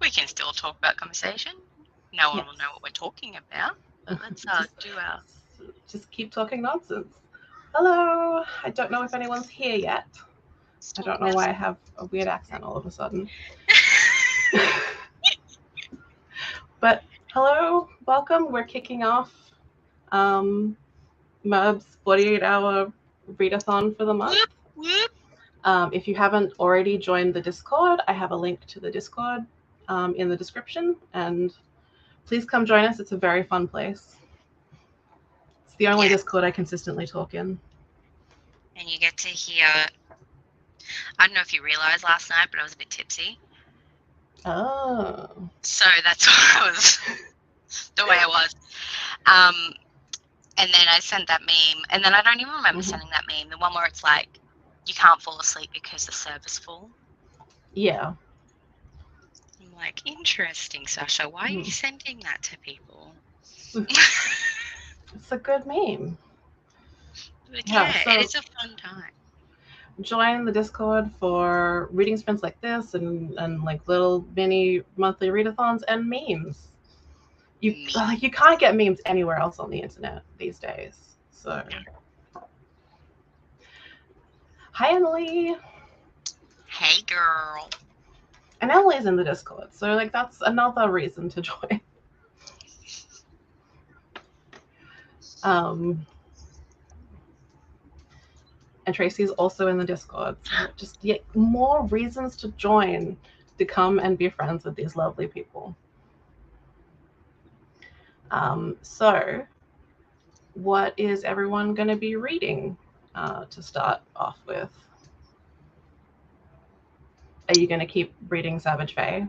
We can still talk about conversation. No one Yes. will know what we're talking about. But let's do our... Just keep talking nonsense. Hello. I don't know if anyone's here yet. I don't know why I have a weird accent all of a sudden. But hello, welcome. We're kicking off Mub's 48-hour readathon for the month. Whoop, whoop. If you haven't already joined the Discord, I have a link to the Discord in the description, and please come join us. It's a very fun place. It's the only Discord I consistently talk in. And you get to hear... I don't know if you realised last night, but I was a bit tipsy. Oh. So that's why I was the way I was. And then I sent that meme, and then I don't even remember sending that meme, the one where it's like, you can't fall asleep because the server's full. Yeah. I'm like, interesting, Sasha. Why are you sending that to people? It's a good meme. But yeah, so it is a fun time. Join the Discord for reading sprints like this and like little mini monthly readathons and memes. You can't get memes anywhere else on the internet these days. So hi Emily. Hey girl. And Emily's in the Discord, so like that's another reason to join. And Tracy's also in the Discord. So just yet more reasons to join, to come and be friends with these lovely people. So what is everyone going to be reading to start off with? Are you going to keep reading Savage Fae?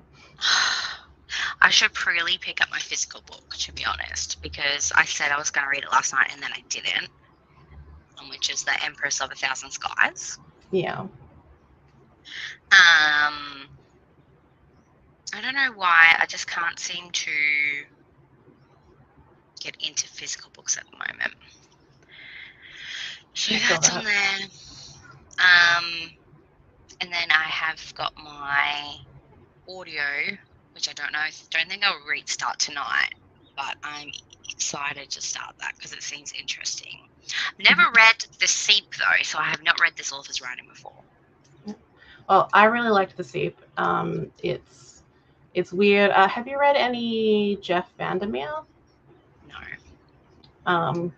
I should really pick up my physical book, to be honest, because I said I was going to read it last night and then I didn't, which is The Empress of a Thousand Skies. Yeah. I don't know why, I just can't seem to get into physical books at the moment. So that's on there. And then I have got my audio, which I don't think I'll restart tonight, but I'm excited to start that because it seems interesting. I've never read The Seep though, so I have not read this author's writing before. Well, I really liked The Seep. It's weird. Have you read any Jeff Vandermeer? No.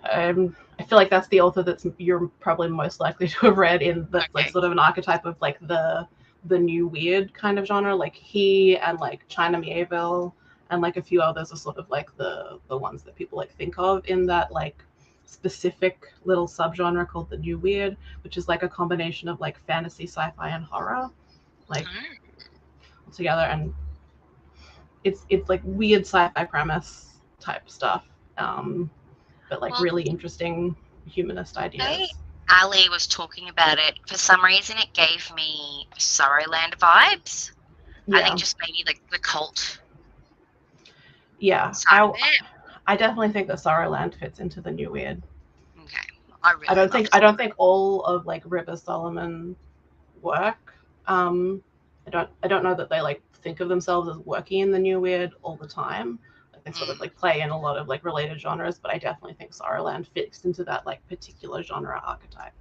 I feel like that's the author you're probably most likely to have read in that's like sort of an archetype of like the new weird kind of genre. Like he and like China Mieville and like a few others are sort of like the ones that people like think of in that like specific little subgenre called the new weird, which is like a combination of like fantasy, sci-fi, and horror, like together. And it's like weird sci-fi premise type stuff, but like really interesting humanist ideas. Ali was talking about it. For some reason, it gave me Sorrowland vibes. Yeah. I think just maybe like the cult. Yeah, I definitely think that Sorrowland fits into the new weird. Okay, I don't think all of like River Solomon work. I don't know that they like think of themselves as working in the new weird all the time. Like they sort of like play in a lot of like related genres, but I definitely think Sorrowland fits into that like particular genre archetype.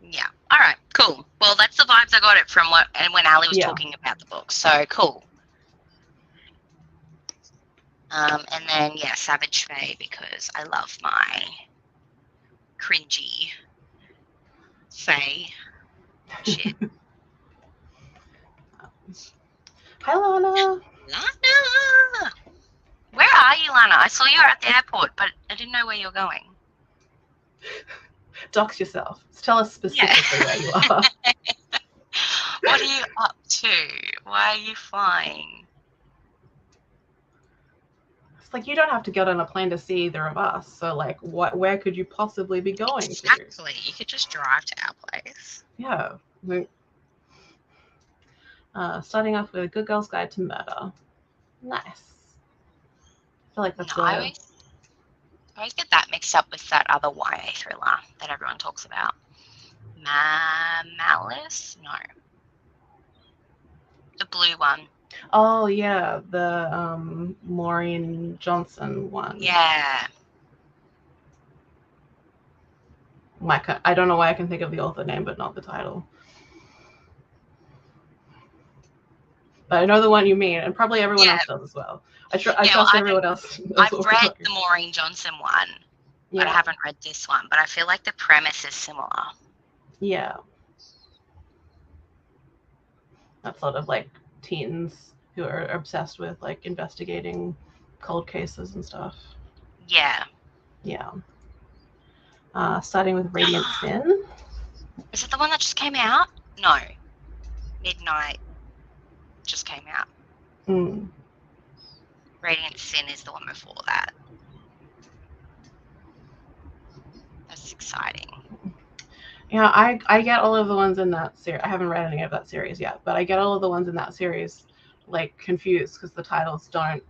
Yeah. All right. Cool. Well, that's the vibes I got it from when Ali was talking about the book. So cool. And then Savage Fae, because I love my cringy Fae shit. Hi, Lana. Lana! Where are you, Lana? I saw you at the airport, but I didn't know where you're going. Dox yourself. Tell us specifically where you are. What are you up to? Why are you flying? It's like you don't have to get on a plane to see either of us. So, like, where could you possibly be going to? Exactly. You could just drive to our place. Yeah. Starting off with A Good Girl's Guide to Murder. Nice. I feel like that's I always get that mixed up with that other YA thriller that everyone talks about. Malice? No. blue one. Oh yeah, the Maureen Johnson one. Yeah. I don't know why I can think of the author name but not the title. But I know the one you mean, and probably everyone else does as well. I trust everyone else. I've read the Maureen Johnson one, but I haven't read this one. But I feel like the premise is similar. Yeah. That's sort of like teens who are obsessed with like investigating cold cases and stuff. Yeah. Yeah. Starting with Radiant Sin. Is it the one that just came out? No. Midnight just came out. Radiant Sin is the one before that. That's exciting. Yeah, I get all of the ones in that series. I haven't read any of that series yet, but I get all of the ones in that series like confused because the titles don't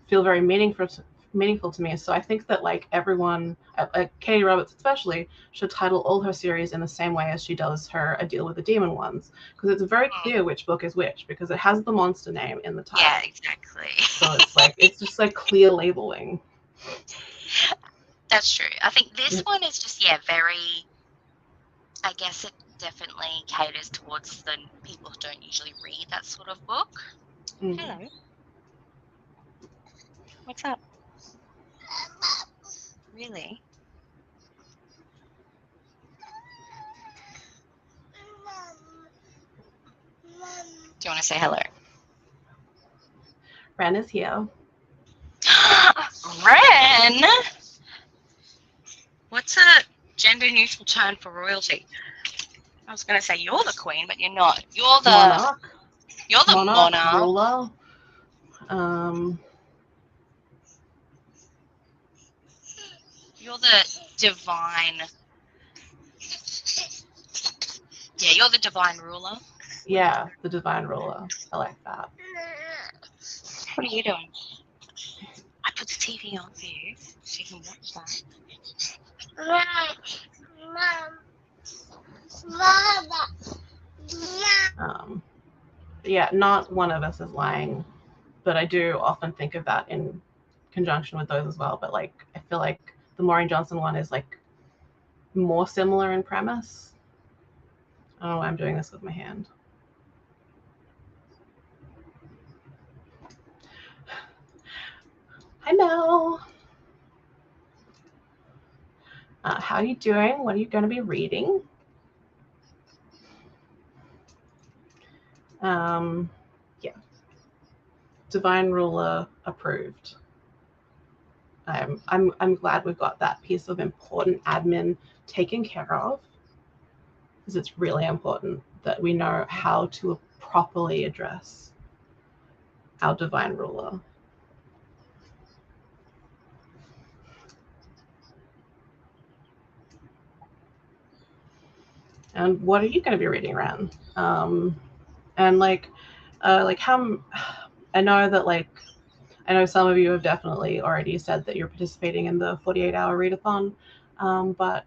feel very meaningful to me. So I think that like everyone, Katie Roberts especially, should title all her series in the same way as she does her A Deal with the Demon ones, because it's very clear which book is which because it has the monster name in the title. Yeah, exactly. So it's like it's just like clear labeling. That's true. I think this one is just very. I guess it definitely caters towards the people who don't usually read that sort of book. Hello. What's up? Really? Do you want to say hello? Ren is here. Ren? What's a gender-neutral term for royalty? I was going to say you're the queen, but you're not. You're the monarch. You're the monarch. Ruler. You're the divine. Yeah, you're the divine ruler. Yeah, the divine ruler. I like that. What are you doing? I put the TV on for you so you can watch that. Yeah, not one of us is lying, but I do often think of that in conjunction with those as well. But like, I feel like the Maureen Johnson one is like more similar in premise. I don't know why I'm doing this with my hand. Hi, Mel. How are you doing? What are you going to be reading? Yeah. Divine Ruler approved. I'm glad we've got that piece of important admin taken care of, because it's really important that we know how to properly address our divine ruler. And what are you going to be reading, Ren? And like how I know that I know some of you have definitely already said that you're participating in the 48-hour readathon, but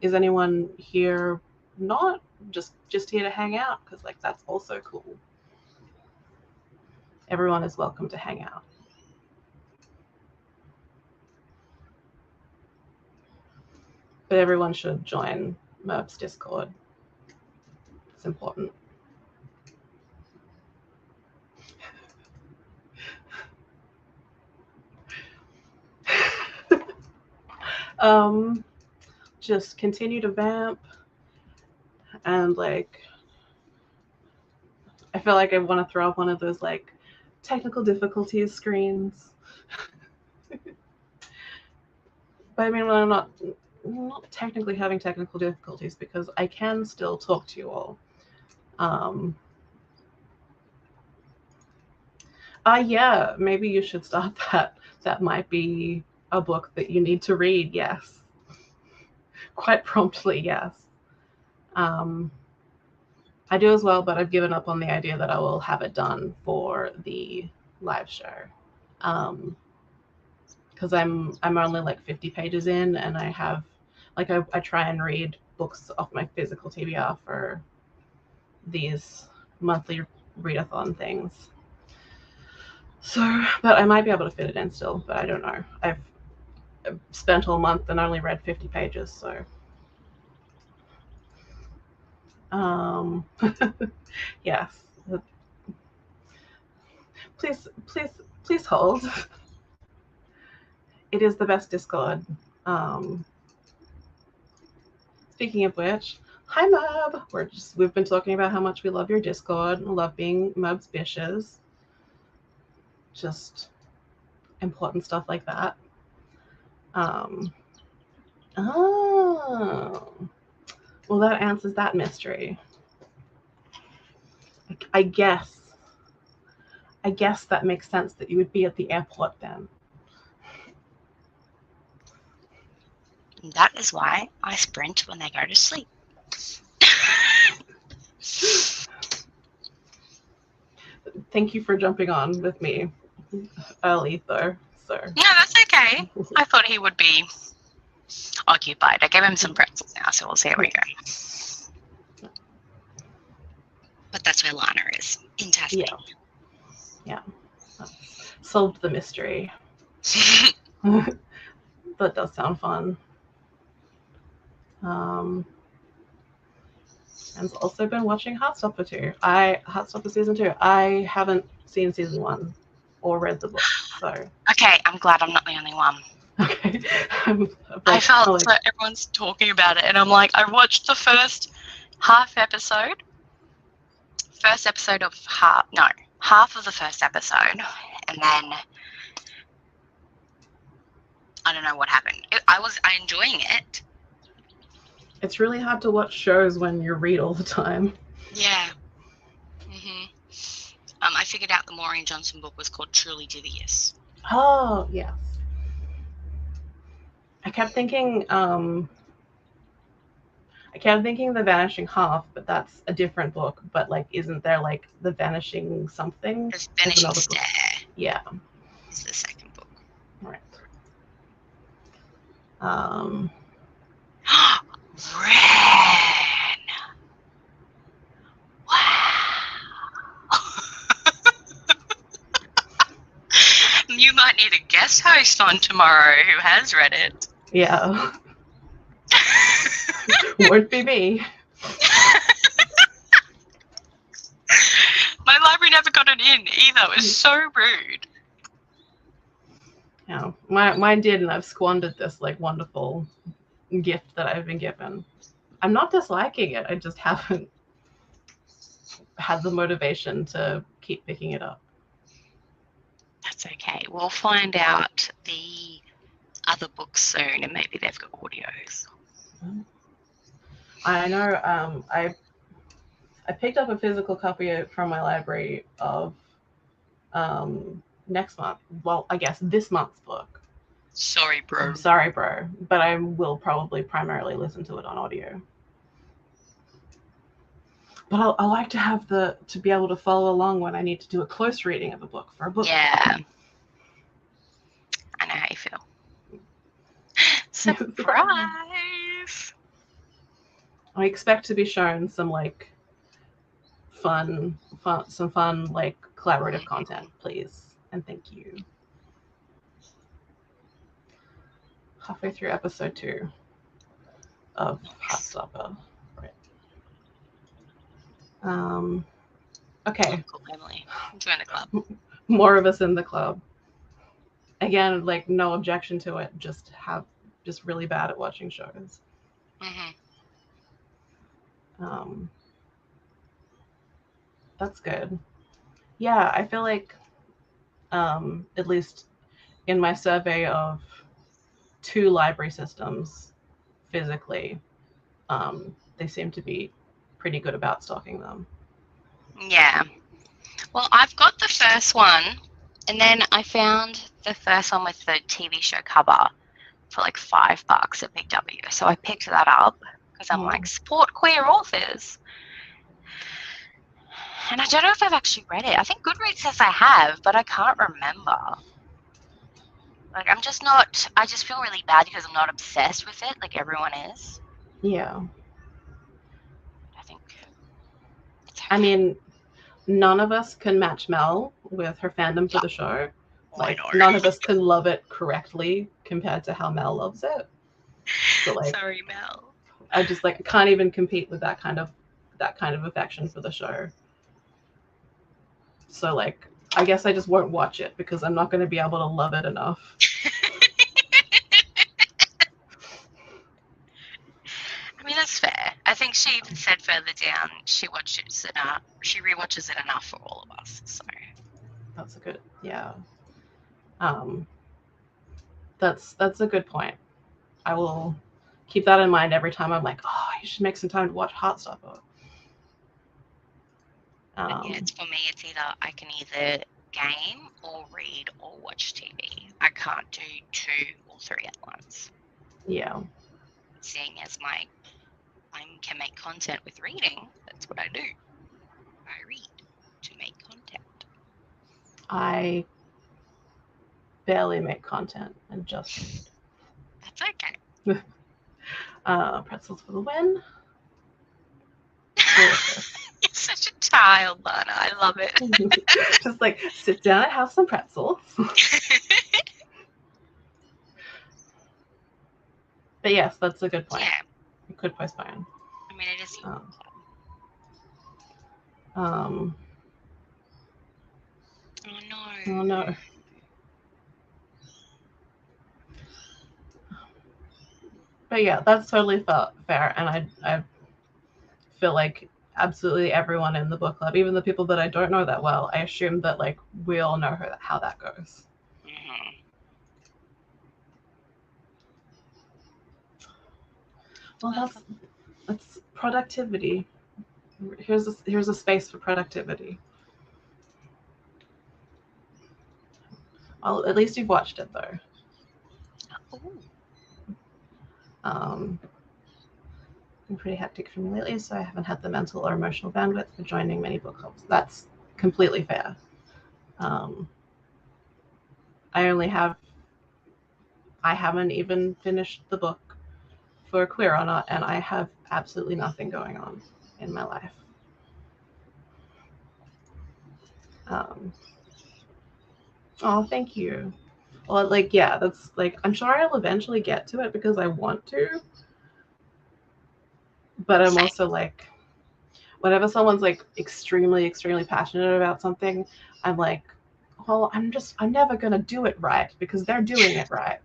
is anyone here not just here to hang out? Because like that's also cool. Everyone is welcome to hang out. But everyone should join Merp's Discord. It's important. Just continue to vamp, and like I feel like I want to throw up one of those like technical difficulties screens. But I mean, when I'm not technically having technical difficulties, because I can still talk to you all. Yeah, maybe you should start that. That might be a book that you need to read. Yes. Quite promptly, yes. I do as well, but I've given up on the idea that I will have it done for the live show. Because I'm only like 50 pages in, and I have like I try and read books off my physical TBR for these monthly readathon things. So, but I might be able to fit it in still, but I don't know. I've spent all month and only read 50 pages, so. Yes. Please hold. It is the best Discord. Speaking of which, hi Mub. We've been talking about how much we love your Discord and love being Mub's bitches. Just important stuff like that. Oh. Well, that answers that mystery. I guess that makes sense that you would be at the airport then. That is why I sprint when they go to sleep. Thank you for jumping on with me early, though. So. No, that's okay. I thought he would be occupied. I gave him some pretzels now, so we'll see how we go. But that's where Lana is, in Tasmania. Yeah. Solved the mystery. That does sound fun. And also been watching Heartstopper season 2. I haven't seen season 1 or read the book, so. Okay, I'm glad I'm not the only one. Okay. I felt like everyone's talking about it, and I'm like, I watched the first half of the first episode, and then I don't know what happened. I enjoying it. It's really hard to watch shows when you read all the time. Yeah. I figured out the Maureen Johnson book was called Truly Devious. Oh, yes. I kept thinking The Vanishing Half, but that's a different book. But like, isn't there like The Vanishing something? The Vanishing Stare. Yeah. It's the second book. Right. Ren. Wow. You might need a guest host on tomorrow who has read it. Yeah. Won't be me. My library never got it in either. It was so rude. Yeah, mine did, and I've squandered this like wonderful gift that I've been given. I'm not disliking it. I just haven't had the motivation to keep picking it up. That's okay. We'll find out the other books soon, and maybe they've got audios. I know. I picked up a physical copy from my library of next month. Well, I guess this month's book. Sorry, bro. But I will probably primarily listen to it on audio. But I like to have to be able to follow along when I need to do a close reading of a book for a book. Yeah. I know how you feel. Surprise! I expect to be shown some like fun like collaborative content, please, and thank you. Halfway through episode 2 of Heartstopper. Right. Okay. Cool, Emily. Join the club. More of us in the club. Again, like no objection to it. Just really bad at watching shows. That's good. Yeah, I feel like at least in my survey of 2 library systems physically, they seem to be pretty good about stocking them. Yeah. Well, I've got the first one, and then I found the first one with the TV show cover for like $5 at Big W. So I picked that up because I'm like, support queer authors. And I don't know if I've actually read it. I think Goodreads says I have, but I can't remember. Like, I just feel really bad because I'm not obsessed with it like everyone is. Yeah. I think. I mean, none of us can match Mel with her fandom for the show. I Like, know. none of us can love it correctly compared to how Mel loves it. So, like, sorry, Mel. I just like can't even compete with that kind of affection for the show. So, like, I guess I just won't watch it because I'm not going to be able to love it enough. I mean, that's fair. I think she even said further down she rewatches it enough for all of us. So that's a good, yeah. That's a good point. I will keep that in mind every time I'm like, oh, you should make some time to watch Heartstopper. yeah, it's for me. It's I can either game or read or watch TV. I can't do 2 or 3 at once. Yeah. Seeing as I can make content with reading, that's what I do. I read to make content. I barely make content and just read. That's okay. Pretzels for the win. You're such a child, Lana. I love it. Just like sit down and have some pretzels. But yes, that's a good point. Yeah. You could postpone. I mean, it is. Oh no. Oh no. But yeah, that's totally fair, and I feel like absolutely everyone in the book club, even the people that I don't know that well, I assume that like we all know how that goes. Mm-hmm. Well, that's productivity. Here's a space for productivity. Well, at least you've watched it though. Ooh. Been pretty hectic for me lately, so I haven't had the mental or emotional bandwidth for joining many book clubs. That's completely fair. I haven't even finished the book for Queer or Not, and I have absolutely nothing going on in my life. Oh, thank you. Well, like, yeah, that's like, I'm sure I'll eventually get to it because I want to. But I'm also like, whenever someone's like extremely, extremely passionate about something, I'm like, well, I'm never going to do it right because they're doing it right.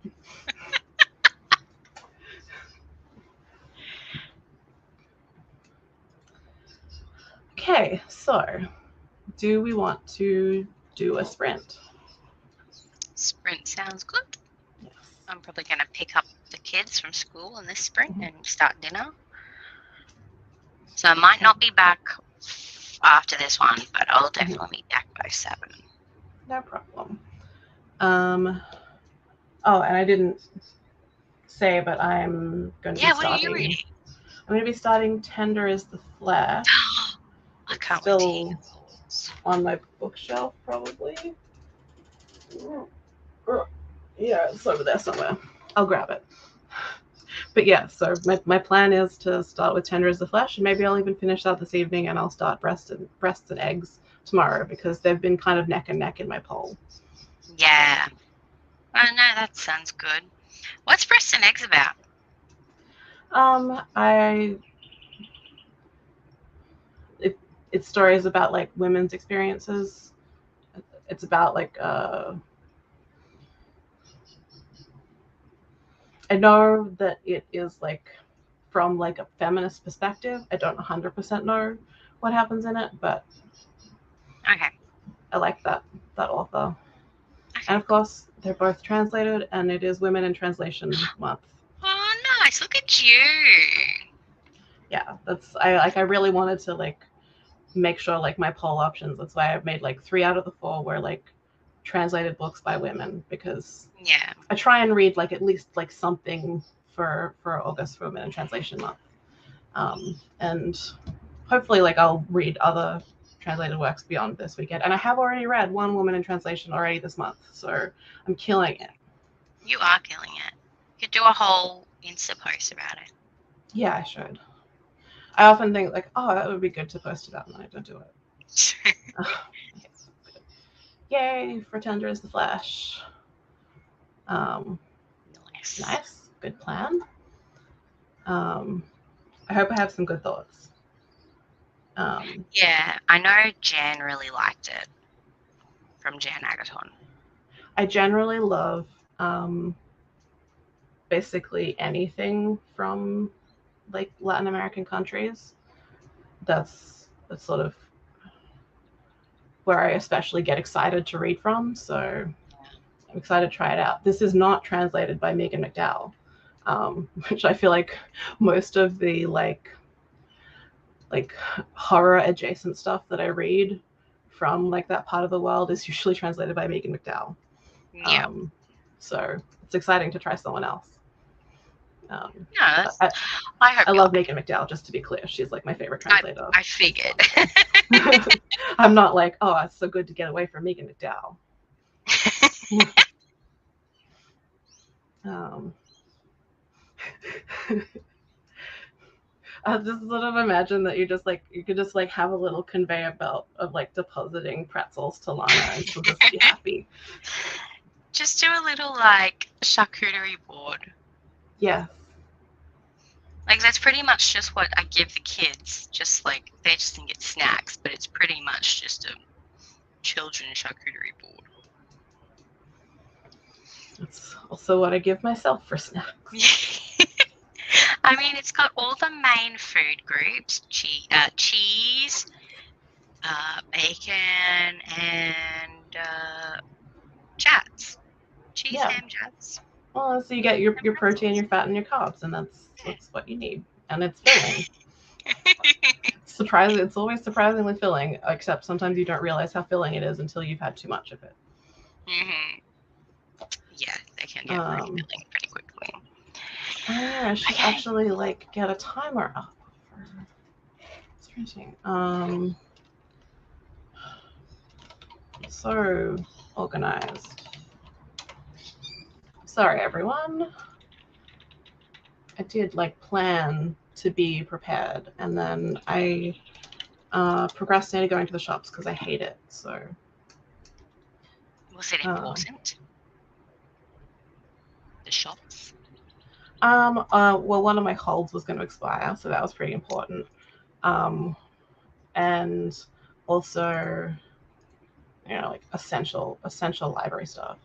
Okay, so do we want to do a sprint? Sprint sounds good. Yes. I'm probably going to pick up the kids from school in this sprint and start dinner. So I might not be back after this one, but I'll definitely be back by 7. No problem. Oh, and I didn't say, but I'm going to be starting. What are you reading? I'm going to be starting Tender is the Flesh. I can't wait to hear your thoughts. On my bookshelf, probably. Yeah, it's over there somewhere. I'll grab it. But yeah, so my plan is to start with Tender is the Flesh, and maybe I'll even finish that this evening, and I'll start Breasts and Eggs tomorrow because they've been kind of neck and neck in my poll. Yeah. Oh no, that sounds good. What's Breasts and Eggs about? It's stories about like women's experiences. It's about like I know that it is like from like a feminist perspective. I don't 100% know what happens in it, but okay, I like that author. Okay. And of course, they're both translated, and it is Women in Translation Month. Oh, nice! Look at you. Yeah, I really wanted to like make sure like my poll options. That's why I've made like 3 out of the 4 were like translated books by women, because I try and read like at least like something for August for Women in Translation Month, and hopefully like I'll read other translated works beyond this weekend. And I have already read one Woman in Translation already this month, so I'm killing it. You are killing it. You could do a whole Insta post about it. Yeah, I should. I often think like, oh, that would be good to post about, and I don't do it. Okay, so good. Yay for tender is the flesh. Nice. Good plan. I hope I have some good thoughts. Yeah, I know Jan really liked it from Jan Agaton. I generally love basically anything from like Latin American countries. That's sort of where I especially get excited to read from. So I'm excited to try it out. This is not translated by Megan McDowell, which I feel like most of the like horror adjacent stuff that I read from like that part of the world is usually translated by Megan McDowell. Yeah. So it's exciting to try someone else. No, I love Megan McDowell, just to be clear. She's like my favorite translator. I figured. I'm not like, oh, it's so good to get away from Megan McDowell. I just sort of imagine that you could just like have a little conveyor belt of like depositing pretzels to Lana and she'll just be happy. Just do a little like charcuterie board. Yeah. Like that's pretty much just what I give the kids. Just like they just think it's snacks, but it's pretty much just a children's charcuterie board. That's also what I give myself for snacks. I mean, it's got all the main food groups: cheese, bacon, and chats. Cheese, ham, chats. Well, so you get your protein, your fat, and your carbs, and that's what you need, and it's filling. It's always surprisingly filling, except sometimes you don't realize how filling it is until you've had too much of it. Mm-hmm. Yeah, they can get pretty filling pretty quickly. I should actually like get a timer up for printing. So organized. Sorry, everyone. I did like plan to be prepared, and then I procrastinated going to the shops because I hate it. So was it important? The shops? Well, one of my holds was going to expire, so that was pretty important. And also, you know, like essential library stuff.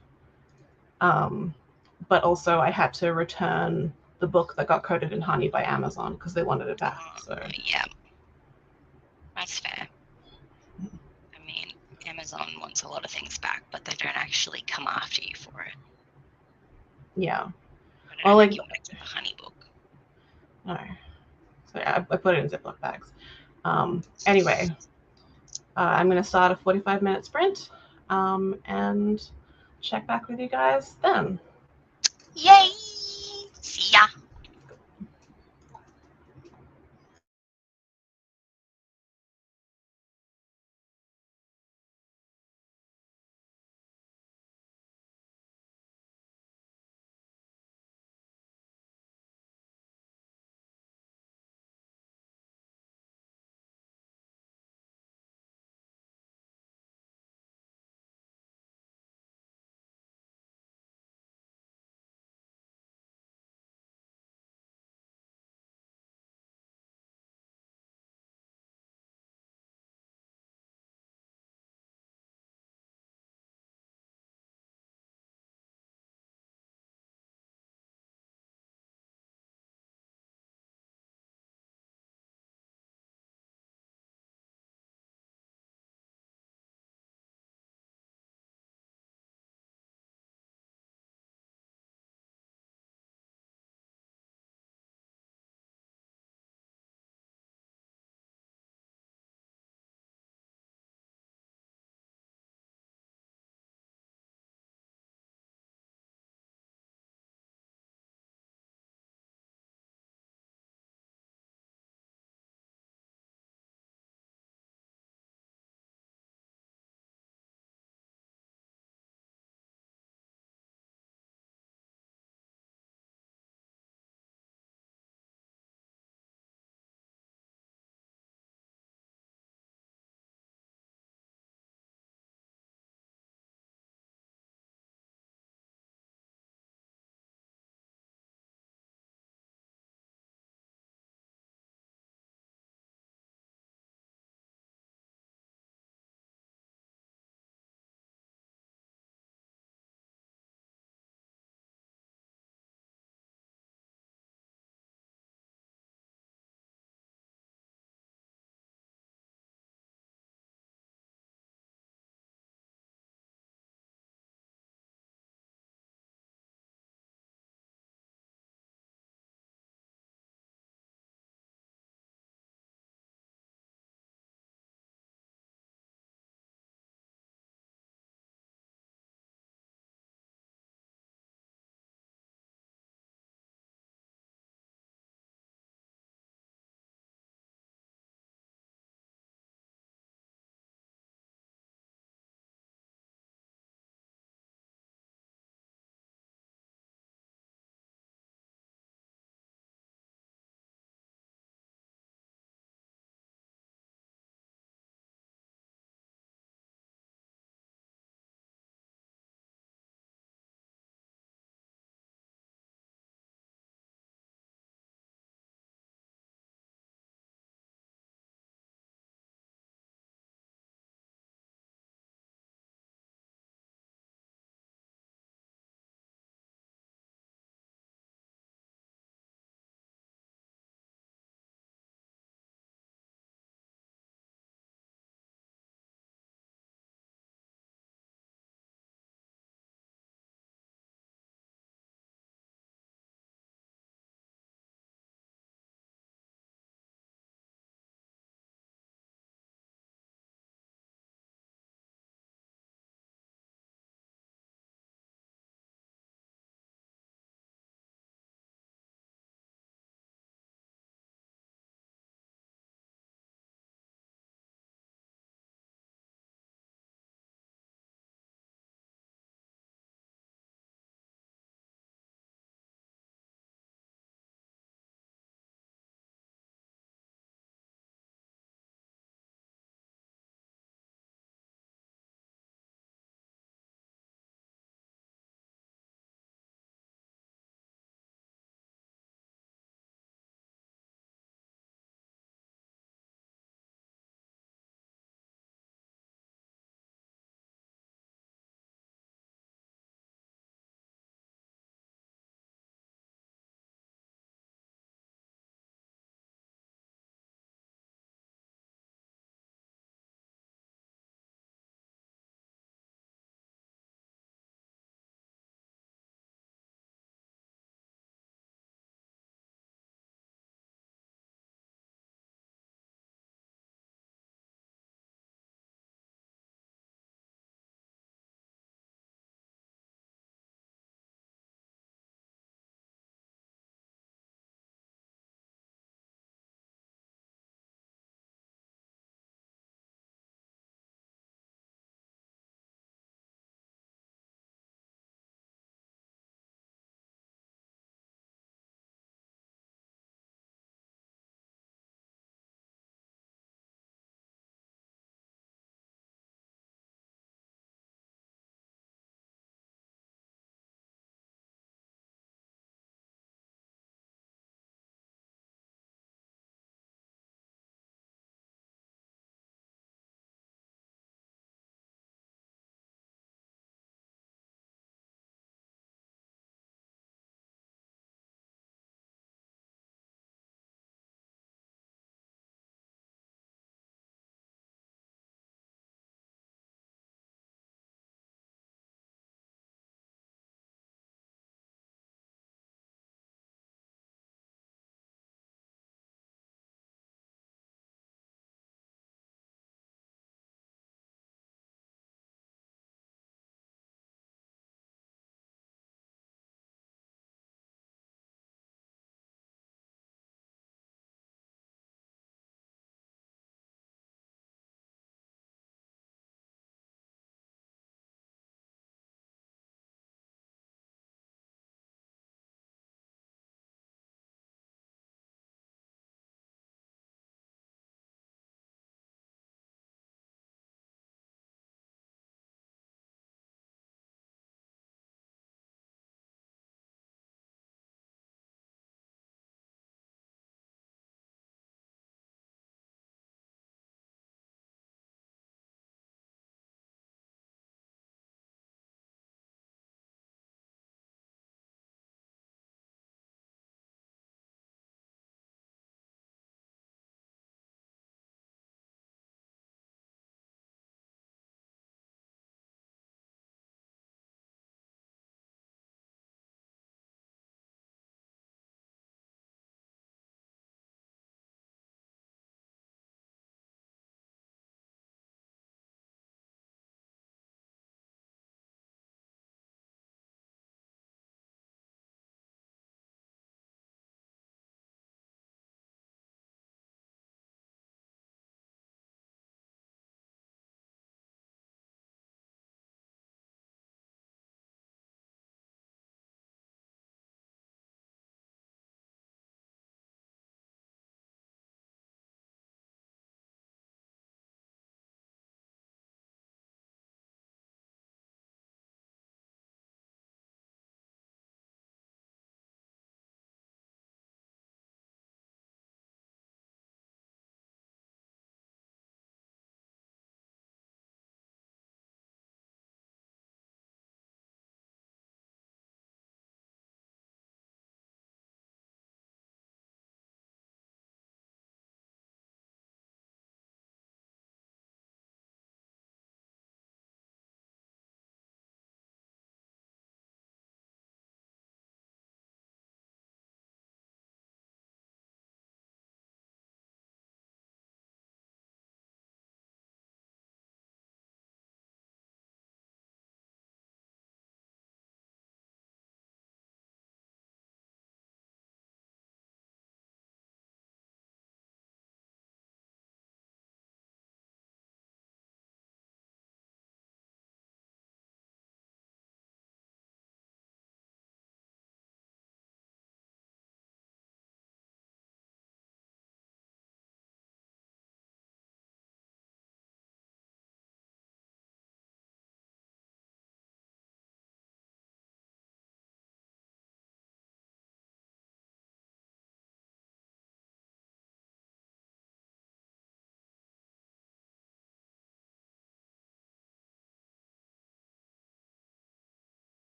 But also, I had to return the book that got coated in honey by Amazon because they wanted it back. So yeah, that's fair. I mean, Amazon wants a lot of things back, but they don't actually come after you for it. Yeah. Well, like you went to the honey book. No. So yeah, I put it in Ziploc bags. Anyway, I'm going to start a 45-minute sprint and check back with you guys then. Yay! See ya!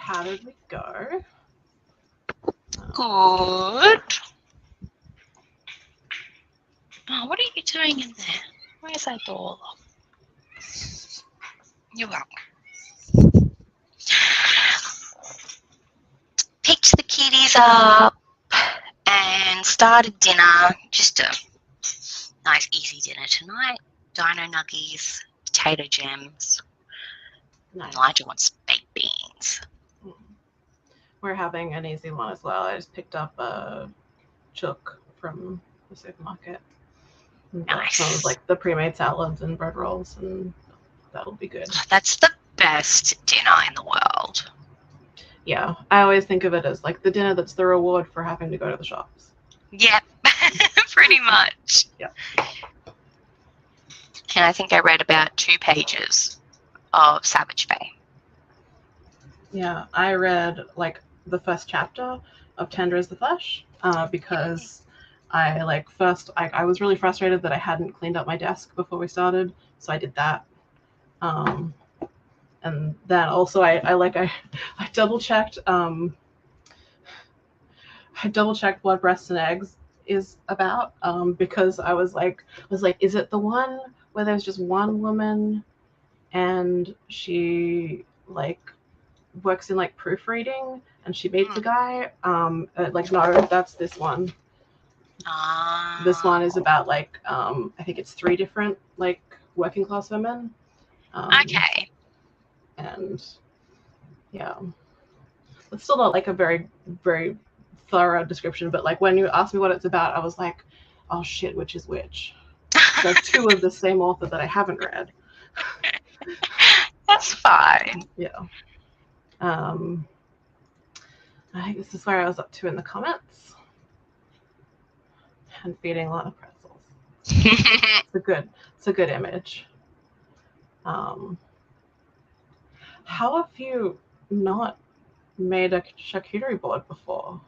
how did we go? Good. Oh, what are you doing in there? Where's that door? You're welcome. Picked the kiddies up and started dinner. Just a nice, easy dinner tonight. Dino nuggies, potato gems. Nice. Elijah wants baked beans. We're having an easy one as well. I just picked up a chook from the supermarket. Nice. Some of like the pre-made salads and bread rolls, and that'll be good. That's the best dinner in the world. Yeah, I always think of it as like the dinner that's the reward for having to go to the shops. Yep, pretty much. Yeah. And I think I read about 2 pages of Savage Bay. Yeah, I read like the first chapter of Tender as the Flesh because I like first I was really frustrated that I hadn't cleaned up my desk before we started, so I did that. And then also I double checked what Breasts and Eggs is about because I was like, is it the one where there's just one woman and she like works in like proofreading and she meets a guy? Like no, that's this one. This one is about like I think it's 3 different like working class women. Okay. And yeah, it's still not like a very, very thorough description, but like when you asked me what it's about, I was like, oh shit, which is which? There's 2 of the same author that I haven't read. That's fine. Yeah. I think this is where I was up to in the comments. And feeding a lot of pretzels. It's a good image. How have you not made a charcuterie board before?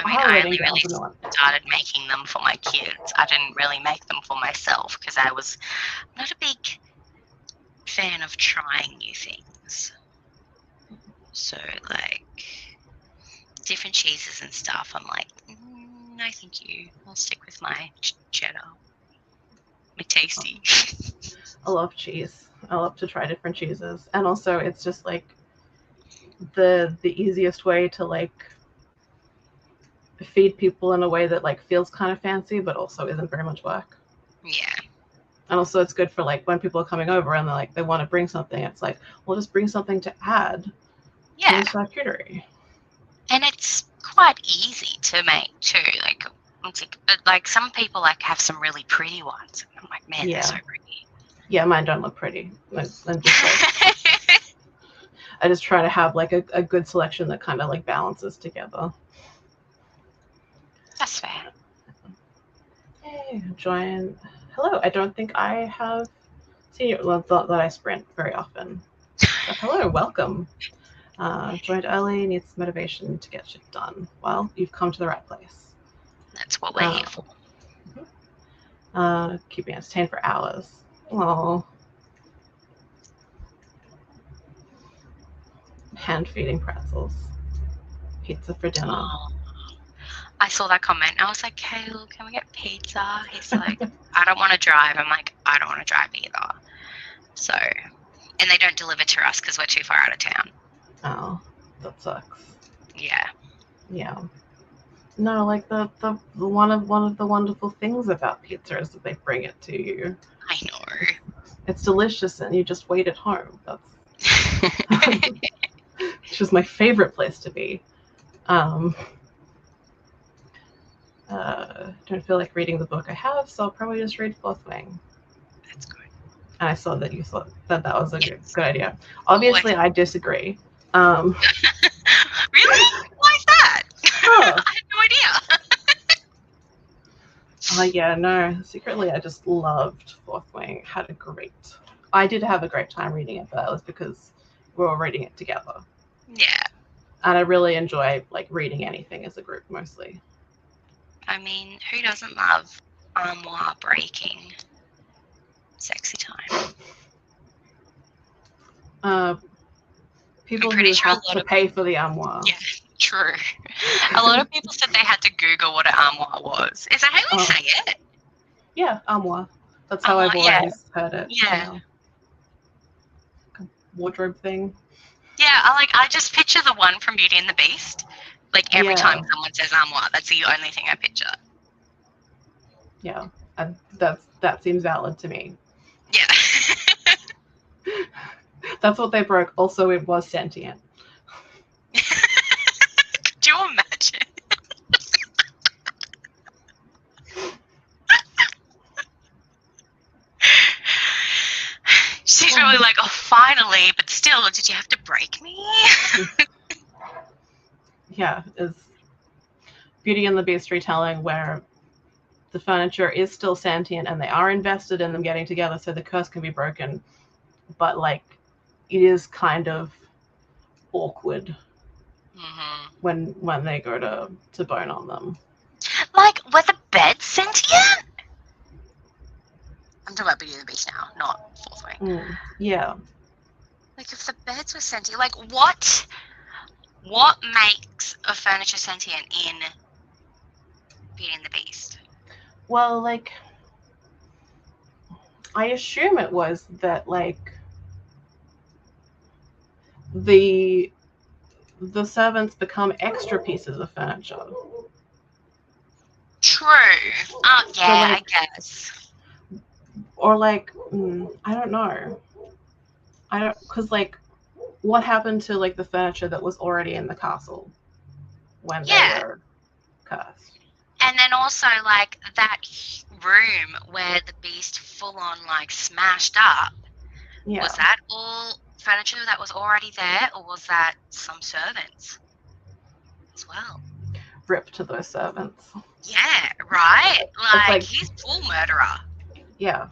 I only really started making them for my kids. I didn't really make them for myself because I was not a big fan of trying new things. So, like, different cheeses and stuff, I'm like, no, thank you. I'll stick with my cheddar. My tasty. I love cheese. I love to try different cheeses. And also, it's just, like, the easiest way to, like, feed people in a way that like feels kind of fancy but also isn't very much work. Yeah. And also it's good for like when people are coming over and they're like they want to bring something, it's like, well, just bring something to add to the charcuterie. And it's quite easy to make too. Like but like some people like have some really pretty ones. I'm like, man, they're so pretty. Yeah, mine don't look pretty. I'm just like, I just try to have like a good selection that kind of like balances together. That's fair. Hey, join. Hello. I don't think I have seen you. Well, that I sprint very often. So, hello, welcome. Joined early, needs motivation to get shit done. Well, you've come to the right place. That's what we're here for. Keep me entertained for hours. Oh. Hand feeding pretzels. Pizza for dinner. Oh. I saw that comment. I was like, Kale, can we get pizza? He's like, I don't want to drive. I'm like, I don't want to drive either. So, and they don't deliver to us because we're too far out of town. Oh, that sucks. Yeah. Yeah. No, like the one of the wonderful things about pizza is that they bring it to you. I know. It's delicious and you just wait at home. That's which is my favorite place to be. Don't feel like reading the book I have, so I'll probably just read Fourth Wing. That's good. And I saw that you thought that was a good idea. Obviously, I disagree. Really? Why is that? I had no idea. Yeah, no. Secretly, I just loved Fourth Wing. I did have a great time reading it, but that was because we were reading it together. Yeah. And I really enjoy like reading anything as a group mostly. I mean, who doesn't love armoire breaking sexy time? People pretty who sure a have lot to of pay for the armoire. Yeah, true. A lot of people said they had to Google what an armoire was. Is that how you say it? Yeah, armoire. That's how I've always heard it. Yeah. Wardrobe thing. Yeah, I just picture the one from Beauty and the Beast. Like every time someone says armoire, that's the only thing I picture. Yeah, and that seems valid to me. Yeah. That's what they broke. Also, it was sentient. Could you imagine? She's really like, oh, finally, but still, did you have to break me? Yeah, is Beauty and the Beast retelling where the furniture is still sentient and they are invested in them getting together so the curse can be broken, but like it is kind of awkward when they go to bone on them. Like, were the beds sentient? I'm talking about Beauty and the Beast now, not Fourth Wing. Yeah. Like, if the beds were sentient, like, what makes a furniture sentient in Beauty and the Beast? Well, like, I assume it was that, like, the servants become extra pieces of furniture. True. Yeah, so, like, I guess. Or, like, I don't know. Because, like, what happened to, like, the furniture that was already in the castle when they were cursed? And then also, like, that room where the beast full on, like, smashed up. Yeah. Was that all furniture that was already there, or was that some servants as well? Rip to those servants. Yeah, right? Like he's full murderer. Yeah.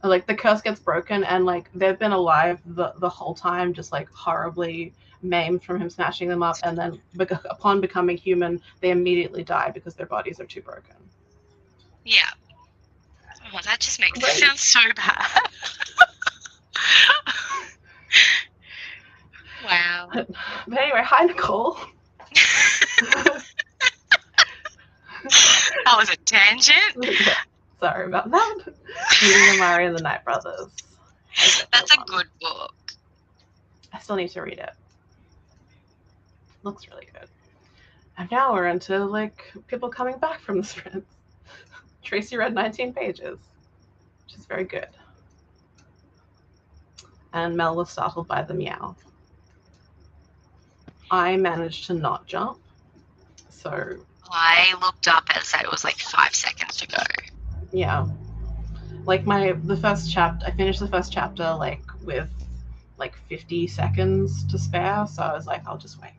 Like, the curse gets broken, and, like, they've been alive the whole time, just, like, horribly maimed from him smashing them up, and then upon becoming human, they immediately die because their bodies are too broken. Yeah. Oh, that just makes it sound so bad. Wow. But anyway, hi, Nicole. That was a tangent. Yeah. Sorry about that. Reading Amari and the Night Brothers. That's a good book. I still need to read it. Looks really good. And now we're into, like, people coming back from the Strait. Tracy read 19 pages, which is very good. And Mel was startled by the meow. I managed to not jump, so... I looked up and said it was like 5 seconds to go. Yeah. Like, the first chapter, I finished the first chapter, like, with, like, 50 seconds to spare, so I was like, I'll just wait.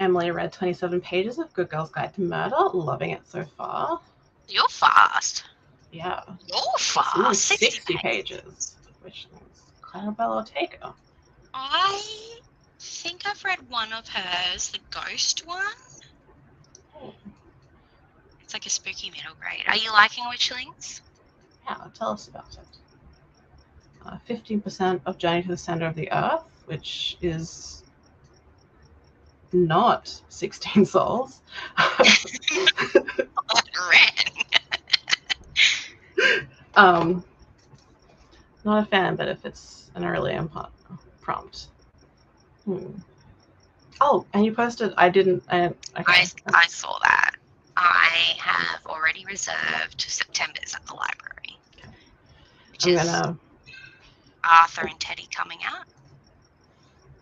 Emily read 27 pages of Good Girl's Guide to Murder, loving it so far. You're fast. Yeah. You're fast. 60 pages, which is Clarabelle Ortega. I think I've read one of hers, the ghost one. It's like a spooky middle grade. Are you liking Witchlings? Yeah, tell us about it. 15% of Journey to the Center of the Earth, which is not 16 souls. Not a fan, but if it's an early prompt. Oh, and you posted. Okay. I saw that. I have already reserved September's at the library, which is Arthur and Teddy coming out.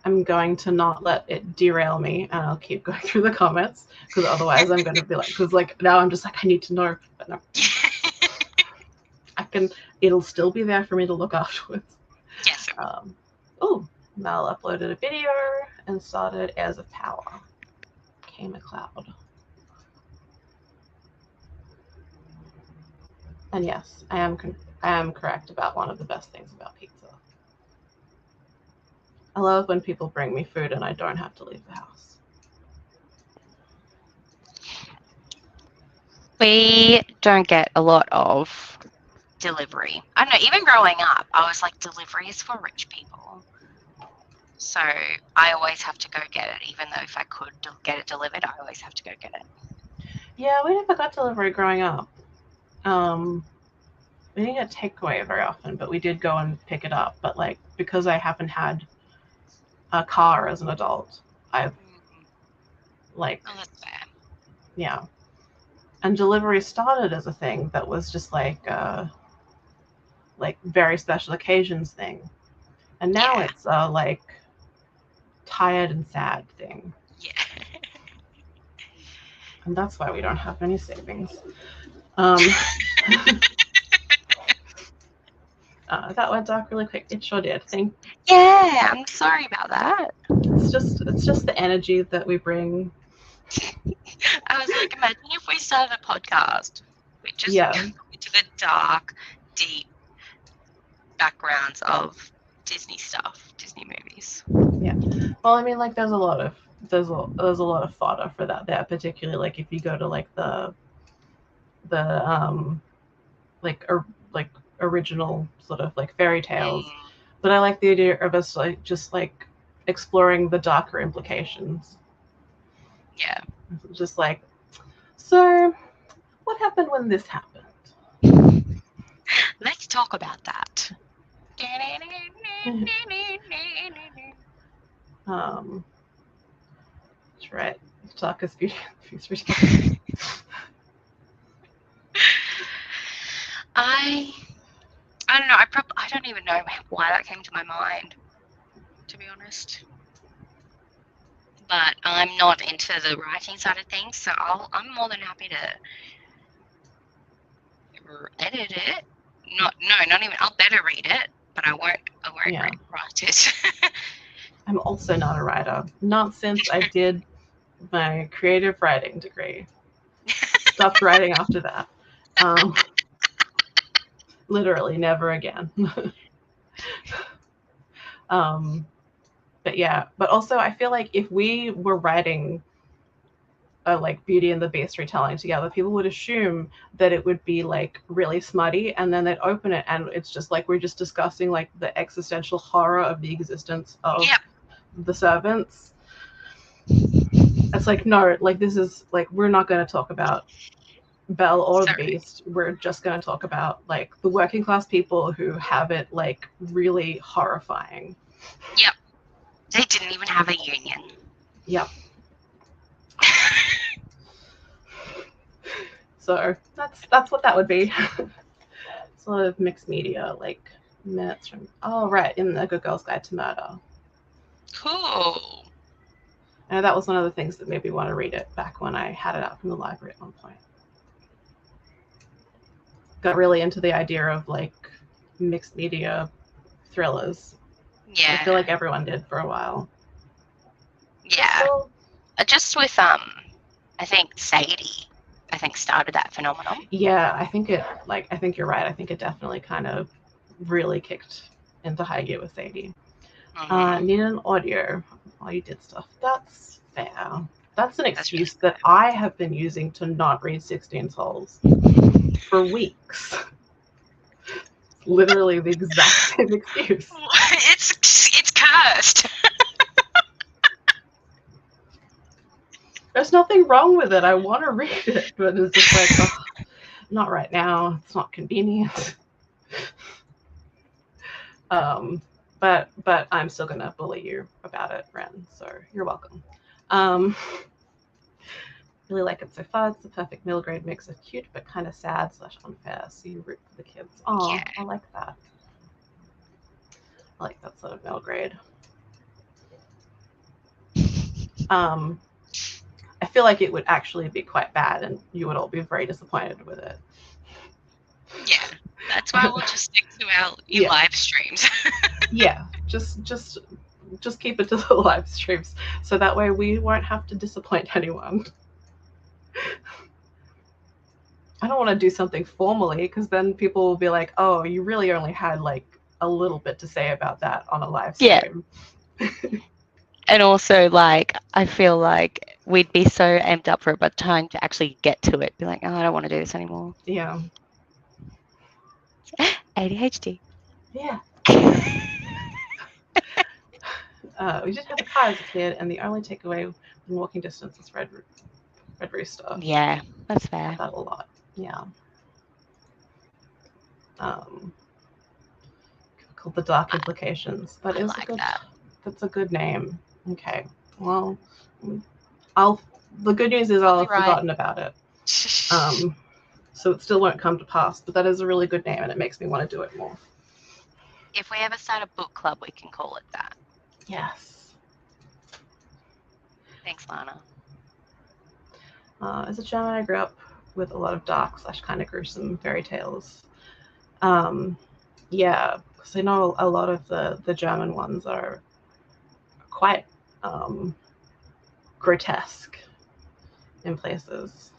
I'm going to not let it derail me, and I'll keep going through the comments, because otherwise I'm going to be like, now I'm just like, I need to know, but no. It'll still be there for me to look afterwards. Yes. Mel uploaded a video and started Heirs of Power. Came a cloud. And yes, I am correct about one of the best things about pizza. I love when people bring me food and I don't have to leave the house. We don't get a lot of delivery. I don't know, even growing up, I was like, delivery is for rich people. So I always have to go get it, even though if I could get it delivered, I always have to go get it. Yeah, we never got delivery growing up. We didn't get takeaway very often, but we did go and pick it up. But like, because I haven't had a car as an adult, I've like, Oh, that's fair. yeah. And delivery started as a thing that was just like very special occasions thing, and now Yeah. it's like tired and sad thing. Yeah. And that's why we don't have any savings. That went dark really quick. It sure did. Yeah, I'm sorry about that. It's just the energy that we bring. I was like, imagine if we started a podcast. We just Yeah. go into the dark, deep backgrounds of Disney stuff, Disney movies. Yeah. Well, I mean, like, there's a lot of fodder for that there, particularly like if you go to like the like original sort of like fairy tales. But I like the idea of us like just like exploring the darker implications. Yeah. Just like, so what happened when this happened? Let's talk about that. That's right. Darkest beauty. I don't know. I don't even know why that came to my mind, to be honest. But I'm not into the writing side of things, so I'm more than happy to edit it. Not even. I'll better read it, but I won't write it. I'm also not a writer. Not since I did my creative writing degree. Stopped writing after that. Literally never again. But yeah, but also I feel like if we were writing a like Beauty and the Beast retelling together, people would assume that it would be like really smutty, and then they'd open it and it's just like we're just discussing like the existential horror of the existence of the servants. It's like, no, like this is like, we're not going to talk about Belle or the Beast. We're just going to talk about like the working class people who have it like really horrifying. Yep. They didn't even have a union. Yep. So that's what that would be. It's a lot of mixed media, like minutes from in the Good Girl's Guide to Murder. Cool. And that was one of the things that made me want to read it back when I had it out from the library at one point. Got really into the idea of like mixed media thrillers. Yeah. I feel like everyone did for a while. Yeah. So, just with I think Sadie, started that phenomenon. Yeah, I think you're right. I think it definitely kind of really kicked into high gear with Sadie. Mm-hmm. Needed an audio while you did stuff. That's fair. That's an excuse that I have been using to not read 16 Souls for weeks. Literally the exact same excuse. It's cursed. There's nothing wrong with it. I want to read it, but it's just like, not right now. It's not convenient. But I'm still gonna bully you about it, Ren. So you're welcome. Really like it so far. It's the perfect middle grade mix of cute but kind of sad / unfair. So you root for the kids. Oh, yeah. I like that. I like that sort of middle grade. I feel like it would actually be quite bad, and you would all be very disappointed with it. Yeah, that's why we'll just stick to our live streams. Yeah, just keep it to the live streams, so that way we won't have to disappoint anyone. I don't want to do something formally, because then people will be like, "Oh, you really only had like a little bit to say about that on a live stream." Yeah. And also, like, I feel like we'd be so amped up for it, but trying to actually get to it, be like, oh, I don't want to do this anymore. Yeah. ADHD. Yeah. We just had the car as a kid, and the only takeaway in walking distance was Red Rooster. Yeah, that's fair. Had that a lot. Yeah. Called The Dark Implications. That is like a good. that. That's a good name. Okay. Well, the good news is I'll have forgotten about it. So it still won't come to pass. But that is a really good name, and it makes me want to do it more. If we ever start a book club, we can call it that. Yes. Thanks, Lana. As a German, I grew up with a lot of dark / kind of gruesome fairy tales. Yeah, because I know a lot of the German ones are quite grotesque in places.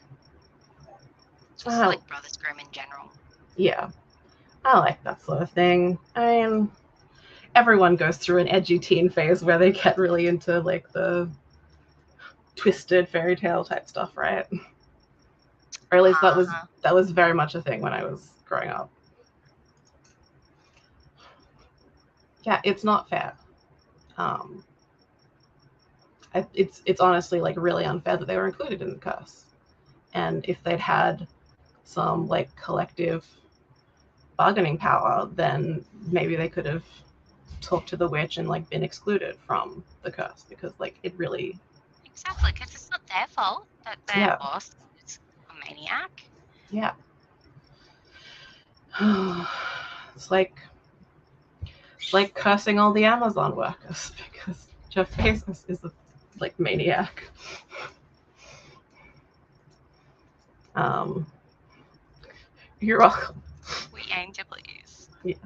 Just like Brothers Grimm in general. Yeah, I like that sort of thing. I mean, everyone goes through an edgy teen phase where they get really into like the twisted fairy tale type stuff, right? Or at least that was very much a thing when I was growing up. Yeah, it's not fair. It's honestly like really unfair that they were included in the curse. And if they'd had some like collective bargaining power, then maybe they could have talked to the witch and like been excluded from the curse, because like it really exactly, because it's not their fault that their boss is a maniac. Yeah. It's like cursing all the Amazon workers because Jeff Bezos is a like maniac. You're welcome. We aim to please. Yes.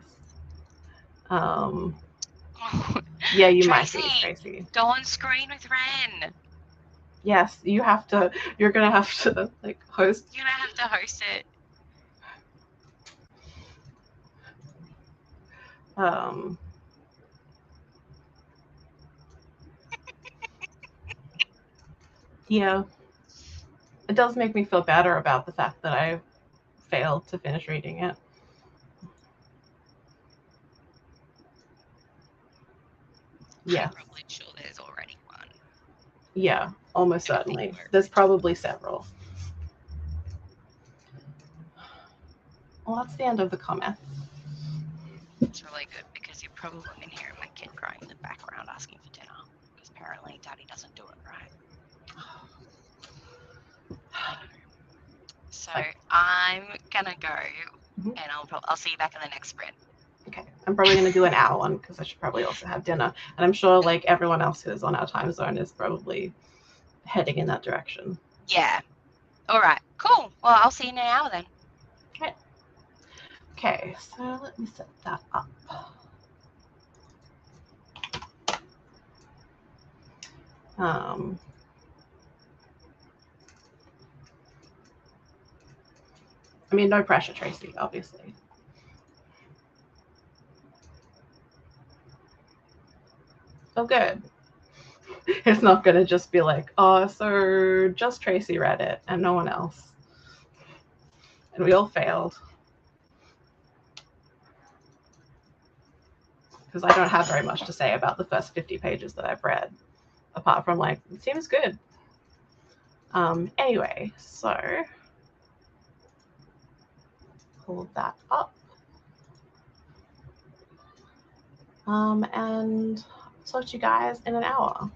Yeah, you might be, Tracy. Go on screen with Ren. Yes, you're gonna have to like host. You're gonna have to host it. Yeah. It does make me feel better about the fact that I failed to finish reading it. Yes. I'm probably sure there's already one. Yeah, almost certainly. There's probably several. Well, that's the end of the comments. It's really good because you've probably been hearing my kid crying in the background asking for dinner because apparently Daddy doesn't do it right. I know. So I'm gonna go, and I'll see you back in the next sprint. Okay, I'm probably gonna do an hour one because I should probably also have dinner, and I'm sure like everyone else who's on our time zone is probably heading in that direction. Yeah. All right. Cool. Well, I'll see you in an hour then. Okay. Okay, so let me set that up. I mean, no pressure, Tracy, obviously. Oh, good. It's not going to just be like, oh, so just Tracy read it and no one else. And we all failed. Because I don't have very much to say about the first 50 pages that I've read, apart from like, it seems good. Anyway, so pull that up. And talk to you guys in an hour.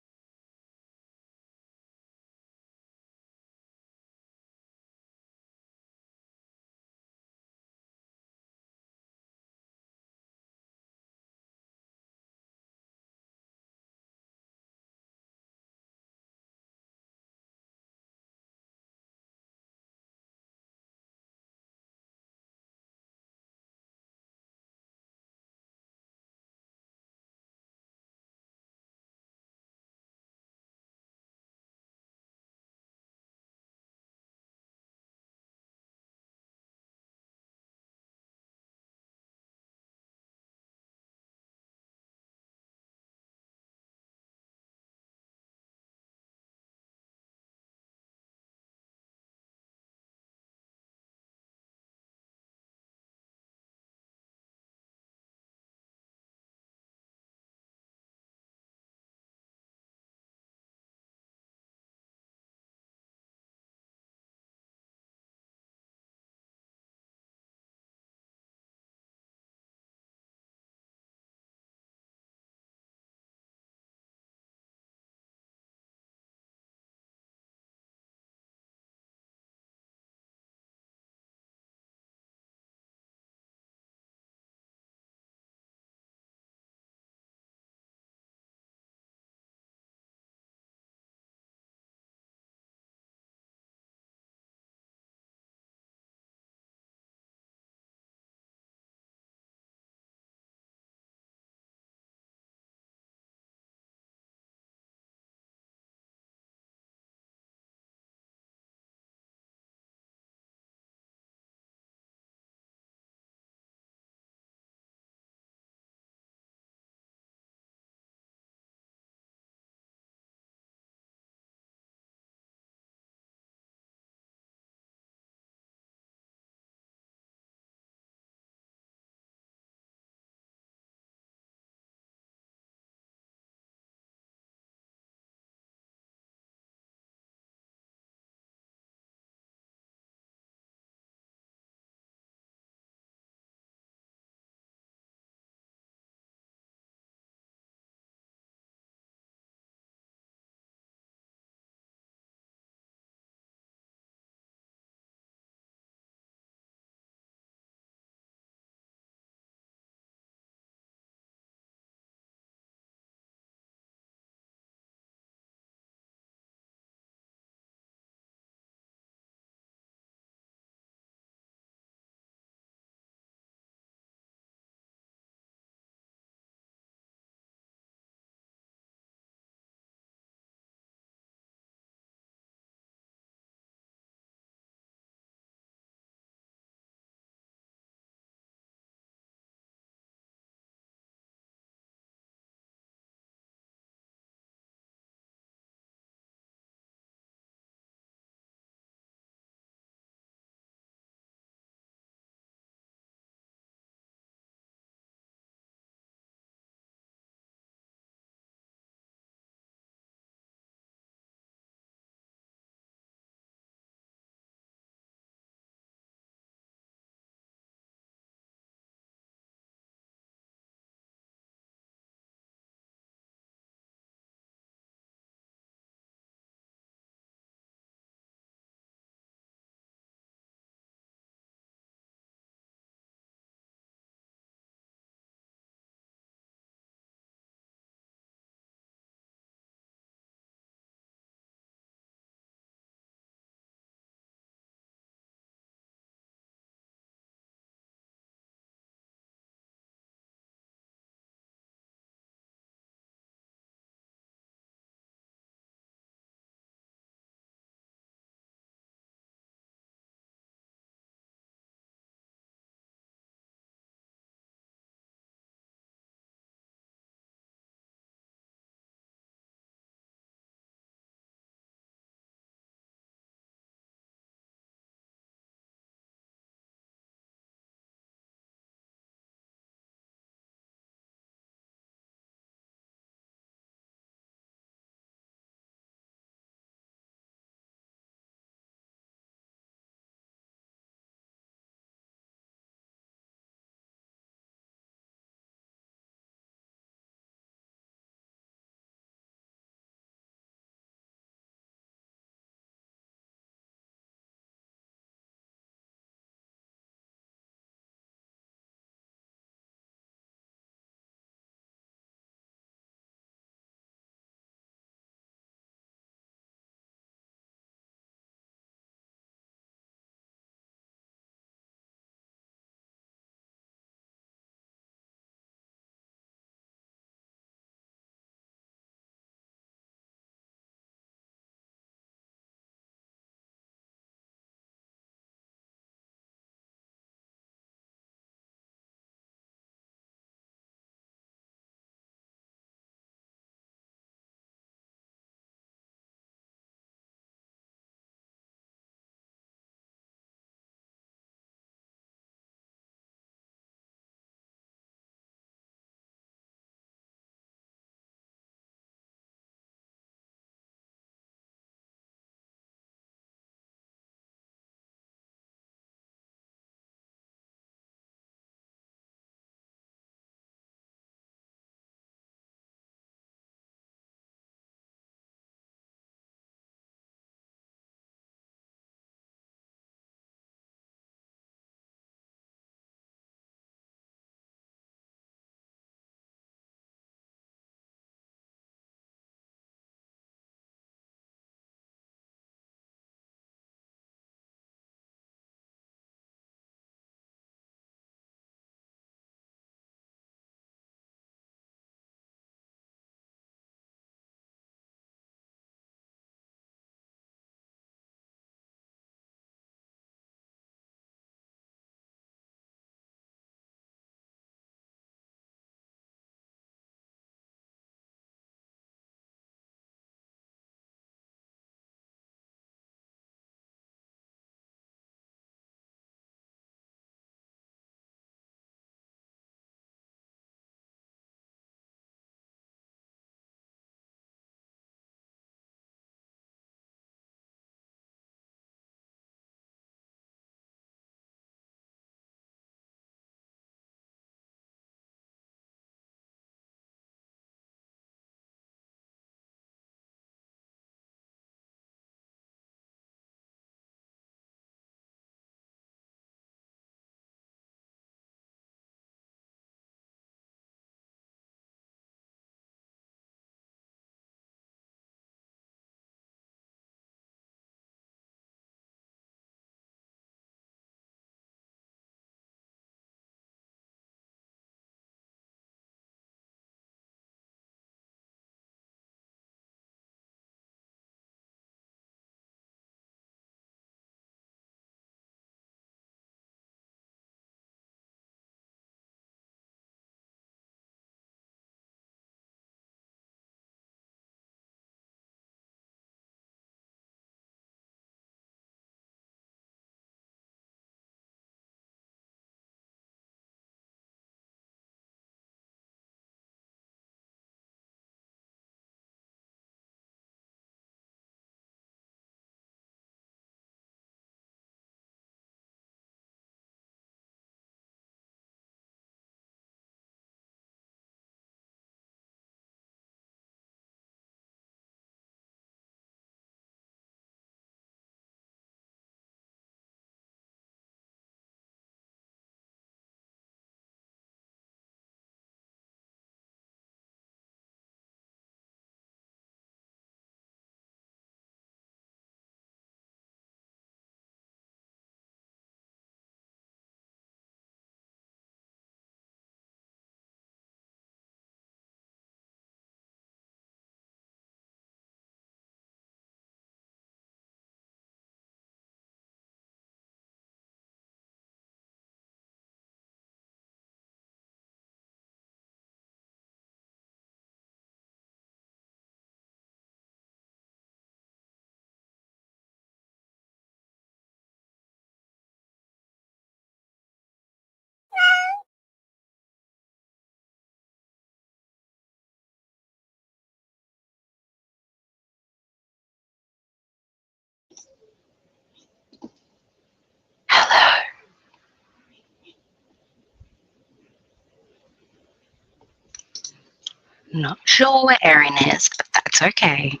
Not sure where Erin is, but that's okay.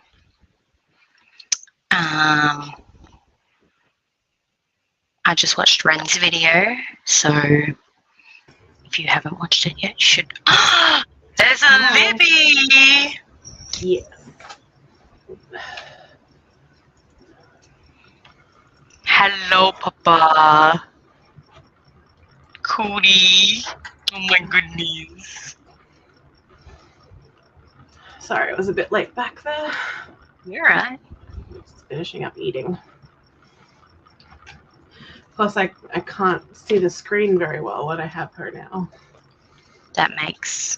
I just watched Ren's video, so if you haven't watched it yet, you should. There's a Libby! Yes. Hello, Papa. Cootie. Oh my goodness. Sorry, it was a bit late back there. You're right. Just finishing up eating. Plus, I can't see the screen very well when I have her now. That makes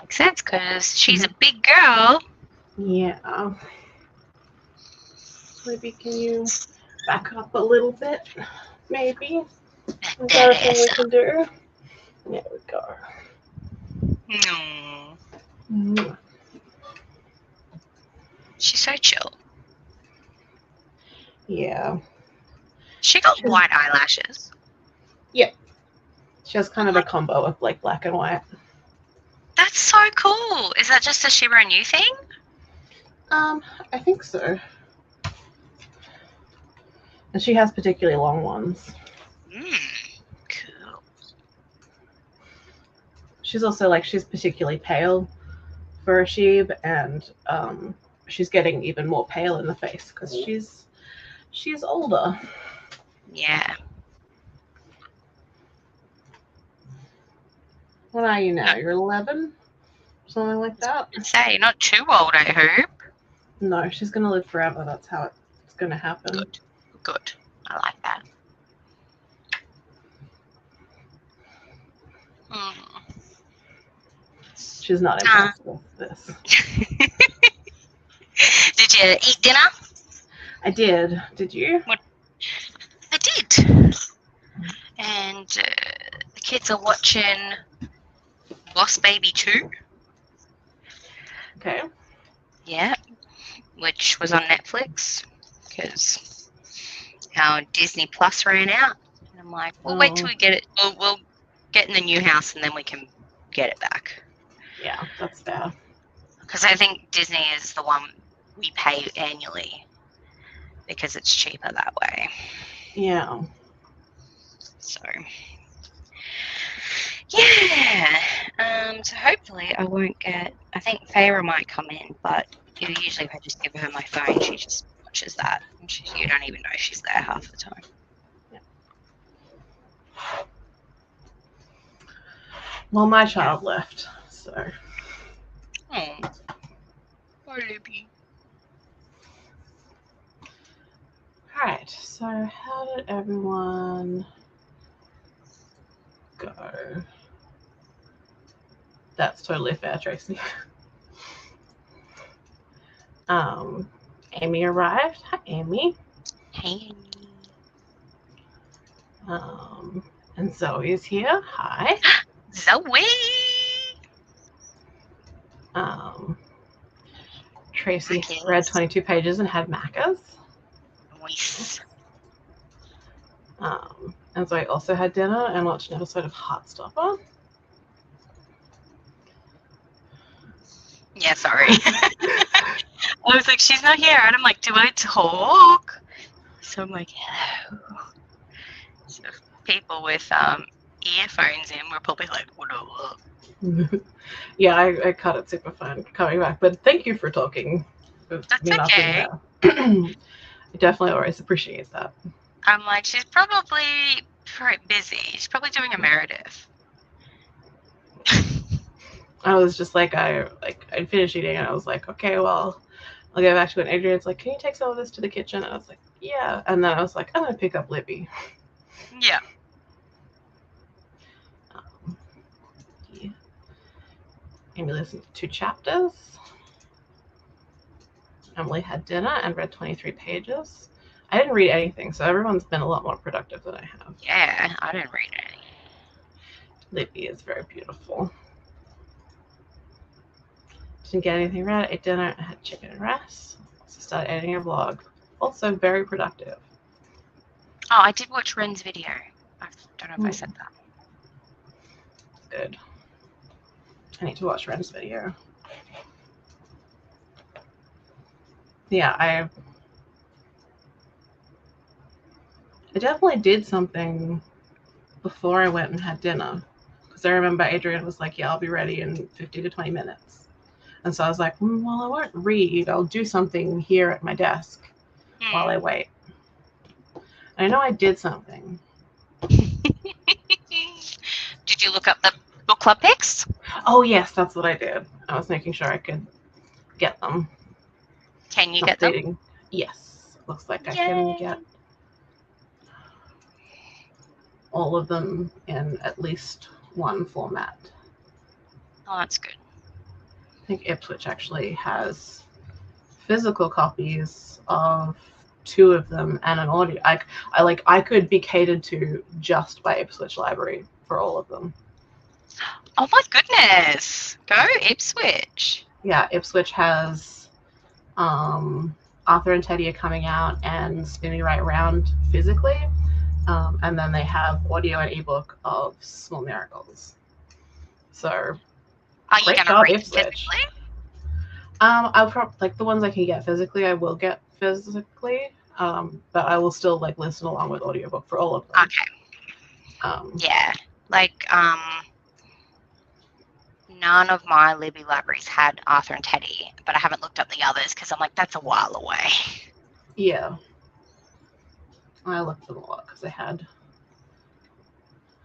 sense because she's a big girl. Yeah. Maybe can you back up a little bit? Maybe. Is that a thing we can do? There we go. No. Mm. She's so chill. Yeah. She got white eyelashes. Yeah. She has kind of a combo of like black and white. That's so cool. Is that just a Shiba and You thing? I think so. And she has particularly long ones. Cool. She's also like, she's particularly pale for a sheep, and she's getting even more pale in the face because she's older. Yeah. What are you now? You're 11? Something like that? Say, not too old, I hope. No, she's going to live forever. That's how it's going to happen. Good. I like that. She's not impressed with this. Did you eat dinner? I did. Did you? I did. And the kids are watching Boss Baby 2. Okay. Yeah. Which was on Netflix because our Disney Plus ran out. And I'm like, we'll wait till we get it. We'll get in the new house and then we can get it back. Yeah, that's fair. Because I think Disney is the one we pay annually because it's cheaper that way. Yeah. So, yeah. So hopefully I won't get. I think Feyre might come in, but usually if I just give her my phone, she just watches that. And you don't even know she's there half the time. Yeah. Well, my child left, so. Oh, poor Libby. Alright, so how did everyone go? That's totally fair, Tracy. Amy arrived. Hi, Amy. Hey. And Zoe is here. Hi. Zoe. Tracy read 22 pages and had macas. Nice. And Zoe also had dinner and watched an episode of Heartstopper. Yeah, sorry. I was like, she's not here. And I'm like, do I talk? So I'm like, hello. So people with earphones in were probably like, what up? Yeah, I cut it super fun coming back. But thank you for talking. That's okay. I definitely always appreciate that. I'm like, she's probably very busy. She's probably doing a Meredith. I was just like, I'd finished eating and I was like, okay, well, I'll get back to it. And Adrian's like, can you take some of this to the kitchen? And I was like, yeah. And then I was like, I'm going to pick up Libby. Yeah. Yeah. Amy listened to 2 chapters. Emily had dinner and read 23 pages. I didn't read anything, so everyone's been a lot more productive than I have. Yeah, I didn't read any. Libby is very beautiful. Didn't get anything read. Ate dinner. I had chicken and rice. So started editing a vlog. Also very productive. Oh, I did watch Ren's video. I don't know if I said that. Good. I need to watch Ren's video. Yeah, I definitely did something before I went and had dinner. Because I remember Adrian was like, yeah, I'll be ready in 15 to 20 minutes. And so I was like, well, I won't read. I'll do something here at my desk while I wait. I know I did something. Did you look up the book club pics? Oh, yes, that's what I did. I was making sure I could get them. Can you get them? Yes. Looks like I can get all of them in at least one format. Oh, that's good. I think Ipswich actually has physical copies of 2 of them and an audio. I could be catered to just by Ipswich Library for all of them. Oh my goodness! Go Ipswich. Yeah, Ipswich has Arthur and Teddy are coming out and Spin Me Right Round physically, and then they have audio and ebook of Small Miracles. So, are you going to read physically? I'll probably like the ones I can get physically. I will get physically, but I will still like listen along with audiobook for all of them. Okay. Yeah, like none of my Libby libraries had Arthur and Teddy, but I haven't looked up the others because I'm like, that's a while away. Yeah, I looked them all up because I had.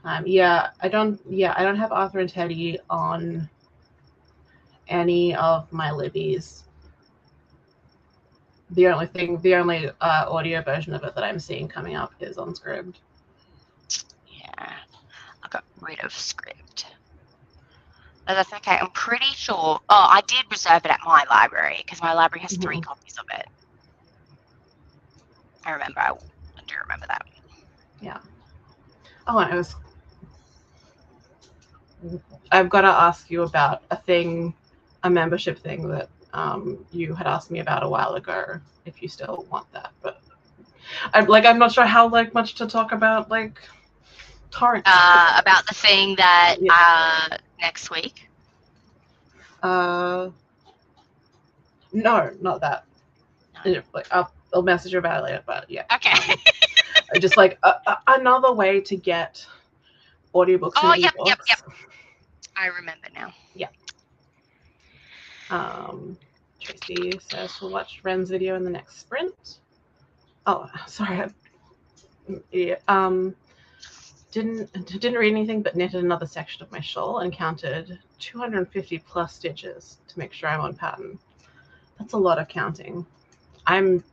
I don't have Arthur and Teddy on any of my Libbies. The only audio version of it that I'm seeing coming up is on Scribd. Yeah, I got rid of Scribd. But that's okay. I'm pretty sure. Oh, I did reserve it at my library because my library has 3 copies of it. I do remember that. Yeah. Oh, and I've got to ask you about a membership thing that you had asked me about a while ago. If you still want that, but I'm not sure how much to talk about torrent. About the thing that next week. No, not that. No. I'll message you about it later. But yeah. Okay. Just another way to get audiobooks. Oh, yep. I remember now. Yeah. Tracy says we'll watch Ren's video in the next sprint. Oh, sorry. Yeah, didn't read anything, but knitted another section of my shawl and counted 250 plus stitches to make sure I'm on pattern. That's a lot of counting. I'm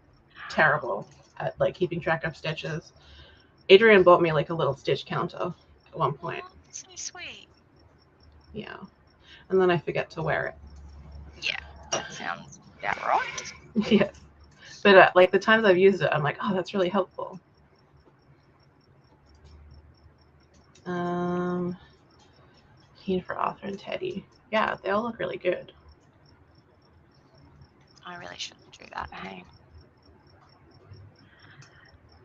terrible at keeping track of stitches. Adrian bought me a little stitch counter at one point. Oh, that's so sweet. Yeah, and then I forget to wear it. Yeah, that sounds about right. Yes, but the times I've used it, I'm like, oh, that's really helpful. Keen for Arthur and Teddy. Yeah, they all look really good. I really shouldn't do that, hey?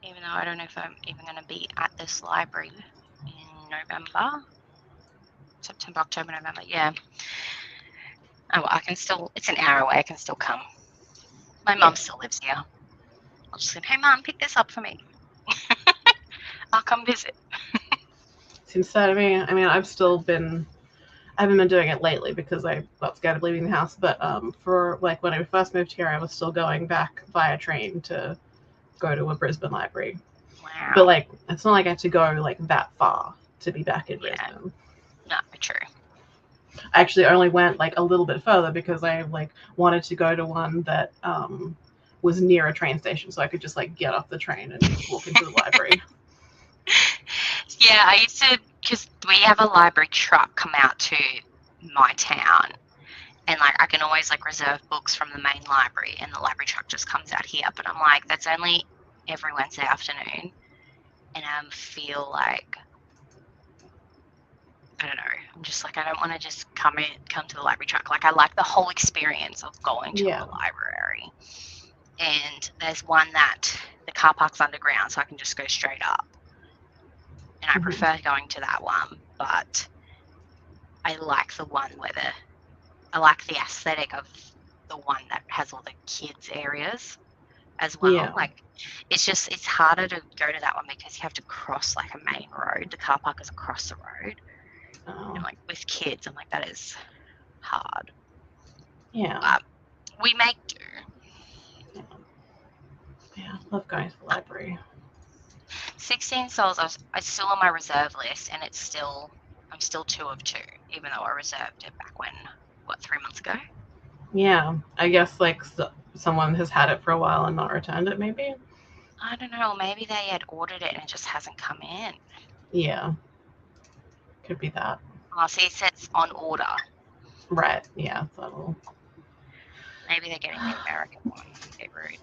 Even though I don't know if I'm even going to be at this library in November. September, October, November, yeah. Oh, well, I can still, it's an hour away, I can still come. My mum still lives here. I'll just say, hey, Mum, pick this up for me. I'll come visit. Seems sad to me. I mean, I haven't been doing it lately because I got scared of leaving the house. But for when I first moved here, I was still going back via train to go to a Brisbane library. Wow. But it's not like I have to go that far to be back in Brisbane. No, true. I actually only went a little bit further because I wanted to go to one that was near a train station, so I could just get off the train and walk into the library. Yeah, I used to, because we have a library truck come out to my town, and I can always reserve books from the main library, and the library truck just comes out here. But I'm like, that's only every Wednesday afternoon, and I feel I don't know. I'm just I don't want to just come to the library truck. I like the whole experience of going to the library. And there's one that the car park's underground, so I can just go straight up. And I prefer going to that one, but I like the one where I like the aesthetic of the one that has all the kids areas as well. Yeah. Like, it's harder to go to that one because you have to cross like a main road. The car park is across the road. Oh. And like with kids, I'm like, that is hard. Yeah. But we make do. Yeah, I love going to the library. 16 souls, I'm still on my reserve list, and I'm still 2 of 2, even though I reserved it back when, 3 months ago? Yeah, I guess like someone has had it for a while and not returned it, maybe. I don't know. Maybe they had ordered it and it just hasn't come in. Yeah, could be that. Oh, see, it says on order. Right. Yeah. So Maybe they're getting the American one. Get rude.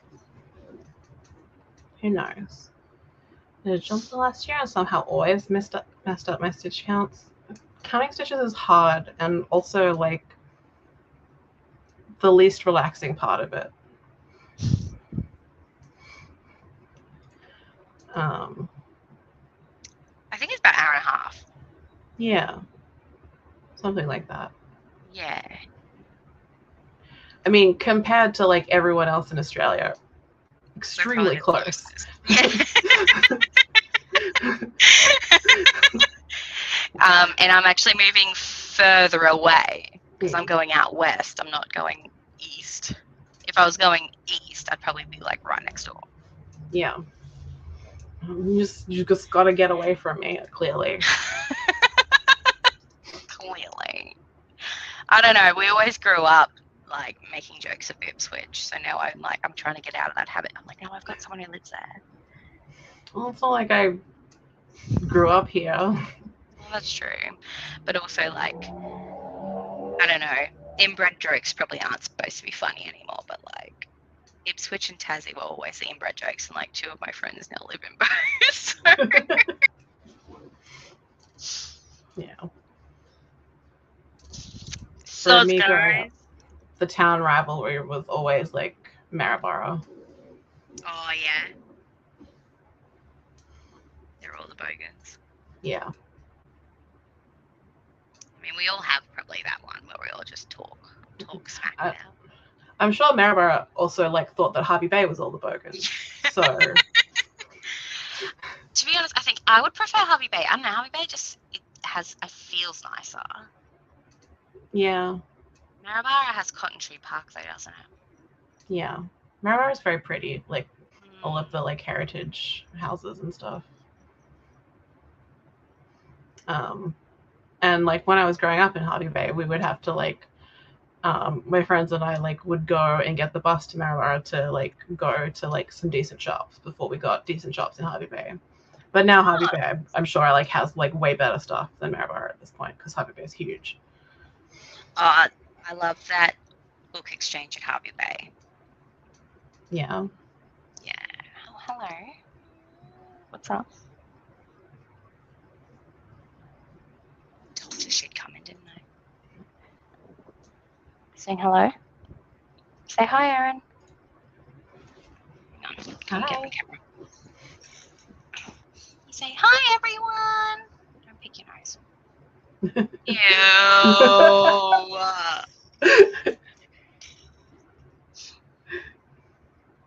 who knows? Did it jump the last year and somehow always messed up my stitch counts? Counting stitches is hard and also like the least relaxing part of it. I think it's about an hour and a half. Yeah. Something like that. Yeah. I mean, compared to like everyone else in Australia, extremely close. Yeah. And I'm actually moving further away because I'm going out west. I'm not going east. If I was going east, I'd probably be like right next door. Yeah. You just gotta get away from me, clearly. Clearly. I don't know. We always grew up like making jokes of Ipswich. So now I'm trying to get out of that habit. I'm like, no, I've got someone who lives there. Well, it's not like I grew up here. Well, that's true. But also, like, I don't know. Inbred jokes probably aren't supposed to be funny anymore, but like Ipswich and Tassie were always the inbred jokes, and like 2 of my friends now live in both. So. Yeah. So For me growing up, the town rivalry was always like Maryborough. Oh yeah. They're all the bogans. Yeah. I mean, we all have probably that one where we all just talk smack about. I'm sure Maryborough also like thought that Harvey Bay was all the bogans. So to be honest, I think I would prefer Harvey Bay. I don't know, Harvey Bay just it feels nicer. Yeah. Maryborough has Cotton Tree Park though, doesn't it? Yeah. Maryborough is very pretty, like all of the like heritage houses and stuff. And like when I was growing up in Harvey Bay, we would have to like my friends and I like would go and get the bus to Maryborough to like go to like some decent shops before we got decent shops in Harvey Bay. But now Harvey Bay, I'm sure like has like way better stuff than Maryborough at this point because Harvey Bay is huge. I love that book exchange at Harvey Bay. Yeah. Yeah. Oh, hello. What's up? Told you she'd come in, didn't I? Saying hello? Say hi, Erin. Hang on. Can you get the camera? You say hi, everyone. Don't pick your nose. Ew.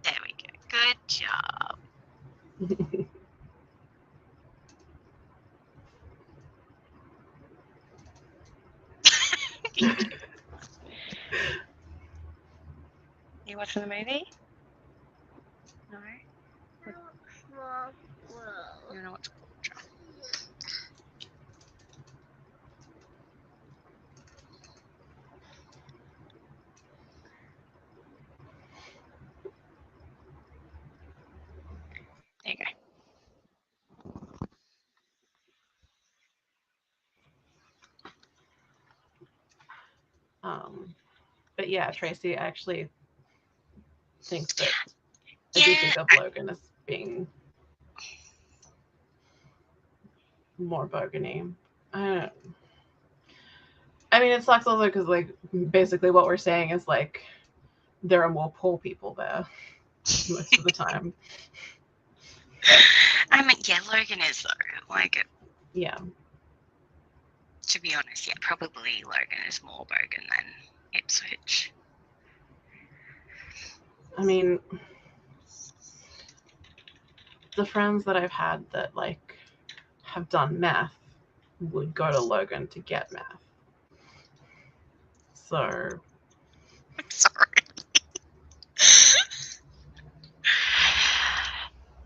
There we go. Good job. You watching the movie? No? You know what's cool? There you go. But yeah, Tracy actually thinks that I do think of Logan as being more bogany. I mean, it sucks also because like basically what we're saying is like there are more poor people there most of the time. I mean, yeah, Logan is though. Like, yeah. To be honest, yeah, probably Logan is more bogan than Ipswich. I mean, the friends that I've had that like have done meth would go to Logan to get meth. So Sorry.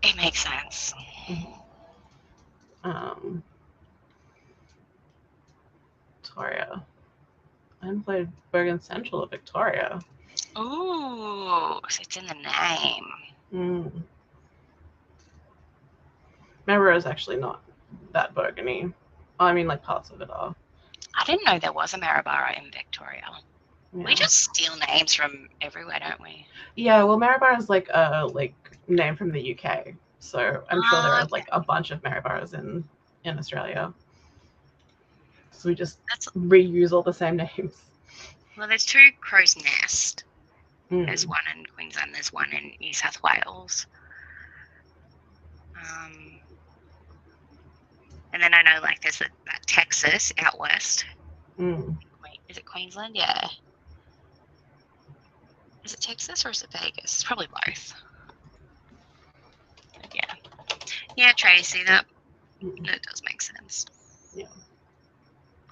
It makes sense. Victoria. I played Bergen Central of Victoria. Ooh, so it's in the name. Maryborough is actually not that Burgundy. I mean, like parts of it are. I didn't know there was a Maryborough in Victoria. Yeah. We just steal names from everywhere, don't we? Yeah, well, Maryborough is like a name from the UK, so I'm sure there are like a bunch of Maryboroughs in Australia. So we just reuse all the same names. Well, there's two Crow's Nest. There's one in Queensland. There's one in New South Wales. And then I know like there's that Texas out west. Wait, is it Queensland? Yeah. Is it Texas or is it Vegas? It's probably both. But yeah. Yeah, Tracy, that does make sense. Yeah.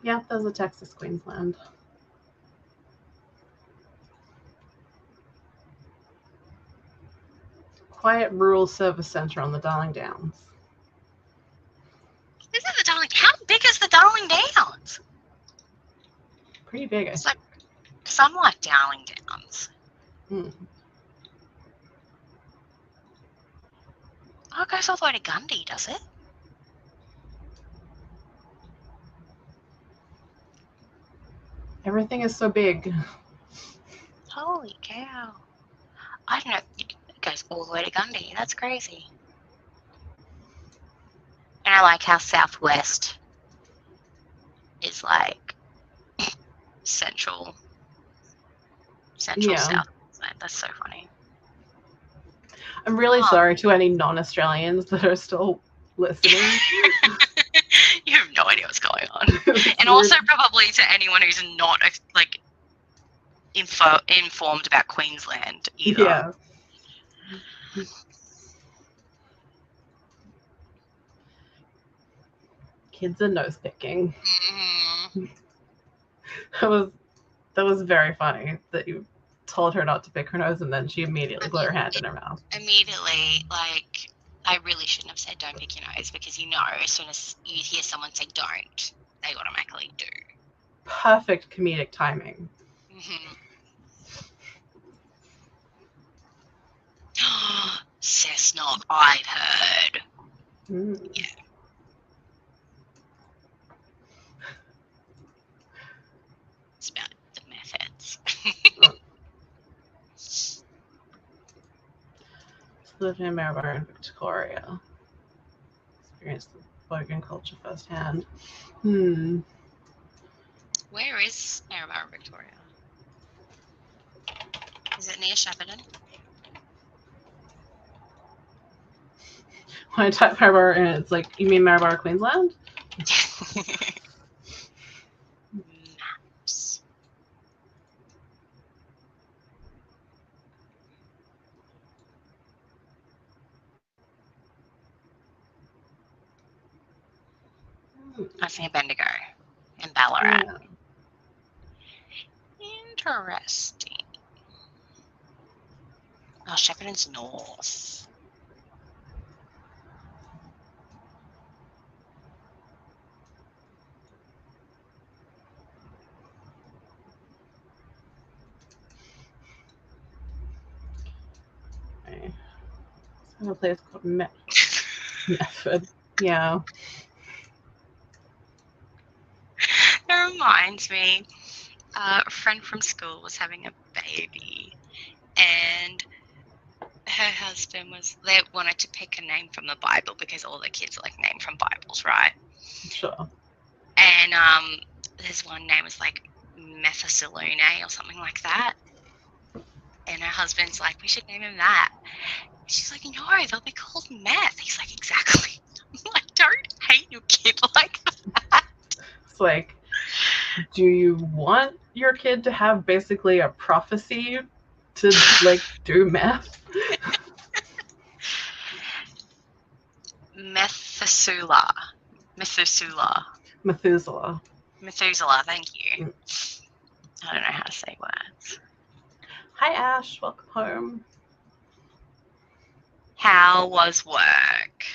Yeah, there's a Texas, Queensland. Quiet rural service centre on the Darling Downs. Is it the Darling? How big is the Darling Downs? Pretty big. It's like, because I'm like Darling Downs. Oh, it goes all the way to Gundy, does it? Everything is so big. Holy cow. I don't know. It goes all the way to Gundy. That's crazy. And I like how Southwest is like central South. That's so funny. I'm really sorry to any non-Australians that are still listening. You have no idea what's going on. And also probably to anyone who's not like informed about Queensland either. Yeah. Kids are nose picking. That was very funny that you told her not to pick her nose and then she immediately put her hand in her mouth. Immediately, like, I really shouldn't have said don't pick your nose because you know as soon as you hear someone say don't, they automatically do. Perfect comedic timing. Cessnock, I've heard. Yeah. It's about the methods. Lived in Maryborough and Victoria. Experienced the Bogan culture firsthand. Where is Maryborough, Victoria? Is it near Shepparton? When I type Maryborough in, it's like, you mean Maryborough, Queensland? Maps. I see Bendigo and Ballarat. Yeah. Interesting. Oh, Shepparton's north. Okay. There's a place called Medford. Yeah. That reminds me, a friend from school was having a baby and her husband they wanted to pick a name from the Bible because all the kids are like named from Bibles, right? Sure. And there's one name was like Methuselah or something like that. And her husband's like, we should name him that. She's like, no, they'll be called Meth. He's like, exactly. I'm like, don't hate your kid like that. It's like, do you want your kid to have basically a prophecy to like do meth? Methuselah. Methuselah. Methuselah, thank you. I don't know how to say words. Hi Ash, welcome home. How was work?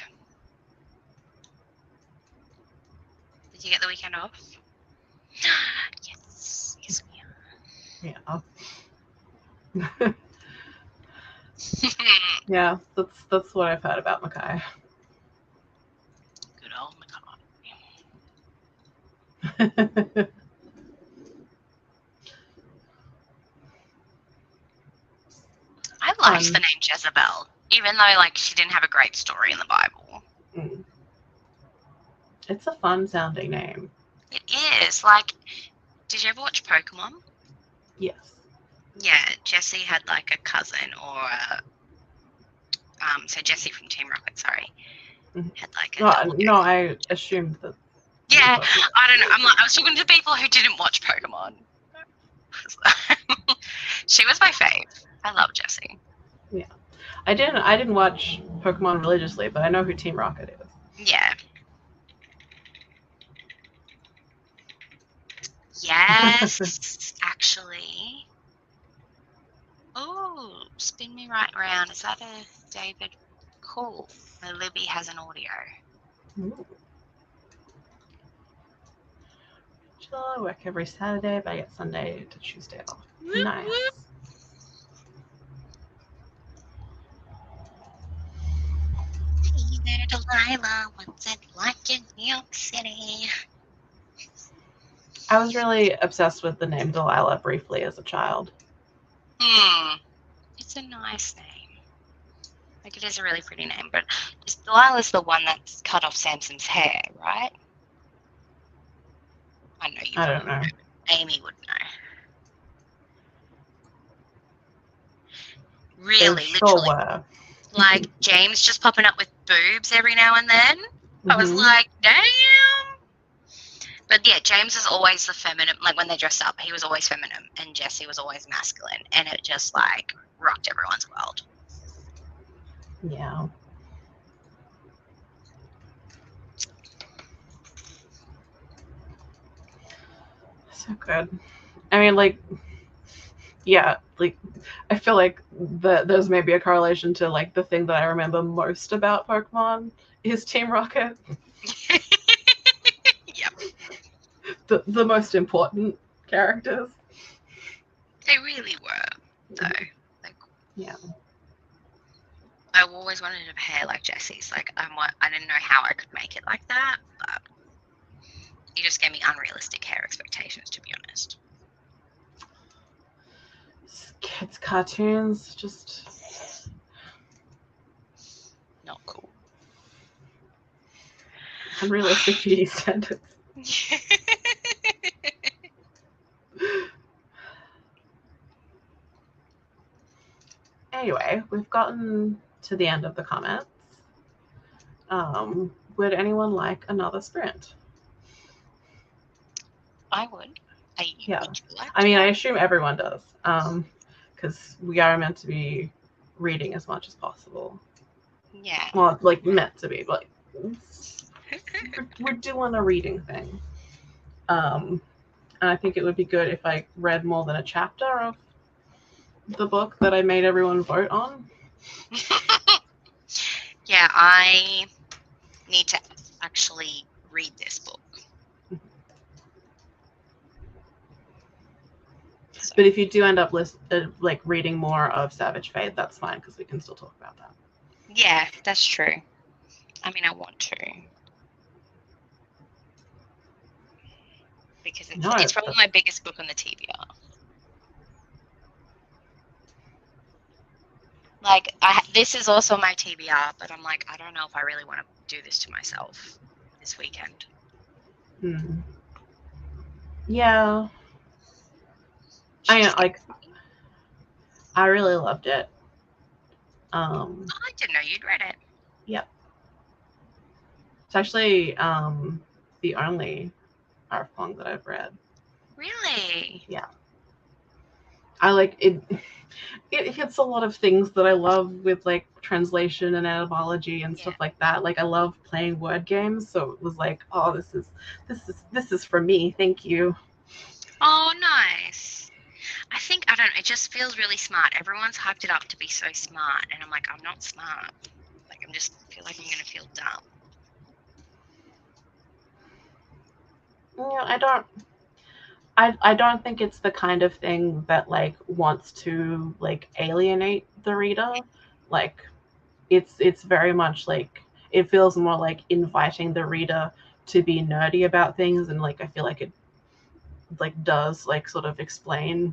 Did you get the weekend off? Yes, we are. Yeah. Yeah, that's what I've heard about Mackay. Good old Mackay. I liked the name Jezebel, even though like she didn't have a great story in the Bible. It's a fun sounding name. It is. Like, did you ever watch Pokemon? Yes. Yeah, Jessie had like a cousin or a so Jessie from Team Rocket, sorry, had like a no, I assumed that. Yeah, I don't know. I was talking to people who didn't watch Pokemon. She was my fave. I love Jessie. Yeah, I didn't watch Pokemon religiously, but I know who Team Rocket is. Yeah. Yes, actually. Oh, spin me right around. Is that a David? Cool. My Libby has an audio. Ooh. I work every Saturday, but I get Sunday to Tuesday off. Nice. Hey there, Delilah. What's it like in New York City? I was really obsessed with the name Delilah briefly as a child. It's a nice name. Like, it is a really pretty name, but Delilah's the one that's cut off Samson's hair, right? I know you. I don't know. Amy would know. Really, literally. Were. Like, James just popping up with boobs every now and then. I was like, damn. But yeah, James is always the feminine. Like, when they dressed up, he was always feminine, and Jessie was always masculine, and it just like rocked everyone's world. Yeah. So good. I mean, like, yeah, like, I feel like there's maybe a correlation to, like, the thing that I remember most about Pokemon is Team Rocket. Yep. The most important characters. They really were, though. Like, yeah. I always wanted to have hair like Jessie's. Like, I didn't know how I could make it like that, but you just gave me unrealistic hair expectations, to be honest. Kids' cartoons, just not cool. Unrealistic beauty standards. Anyway, we've gotten to the end of the comments. Would anyone like another sprint? I would. Yeah. I mean, I assume everyone does, because we are meant to be reading as much as possible. Yeah. Well, like, meant to be, but we're doing a reading thing. And I think it would be good if I read more than a chapter of the book that I made everyone vote on. Yeah, I need to actually read this book. So. But if you do end up like reading more of Savage Fate, that's fine, because we can still talk about that. Yeah, that's true. I mean, I want to. Because it's probably my biggest book on the TBR. Like, this is also my TBR, but I'm like, I don't know if I really want to do this to myself this weekend. Yeah. I really loved it. I didn't know you'd read it. Yep. It's actually the only ARFPONG that I've read. Really? Yeah. I like it. It hits a lot of things that I love with like translation and etymology and stuff like that. Like I love playing word games, so it was like, oh, this is for me. Thank you. Oh, nice. I don't know, it just feels really smart. Everyone's hyped it up to be so smart, and I'm like, I'm not smart. Like, I'm just feel like I'm going to feel dumb. Yeah, I don't think it's the kind of thing that like wants to like alienate the reader. Like it's very much like it feels more like inviting the reader to be nerdy about things, and like I feel like it like does like sort of explain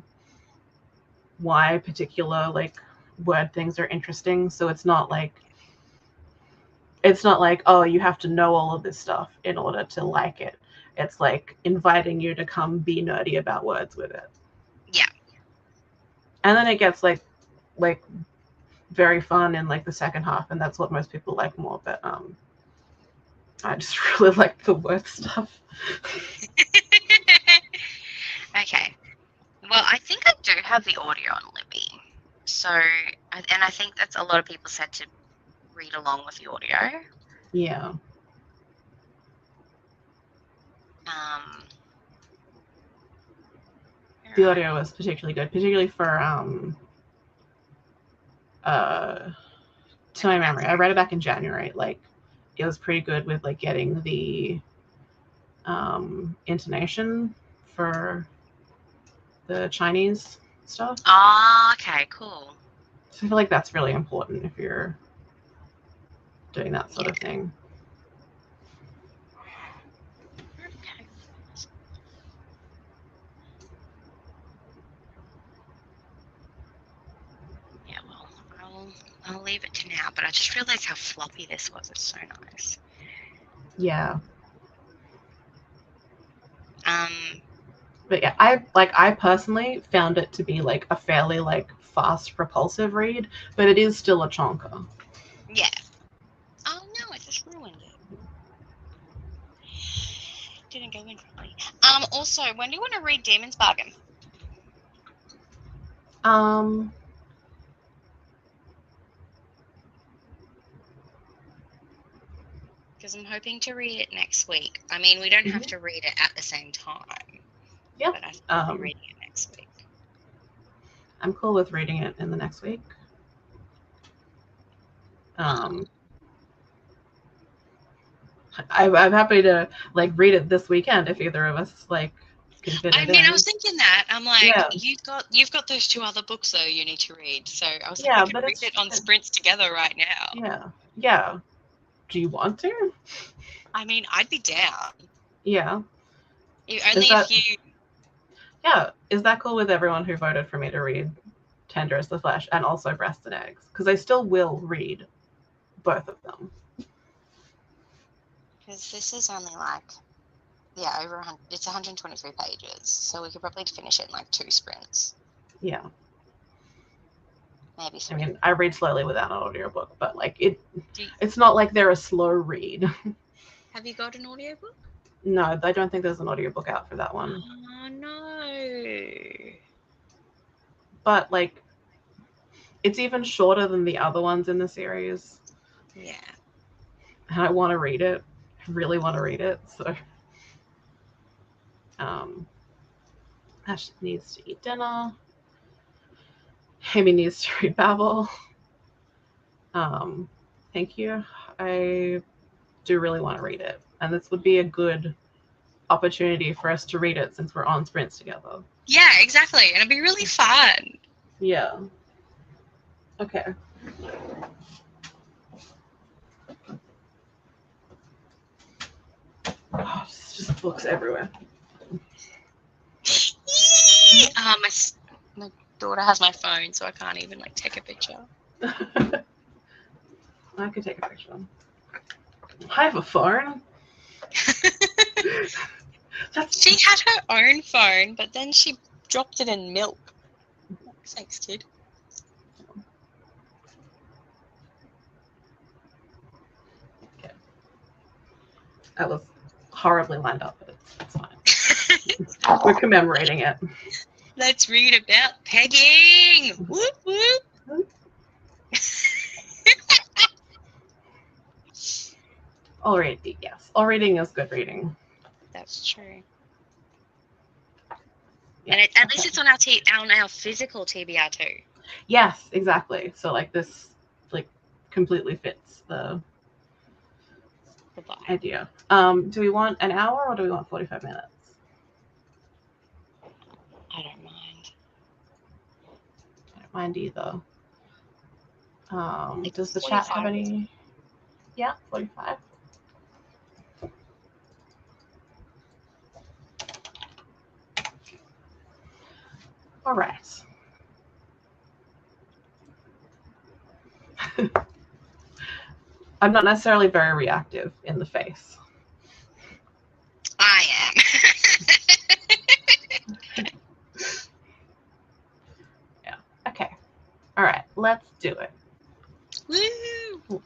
why particular like word things are interesting. So it's not like oh, you have to know all of this stuff in order to like it. It's like inviting you to come be nerdy about words with it. Yeah. And then it gets like very fun in like the second half, and that's what most people like more. But I just really like the word stuff. Okay. Well, I think I do have the audio on Libby. So, and I think that's a lot of people said to read along with the audio. Yeah. The audio was particularly good, particularly for to my memory. I read it back in January. Like it was pretty good with like getting the intonation for the Chinese stuff. Oh, okay, cool. So I feel like that's really important if you're doing that sort of thing. Okay. Yeah, well, I'll leave it to now, but I just realized how floppy this was. It's so nice. Yeah. But yeah, I personally found it to be like a fairly like fast propulsive read, but it is still a chonker. Yeah. Oh no, I just ruined it. Didn't go in properly. Also, when do you want to read Demon's Bargain? Because I'm hoping to read it next week. I mean, we don't have to read it at the same time. Yeah. But I think I'll be reading it next week. I'm cool with reading it in the next week. I'm happy to like read it this weekend if either of us like can fit it in. I was thinking that. I'm like, you've got those two other books though you need to read. So I was like, we could read it on sprints together right now. Yeah. Yeah. Do you want to? I mean, I'd be down. Yeah. If you. Yeah. Is that cool with everyone who voted for me to read Tender as the Flesh and also Breast and Eggs? Because I still will read both of them. Because this is only like, over it's 123 pages, so we could probably finish it in like 2 sprints. Yeah. Maybe 3. I mean, I read slowly without an audiobook, but like it's not like they're a slow read. Have you got an audiobook? No, I don't think there's an audiobook out for that one. Oh no. But like it's even shorter than the other ones in the series. Yeah. And I want to read it. I really want to read it. So Ash needs to eat dinner. Amy needs to read Babel. Thank you. I do really want to read it. And this would be a good opportunity for us to read it since we're on sprints together. Yeah, exactly. And it'd be really fun. Yeah. Okay. Oh, it's just books everywhere. My daughter has my phone, so I can't even like take a picture. I could take a picture. I have a phone. She had her own phone, but then she dropped it in milk. Thanks, kid. Okay. That was horribly lined up, but it's fine. We're commemorating it. Let's read about pegging. Whoop whoop. All reading, yes. All reading is good reading. That's true. Yeah, and at least it's on our physical TBR too. Yes, exactly. So like this, like completely fits the idea. Do we want an hour or do we want 45 minutes? I don't mind. I don't mind either. Does the chat have any? Yeah, 45. All right. I'm not necessarily very reactive in the face. I am. Yeah. Okay. All right. Let's do it. Woo!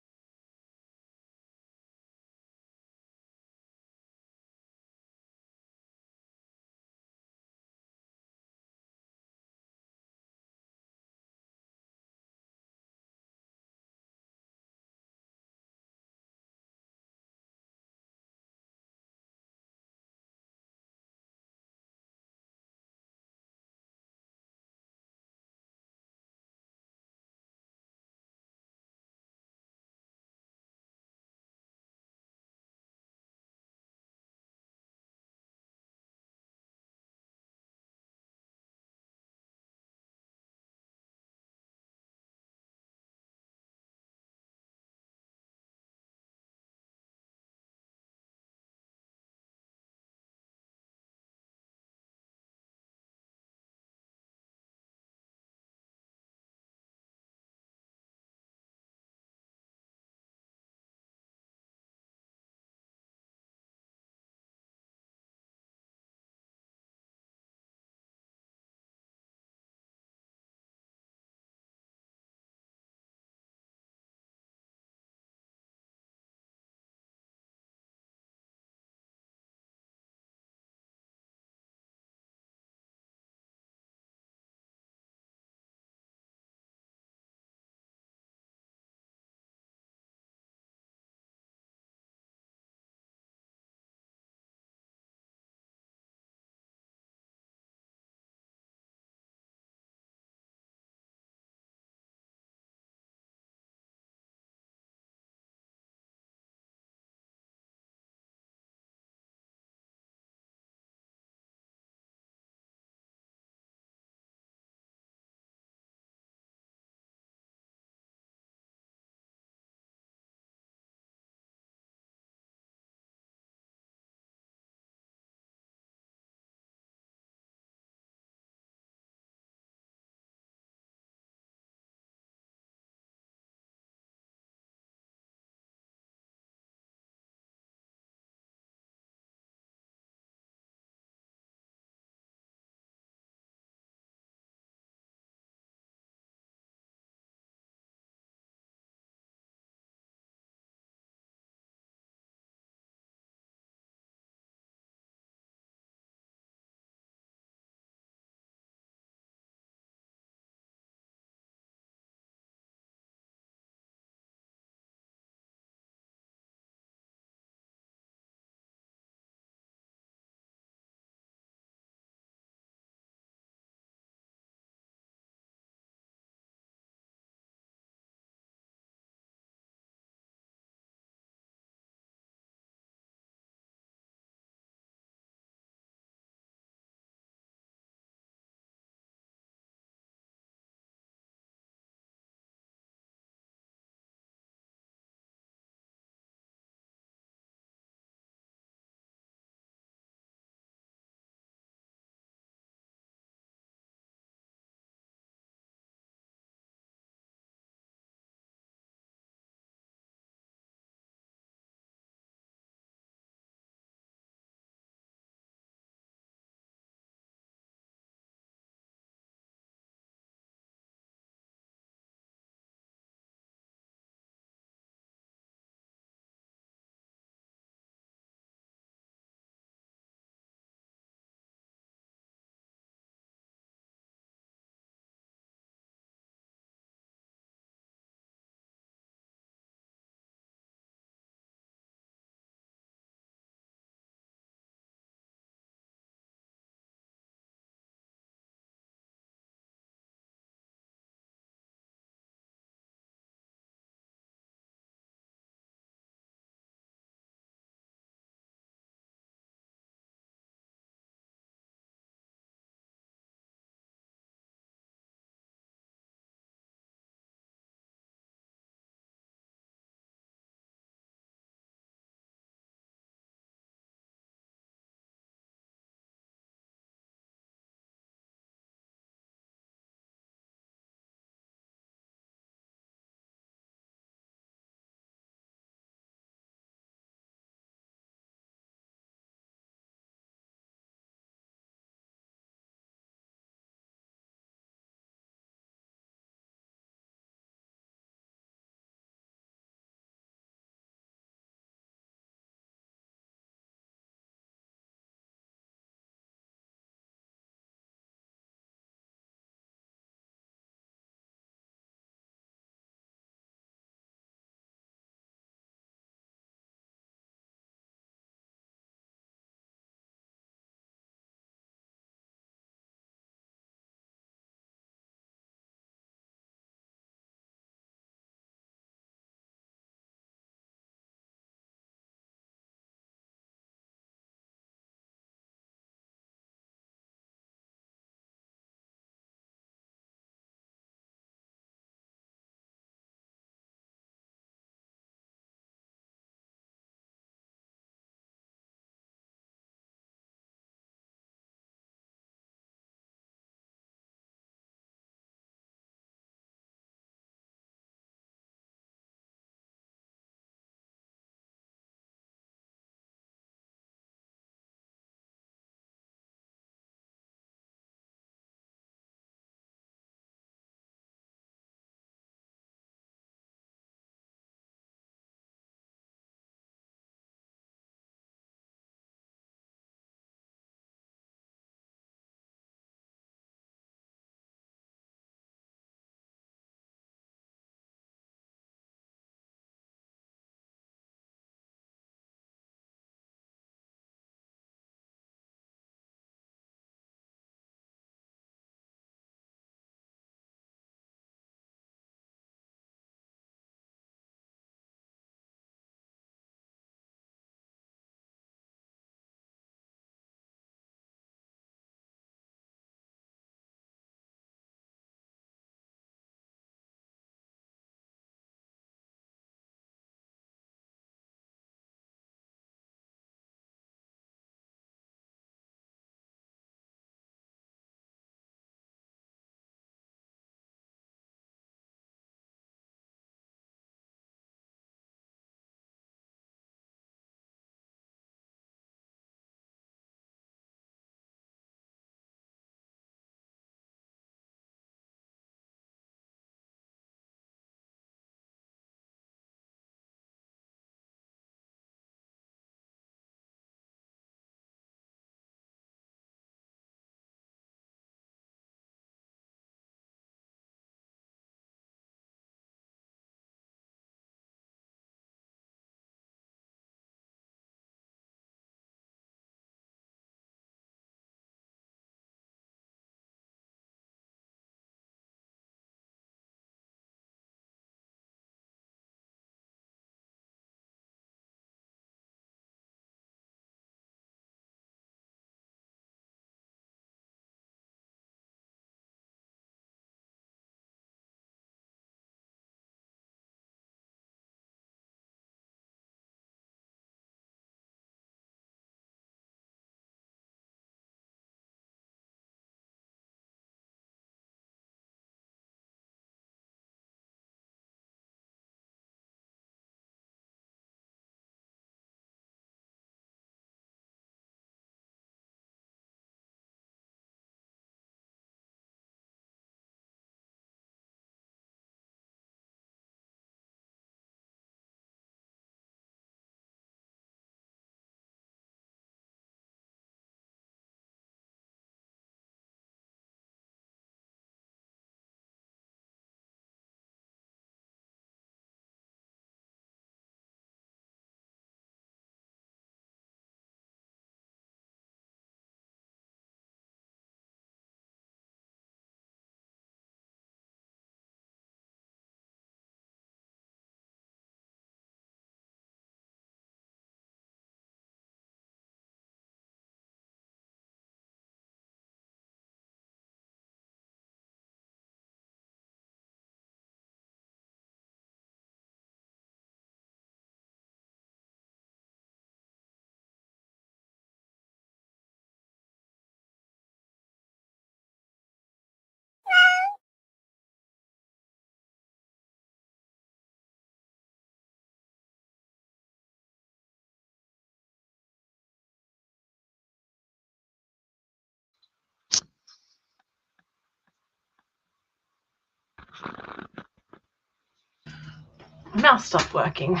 My mouse stopped working.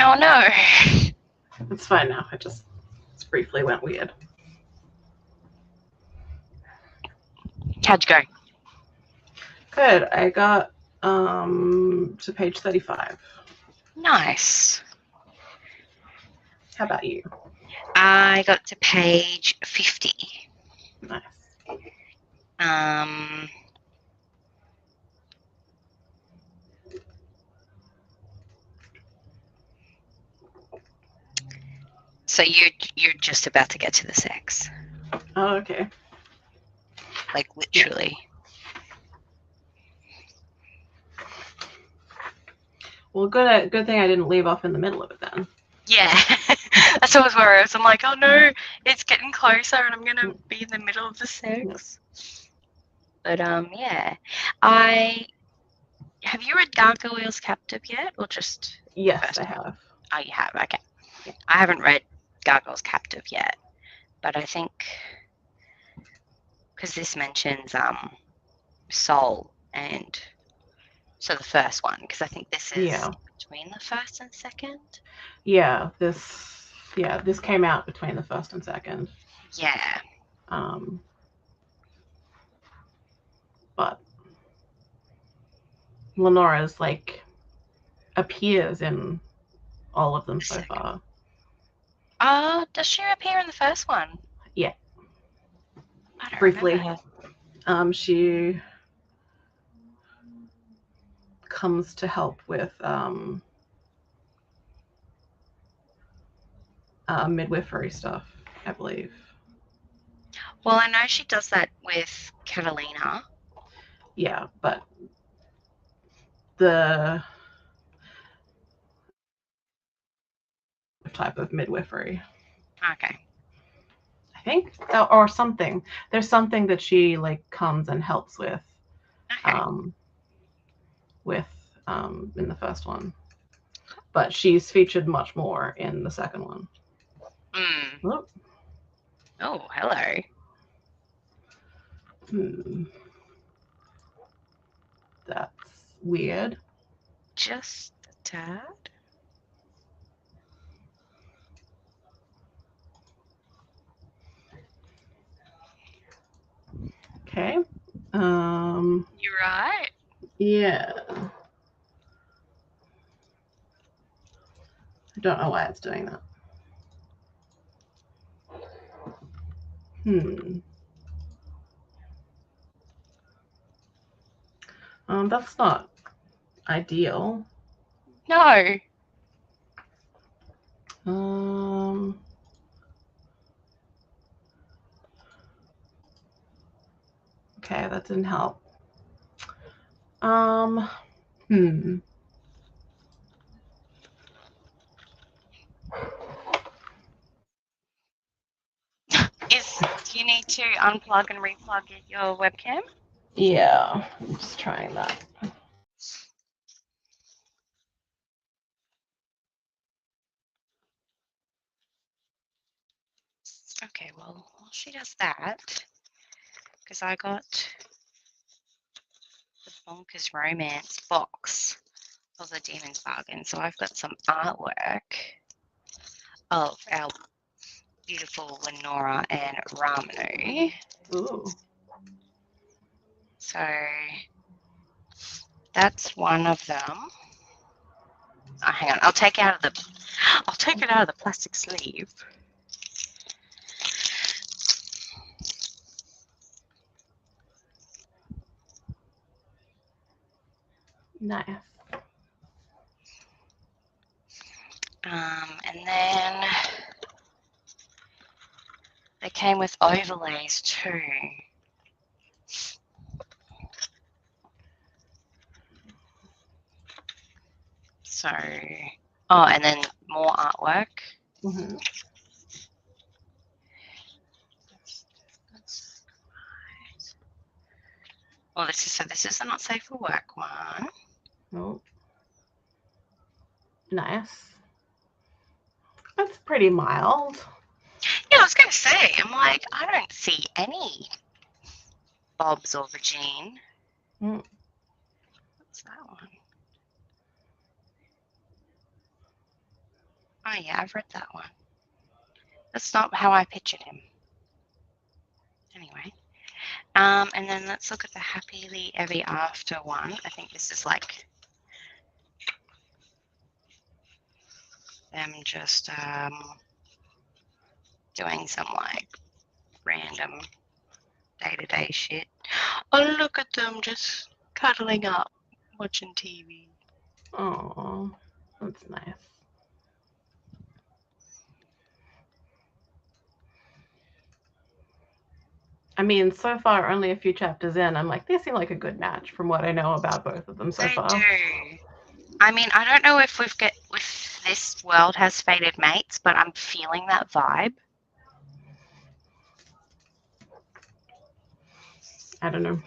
Oh no. It's fine now. It just briefly went weird. How'd you go? Good. I got to page 35. Nice. How about you? I got to page 50. Nice. So you're just about to get to the sex. Oh, okay. Like literally. Well, good thing I didn't leave off in the middle of it then. Yeah. That's what I was worried. I'm like, oh no, it's getting closer and I'm gonna be in the middle of the sex. But yeah. Have you read Gargoyle's Captive yet, or just? Yes, I have. Oh, you have. Okay. Yeah. I haven't read Gargoyle's Captive yet, but I think because this mentions soul, and so the first one, because I think this is between the first and second. Yeah, this came out between the first and second. Yeah. But Lenora's like appears in all of them so far. Does she appear in the first one? Yeah. I don't briefly. Remember. She comes to help with midwifery stuff, I believe. Well, I know she does that with Catalina. Yeah, but the type of midwifery. Okay. I think, or something. There's something that she like comes and helps with. Okay. In the first one, but she's featured much more in the second one. Oh, hello. That's weird. Just a tad. Okay. You're right. Yeah. I don't know why it's doing that. That's not ideal. No. Okay, that didn't help. Do you need to unplug and replug your webcam? Yeah, I'm just trying that. Okay, well, while she does that, because I got the Bonkers Romance box of the Demon's Bargain, so I've got some artwork of our beautiful Lenora and Ramanu. Ooh. So that's one of them. Oh, hang on, I'll take it out of the plastic sleeve. Nice. And then they came with overlays too. So, and then more artwork. Mm-hmm. Well, this is a not safe for work one. Oh. Nice. That's pretty mild. Yeah, I was going to say, I'm like, I don't see any Bob's or Regine. What's that one? yeah, I've read that one. That's not how I pictured him. Anyway. And then let's look at the Happily Ever After one. I think this is like them just doing some like random day-to-day shit. Oh, look at them just cuddling up, watching TV. Oh, that's nice. I mean, so far, only a few chapters in, I'm like, they seem like a good match from what I know about both of them so far. They do. I mean, I don't know if if this world has fated mates, but I'm feeling that vibe. I don't know.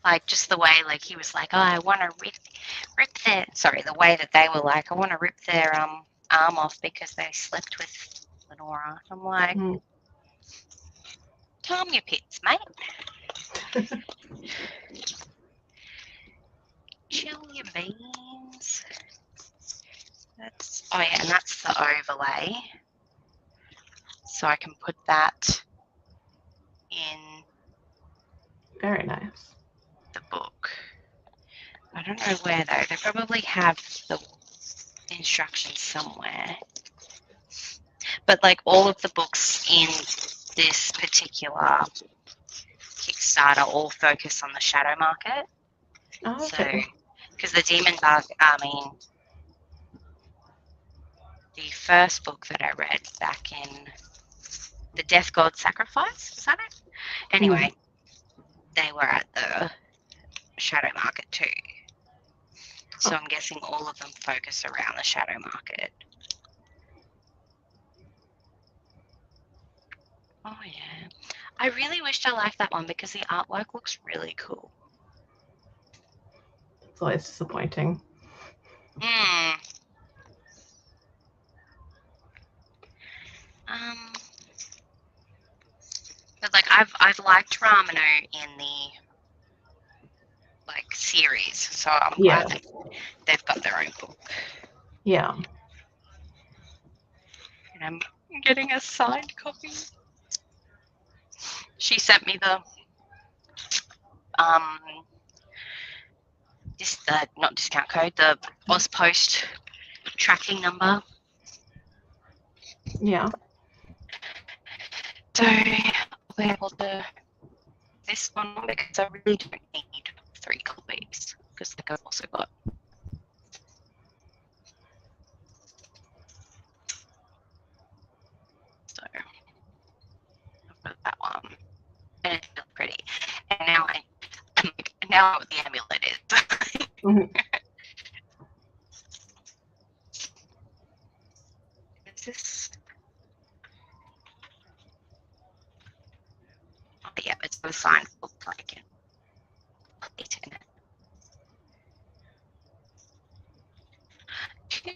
Like just the way, like he was like, oh, I want to rip their. Sorry, the way that they were like, I want to rip their arm off because they slept with Lenora. I'm like, calm your pits, mate. Chill your beans. Oh yeah, and that's the overlay. So I can put that in. Very nice. The book. I don't know where though. They probably have the instructions somewhere. But like all of the books in this particular Kickstarter all focus on the shadow market. Oh, okay. So, because the Demon Bug, I mean, the first book that I read back in the Death God Sacrifice, is that it? Anyway, they were at the shadow market too. So I'm guessing all of them focus around the shadow market. Oh yeah. I really wished I liked that one because the artwork looks really cool. It's always disappointing. But like I've liked Ramino in the like series, so I'm glad that they've got their own book. Yeah. And I'm getting a signed copy. She sent me the not discount code, the Ozpost tracking number. Yeah. So I'll be able to this one because I really don't need 3 copies because like I've also got so I've got that one and it feels pretty. And now I know what the amulet is. Is this? Oh, yeah, it's a signed book I can plate in it. Do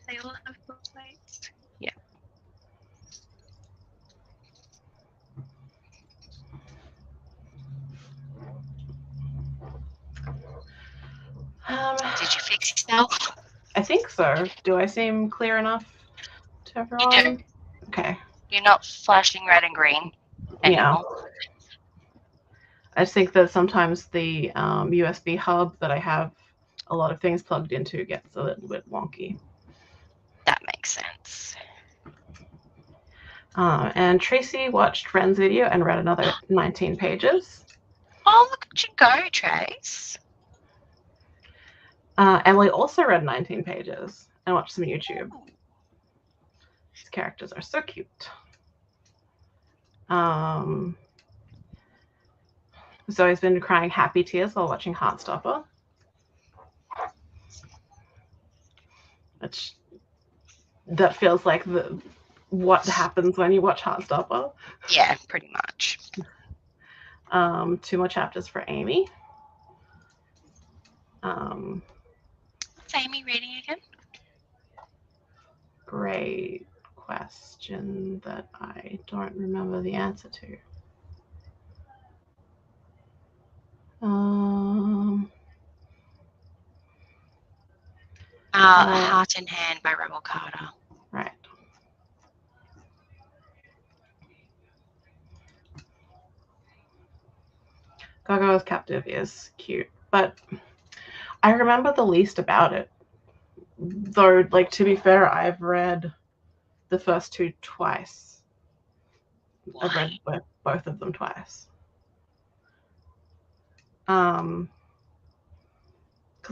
they all have book plates? Yeah. Did you fix yourself? I think so. Do I seem clear enough to everyone? You do. Okay. You're not flashing red and green anymore. Yeah. I just think that sometimes the USB hub that I have a lot of things plugged into gets a little bit wonky. That makes sense. And Tracy watched Ren's video and read another 19 pages. Oh, look at you go, Trace. Emily also read 19 pages and watched some YouTube. These characters are so cute. Zoe's been crying happy tears while watching Heartstopper. That feels like what happens when you watch Heartstopper. Yeah, pretty much. 2 more chapters for Amy. What's Amy reading again? Great question that I don't remember the answer to. Heart in Hand by Rebel Carter. Right. Gargoyle's Captive is cute, but I remember the least about it. Though, like, to be fair, I've read the first two twice. Why? I've read both of them twice. Because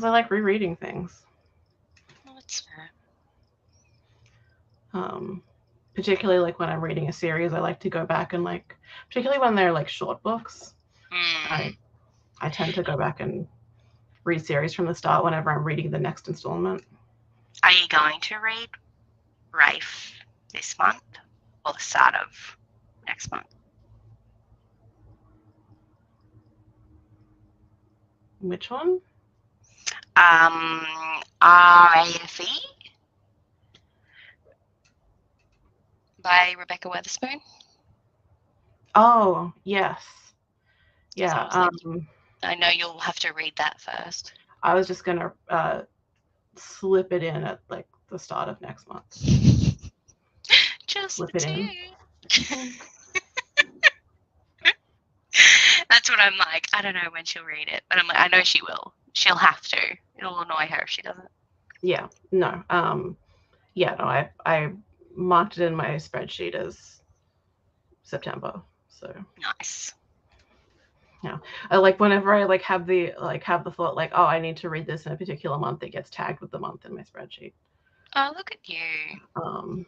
I like rereading things. Well, that's fair. Particularly like when I'm reading a series, I like to go back and like, particularly when they're like short books, I tend to go back and read series from the start whenever I'm reading the next installment. Are you going to read Rafe this month or the start of next month? Which one? RAFE by Rebecca Weatherspoon. Oh, yes. Yeah. I know you'll have to read that first. I was just gonna slip it in at like the start of next month. Just slip it in. That's what I'm like. I don't know when she'll read it, but I'm like, I know she will. She'll have to. It'll annoy her if she doesn't. Yeah. No. Yeah. No. I marked it in my spreadsheet as September. So nice. Yeah. I like whenever I like have the thought like, oh, I need to read this in a particular month, it gets tagged with the month in my spreadsheet. Oh, look at you.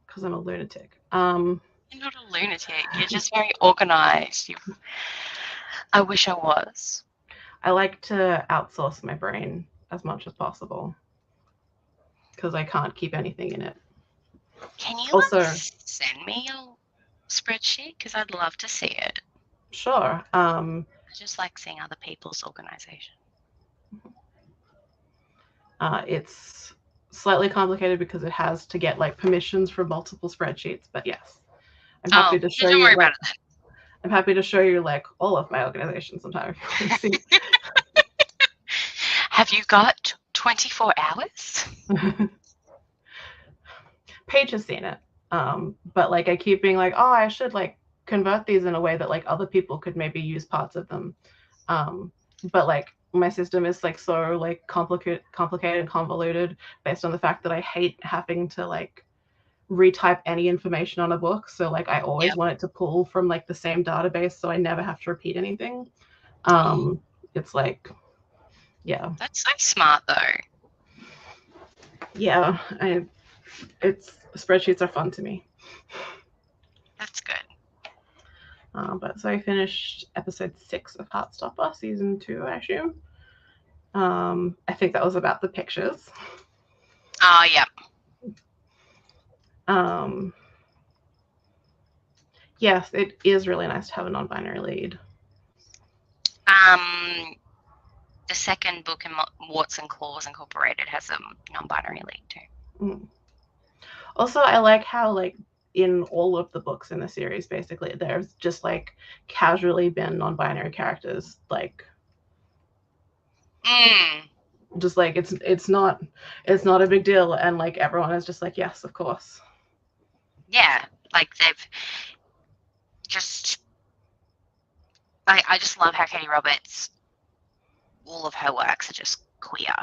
Because I'm a lunatic. You're not a lunatic. You're just very organized. I wish I was. I like to outsource my brain as much as possible because I can't keep anything in it. Can you also send me your spreadsheet? Because I'd love to see it. Sure. I just like seeing other people's organization. It's slightly complicated because it has to get like permissions from multiple spreadsheets, but yes, I'm happy to show you. Don't worry about it then. I'm happy to show you like all of my organization sometime if you want to see. Have you got 24 hours? Paige has seen it, but like I keep being like, oh, I should like convert these in a way that like other people could maybe use parts of them, but like my system is like so like complicated and convoluted based on the fact that I hate having to like retype any information on a book, so like I always want it to pull from like the same database so I never have to repeat anything. It's like, yeah, that's so smart though. Yeah, spreadsheets are fun to me. That's good. But so I finished episode 6 of Heartstopper, season 2, I assume. I think that was about the pictures. Oh, yeah. Yes, it is really nice to have a non-binary lead. The second book in Warts and Claws Incorporated has a non-binary lead too. Also, I like how like in all of the books in the series, basically, there's just like casually been non-binary characters, like just like it's not a big deal, and like everyone is just like, yes, of course. Yeah, like they've just I just love how Katie Roberts, all of her works are just queer.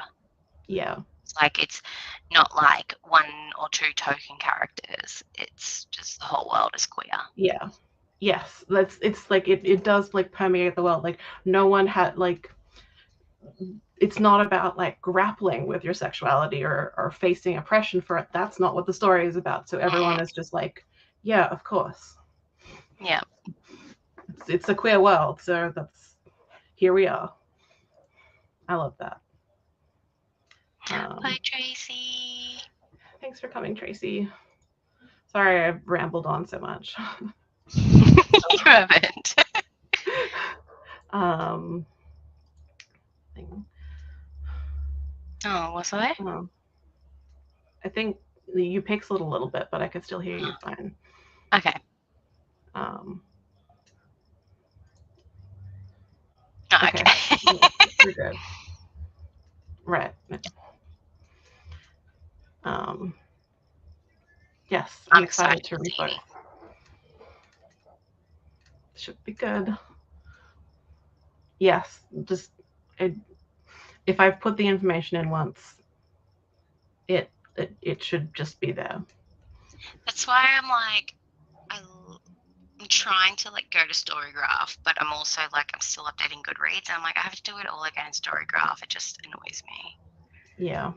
Yeah. It's like it's not like one or two token characters. It's just the whole world is queer. Yeah. Yes. It's like it does like permeate the world. Like no one had like it's not about like grappling with your sexuality or facing oppression for it. That's not what the story is about. So everyone is just like, yeah, of course. Yeah. It's a queer world, so here we are. I love that. Bye, Tracy. Thanks for coming, Tracy. Sorry I've rambled on so much. You haven't. Oh, was I? I think you pixeled a little bit, but I could still hear you fine. Okay. Okay. We're good. Right. Yes, I'm excited to read both. Should be good. Yes, just if I've put the information in once, it should just be there. That's why I'm like, I'm trying to like go to Storygraph, but I'm also like, I'm still updating Goodreads. And I'm like, I have to do it all again in Storygraph. It just annoys me. Yeah,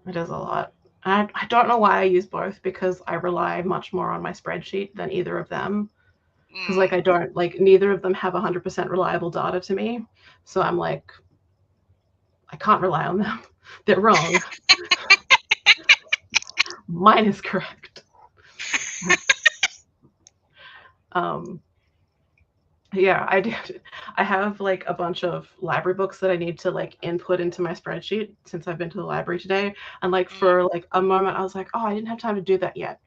it is a lot. I don't know why I use both, because I rely much more on my spreadsheet than either of them. Because like I don't like neither of them have 100% reliable data to me, so I'm like, I can't rely on them. They're wrong. Mine is correct. Yeah, I have like a bunch of library books that I need to like input into my spreadsheet since I've been to the library today. And like for like a moment I was like, oh, I didn't have time to do that yet.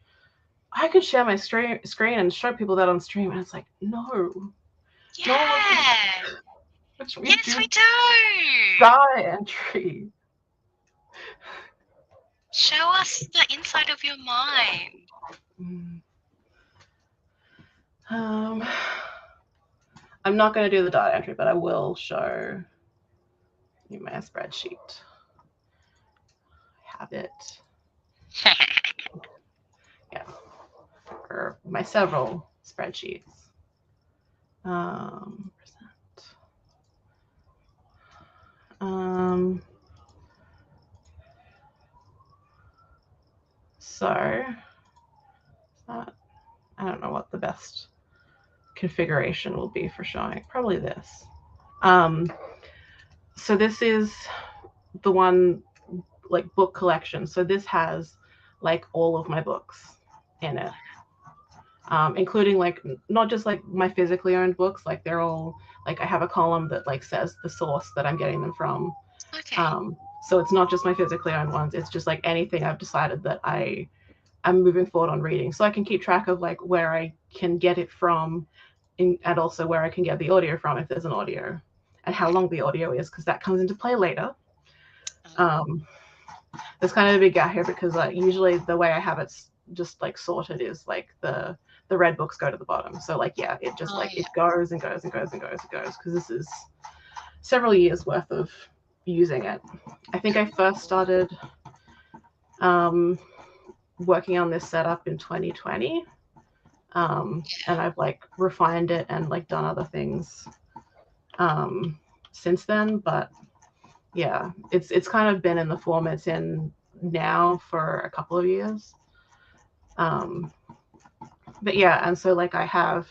I could share my screen and show people that on stream. And it's like, no. Yeah. Yes, we do. Data entry. Show us the inside of your mind. I'm not going to do the data entry, but I will show you my spreadsheet. I have it. Yeah. Or my several spreadsheets. So I don't know what the best configuration will be for showing. Probably this. So this is the one like book collection. So this has like all of my books in it, including like not just like my physically owned books. Like they're all like I have a column that like says the source that I'm getting them from. Okay. So it's not just my physically owned ones. It's just like anything I've decided that I'm moving forward on reading, so I can keep track of like where I can get it from, and also where I can get the audio from if there's an audio, and how long the audio is, because that comes into play later. There's kind of a big gap here because usually the way I have it just like sorted is like the red books go to the bottom. So like yeah, it just it goes and goes and goes and goes and goes, because this is several years worth of using it. I think I first started working on this setup in 2020, and I've like refined it and like done other things since then. But yeah, it's kind of been in the form it's in now for a couple of years. But yeah, and so like I have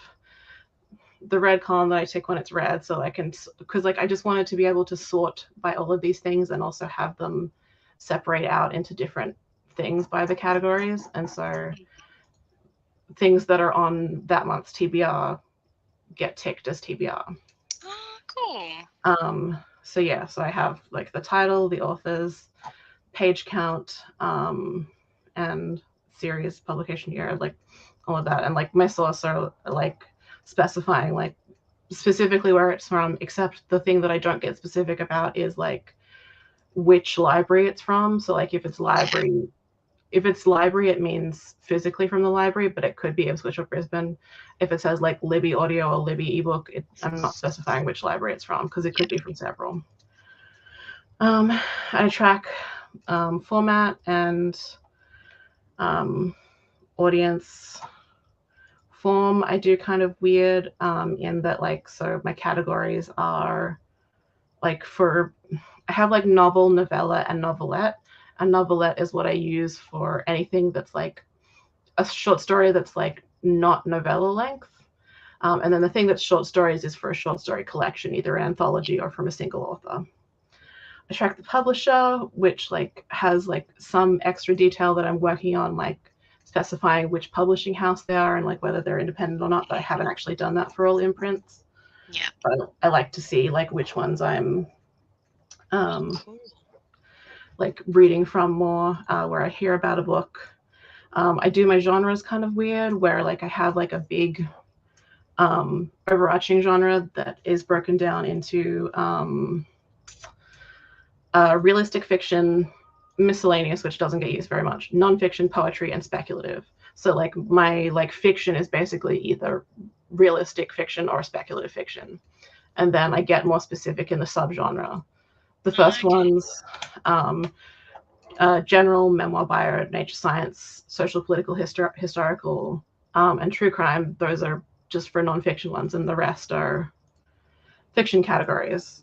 the red column that I tick when it's red, so I can, because like I just wanted to be able to sort by all of these things and also have them separate out into different things by the categories. And so things that are on that month's TBR get ticked as TBR. Oh, cool. So yeah, so I have like the title, the authors, page count, and series, publication year, like all of that. And like my source are like specifying like specifically where it's from, except the thing that I don't get specific about is like which library it's from. So like if it's library, it means physically from the library, but it could be Ipswich or Brisbane. If it says like Libby audio or Libby ebook, I'm not specifying which library it's from, because it could be from several. I track format and audience form. I do kind of weird in that like, so my categories are like I have like novel, novella, and novelette. A novelette is what I use for anything that's like a short story that's like not novella length. And then the thing that's short stories is for a short story collection, either an anthology or from a single author. I track the publisher, which like has like some extra detail that I'm working on, like specifying which publishing house they are and like whether they're independent or not, but I haven't actually done that for all imprints. Yeah. But I like to see like which ones I'm like reading from more, where I hear about a book. I do my genres kind of weird, where like I have like a big overarching genre that is broken down into realistic fiction, miscellaneous, which doesn't get used very much, nonfiction, poetry, and speculative. So like my like fiction is basically either realistic fiction or speculative fiction. And then I get more specific in the subgenre. The first ones, general, memoir, bio, nature science, social, political, historical, and true crime. Those are just for nonfiction ones, and the rest are fiction categories.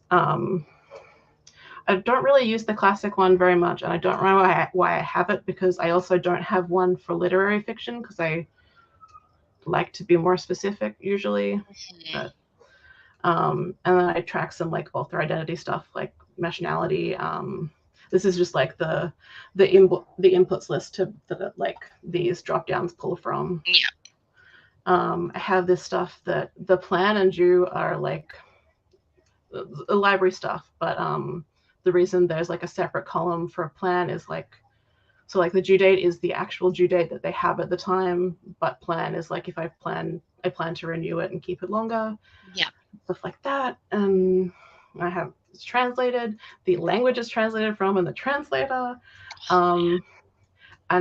I don't really use the classic one very much, and I don't know why I have it, because I also don't have one for literary fiction, because I like to be more specific usually. But, and then I track some like author identity stuff, like nationality. This is just like the inputs list to like these drop downs pull from. Yeah. I have this stuff that the plan and due are like library stuff, but the reason there's like a separate column for a plan is like, so like the due date is the actual due date that they have at the time, but plan is like if I plan to renew it and keep it longer. Yeah. Stuff like that. And I have it's translated, the language is translated from, and the translator. And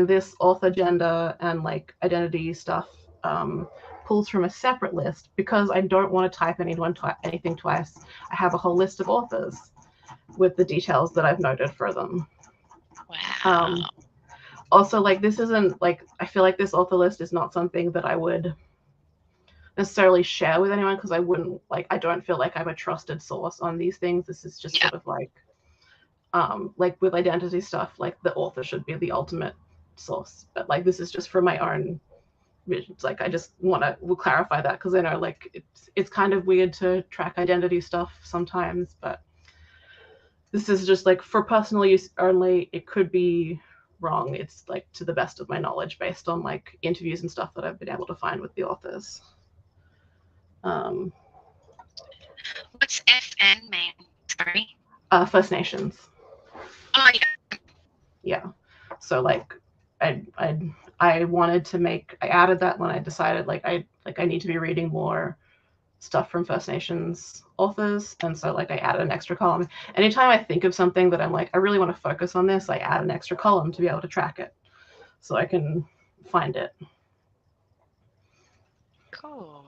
this author gender and like identity stuff pulls from a separate list, because I don't want to type anything twice. I have a whole list of authors with the details that I've noted for them. Wow. Also, like this isn't like, I feel like this author list is not something that I would necessarily share with anyone, because I wouldn't like, I don't feel like I'm a trusted source on these things. This is just sort of like with identity stuff, like the author should be the ultimate source, but like this is just for my own visions. Like I just want to clarify that, because I know like it's kind of weird to track identity stuff sometimes, but this is just like for personal use only. It could be wrong. It's like to the best of my knowledge based on like interviews and stuff that I've been able to find with the authors. What's FN mean? Sorry. First Nations. Oh yeah. Yeah. So like I wanted to make, I added that when I decided like I need to be reading more stuff from First Nations authors, and so like I added an extra column. Anytime I think of something that I'm like, I really want to focus on this, I add an extra column to be able to track it so I can find it. Cool.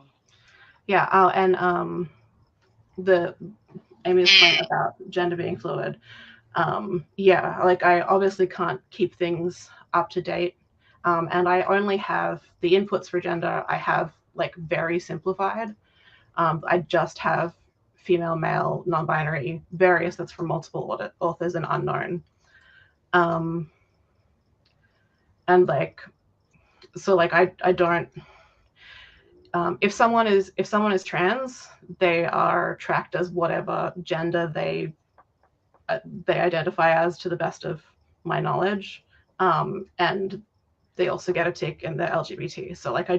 Yeah. And the Amy's point about gender being fluid. Yeah, like I obviously can't keep things up to date. And I only have the inputs for gender, I have like very simplified. I just have female, male, non-binary, various, that's for multiple authors, and unknown. And like, so like I don't, if someone is trans, they are tracked as whatever gender they identify as, to the best of my knowledge. And they also get a tick in the LGBT. So like I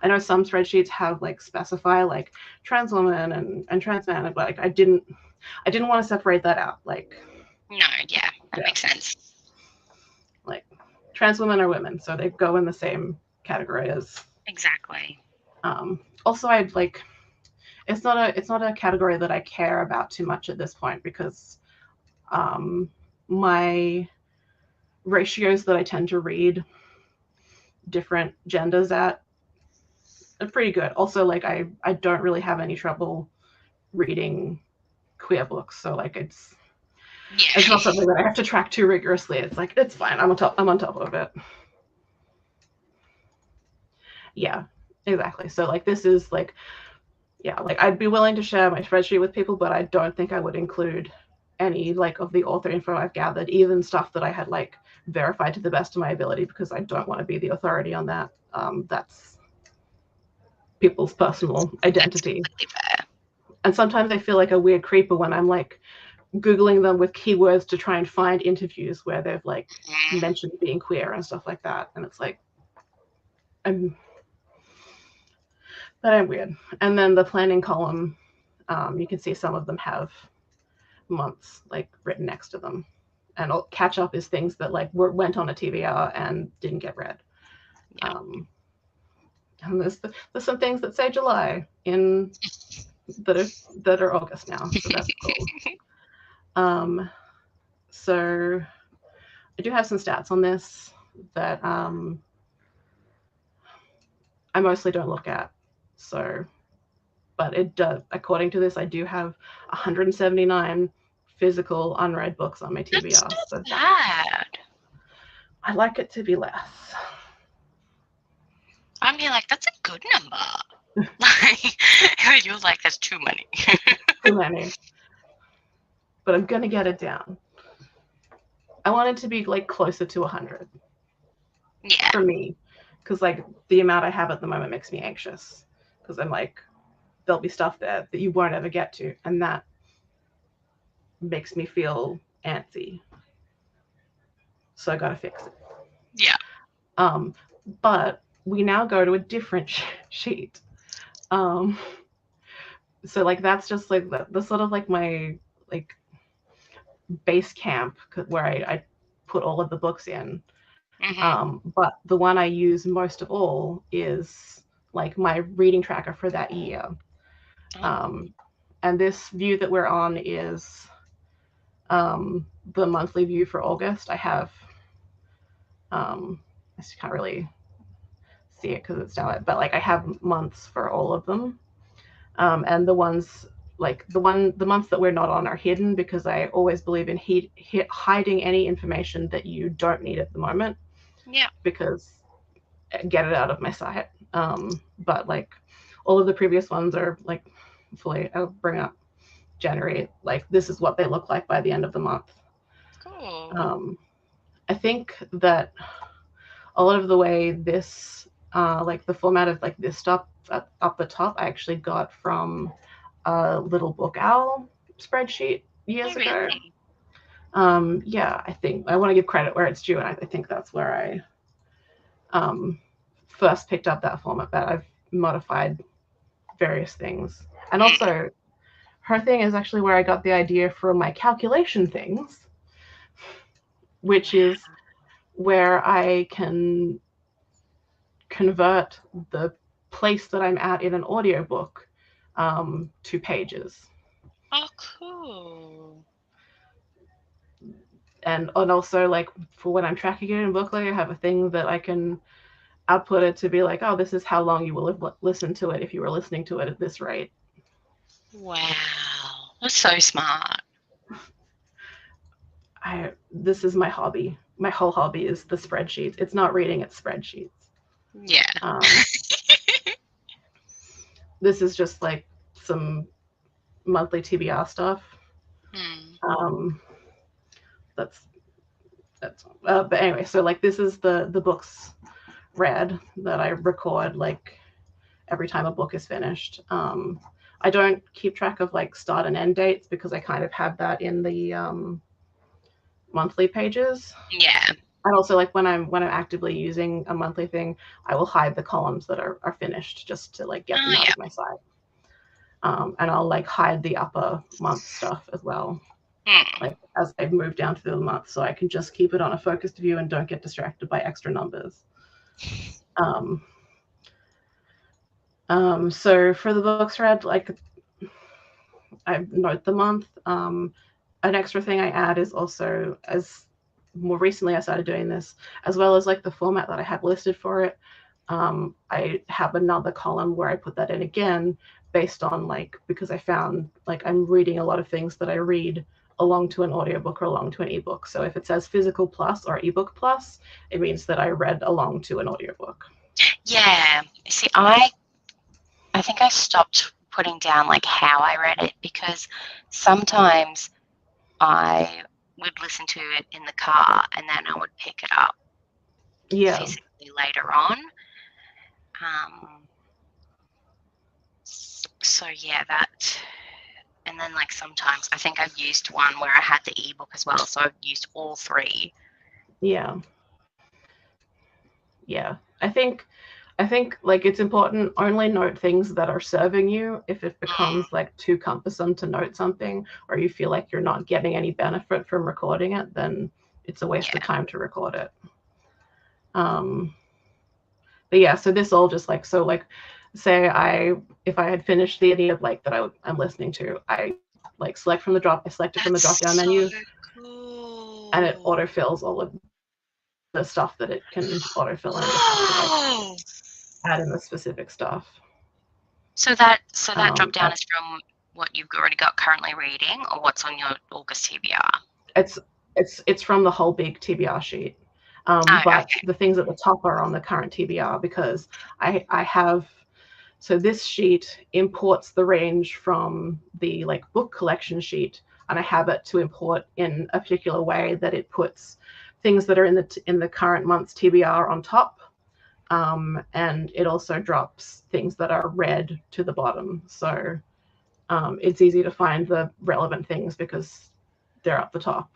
know some spreadsheets have like specify like trans woman and trans man, but like I didn't want to separate that out. Like no, yeah, that makes sense. Like trans women are women, so they go in the same category as exactly. Also, I'd like, it's not a category that I care about too much at this point, because my ratios that I tend to read different genders at are pretty good. Also, like I don't really have any trouble reading queer books, so like it's not something that I have to track too rigorously. It's like, it's fine. I'm on top of it. Yeah, exactly. So like this is like, yeah, like I'd be willing to share my spreadsheet with people, but I don't think I would include any like of the author info I've gathered, even stuff that I had like verified to the best of my ability, because I don't want to be the authority on that. That's people's personal identity. And sometimes I feel like a weird creeper when I'm like Googling them with keywords to try and find interviews where they've like mentioned being queer and stuff like that. And it's like, I'm weird. And then the planning column, you can see some of them have months like written next to them. And catch up is things that like went on a TBR and didn't get read. Yeah. And there's some things that say July in that are August now, so that's cool. So I do have some stats on this that I mostly don't look at. So, but it does, according to this, I do have 179 physical unread books on my TBR. That's So bad. I like it to be less. I mean, like, that's a good number. Like, you're like, that's too many. Too many. But I'm going to get it down. I want it to be like closer to 100. Yeah. For me. Because like the amount I have at the moment makes me anxious. Because I'm like, there'll be stuff there that you won't ever get to. And that makes me feel antsy. So I got to fix it. Yeah. But we now go to a different sheet. So like that's just like the sort of like my like base camp where I put all of the books in. But the one I use most of all is like my reading tracker for that year. And this view that we're on is the monthly view for August. I have I just can't really see it because it's down, but like I have months for all of them. And the ones like the months that we're not on are hidden because I always believe in hiding any information that you don't need at the moment. Yeah. Because get it out of my sight. But like all of the previous ones are like fully, I'll bring up January, like this is what they look like by the end of the month. Cool. I think that a lot of the way this like the format of like this stuff up the top I actually got from a Little Book Owl spreadsheet years ago. Really? Yeah, I think I want to give credit where it's due, and I think that's where I first picked up that format, but I've modified various things. And also her thing is actually where I got the idea for my calculation things, which is where I can convert the place that I'm at in an audiobook to pages. Oh, cool. And also like for when I'm tracking it in Bookly, I have a thing that I can output it to be like, oh, this is how long you will have listened to it if you were listening to it at this rate. Wow, that's so smart. This is my hobby. My whole hobby is the spreadsheets. It's not reading, it's spreadsheets. Yeah. This is just like some monthly TBR stuff. That's but anyway, so like this is the books read that I record like every time a book is finished. I don't keep track of like start and end dates because I kind of have that in the monthly pages. Yeah. And also like when I'm actively using a monthly thing, I will hide the columns that are finished just to like get them out of my sight. And I'll like hide the upper month stuff as well. Like as I move down through the month, so I can just keep it on a focused view and don't get distracted by extra numbers. So for the books read, like I note the month. An extra thing I add is also, as more recently I started doing this, as well as like the format that I have listed for it. I have another column where I put that in again based on like, because I found like I'm reading a lot of things that I read along to an audiobook or along to an ebook. So if it says physical plus or ebook plus, it means that I read along to an audiobook. Yeah. See, I think I stopped putting down like how I read it because sometimes I would listen to it in the car and then I would pick it up physically later on. So yeah, that. And then like sometimes I think I've used one where I had the ebook as well, so I've used all three. Yeah. I think like it's important, only note things that are serving you. If it becomes like too cumbersome to note something or you feel like you're not getting any benefit from recording it, then it's a waste of time to record it. But yeah, so this all just like, so like say if I had finished the idea of like that I'm listening to, I like select from the drop, I select it from the drop down menu, cool. and it autofills all of the stuff that it can autofill, and I just have to like add in the specific stuff. So that drop down is from what you've already got currently reading, or what's on your August TBR? It's from the whole big TBR sheet. But okay. The things at the top are on the current TBR, because I have, so this sheet imports the range from the like book collection sheet, and I have it to import in a particular way that it puts things that are in the current month's TBR on top, and it also drops things that are read to the bottom. So it's easy to find the relevant things because they're up the top.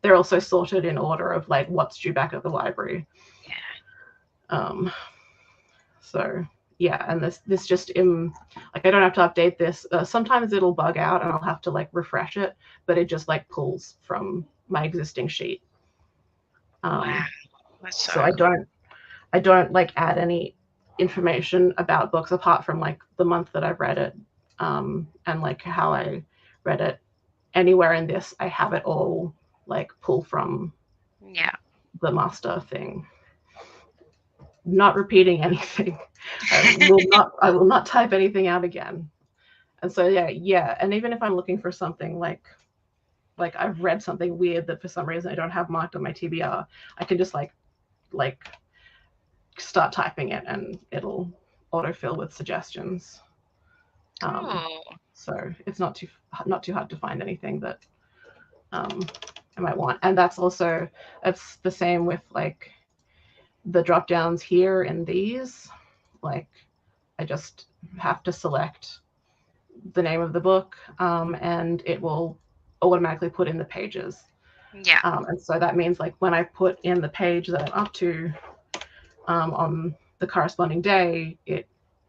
They're also sorted in order of like what's due back at the library. Yeah. So yeah, and this just like I don't have to update this. Sometimes it'll bug out and I'll have to like refresh it, but it just like pulls from my existing sheet. Wow. So I don't like add any information about books apart from like the month that I've read it, and like how I read it. Anywhere in this, I have it all like pull from the master thing. Not repeating anything. I will not type anything out again. And so yeah. And even if I'm looking for something like I've read something weird that for some reason I don't have marked on my TBR, I can just like start typing it and it'll autofill with suggestions. So it's not too hard to find anything that I might want. And that's the same with like the drop downs here in these. Like I just have to select the name of the book, and it will automatically put in the pages. Yeah. And so that means like when I put in the page that I'm up to on the corresponding day, it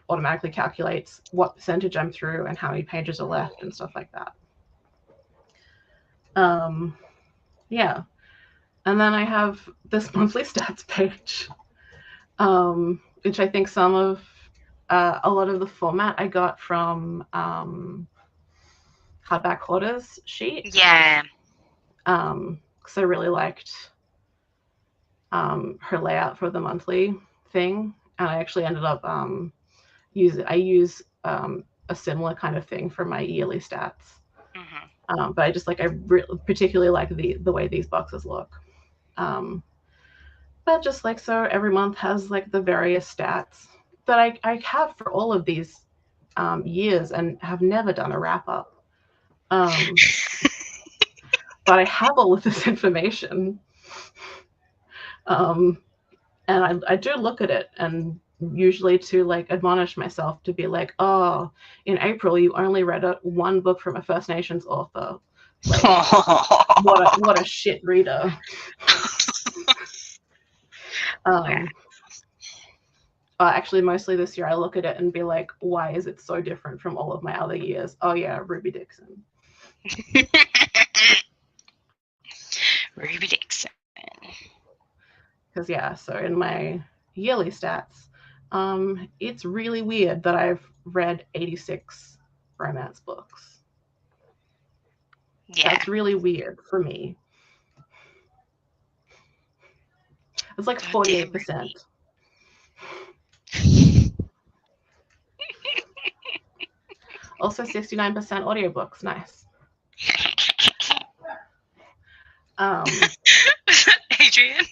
automatically calculates what percentage I'm through and how many pages are left and stuff like that. Yeah. And then I have this monthly stats page, which I think some of a lot of the format I got from Hardback Hoarders sheet. Yeah. Because I really liked her layout for the monthly thing, and I actually ended up I use a similar kind of thing for my yearly stats. Mm-hmm. But I just like I particularly like the way these boxes look. But just like so, every month has like the various stats that I have for all of these years and have never done a wrap up. But I have all of this information. And I do look at it, and usually to like admonish myself to be like, oh, in April you only read one book from a First Nations author. Like, what a shit reader. Actually, mostly this year I look at it and be like, why is it so different from all of my other years? Oh yeah, Ruby Dixon. Ruby Dixon. Because yeah, so in my yearly stats, it's really weird that I've read 86 romance books. Yeah. That's really weird for me. It's like 48%. Also 69% audiobooks. Nice. Adrian?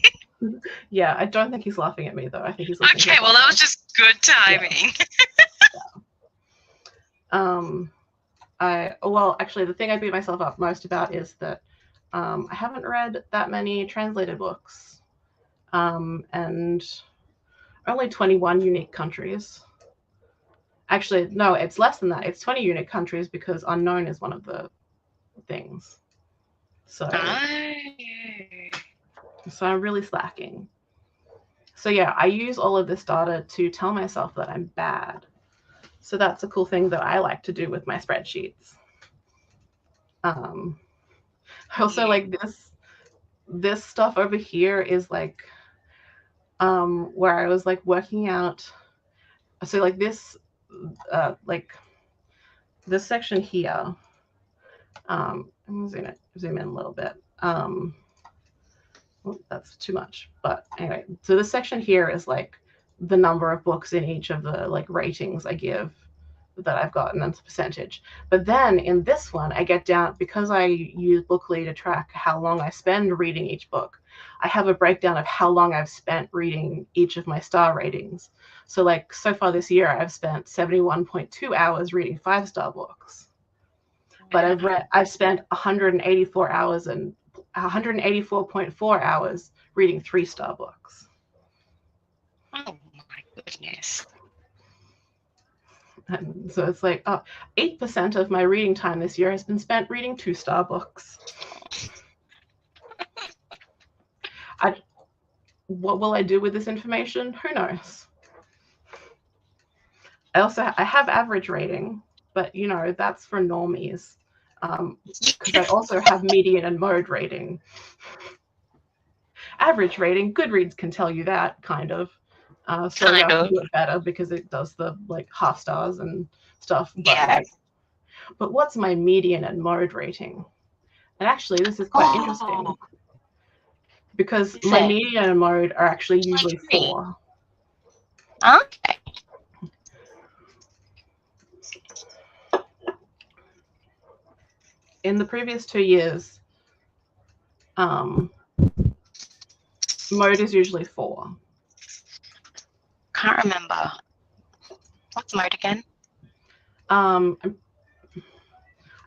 Yeah, I don't think he's laughing at me though. I think he's listening. Okay, well that was just good timing. Yeah. Well, actually, the thing I beat myself up most about is that I haven't read that many translated books, and only 21 unique countries. Actually, no, it's less than that. It's 20 unique countries because unknown is one of the things. So I'm really slacking. So yeah, I use all of this data to tell myself that I'm bad. So that's a cool thing that I like to do with my spreadsheets. I also like this stuff over here is like where I was like working out. So like this this section here. I'm gonna zoom in a little bit. Well, that's too much. But anyway, so this section here is like the number of books in each of the like ratings I give that I've gotten and the percentage. But then in this one, I get down, because I use Bookly to track how long I spend reading each book, I have a breakdown of how long I've spent reading each of my star ratings. So like so far this year, I've spent 71.2 hours reading 5-star books. But I've spent 184 hours and 184.4 hours reading 3-star books. Oh my goodness. And so it's like 8% of my reading time this year has been spent reading 2-star books. What will I do with this information? Who knows? I have average rating, but you know, that's for normies. Because I also have median and mode rating. Average rating, Goodreads can tell you that, kind of. So I can do it better because it does the like half stars and stuff. But Yeah. But what's my median and mode rating? And actually, this is quite interesting because my median and mode are actually usually 4. Okay. In the previous 2 years, mode is usually 4. Can't remember. What's mode again? I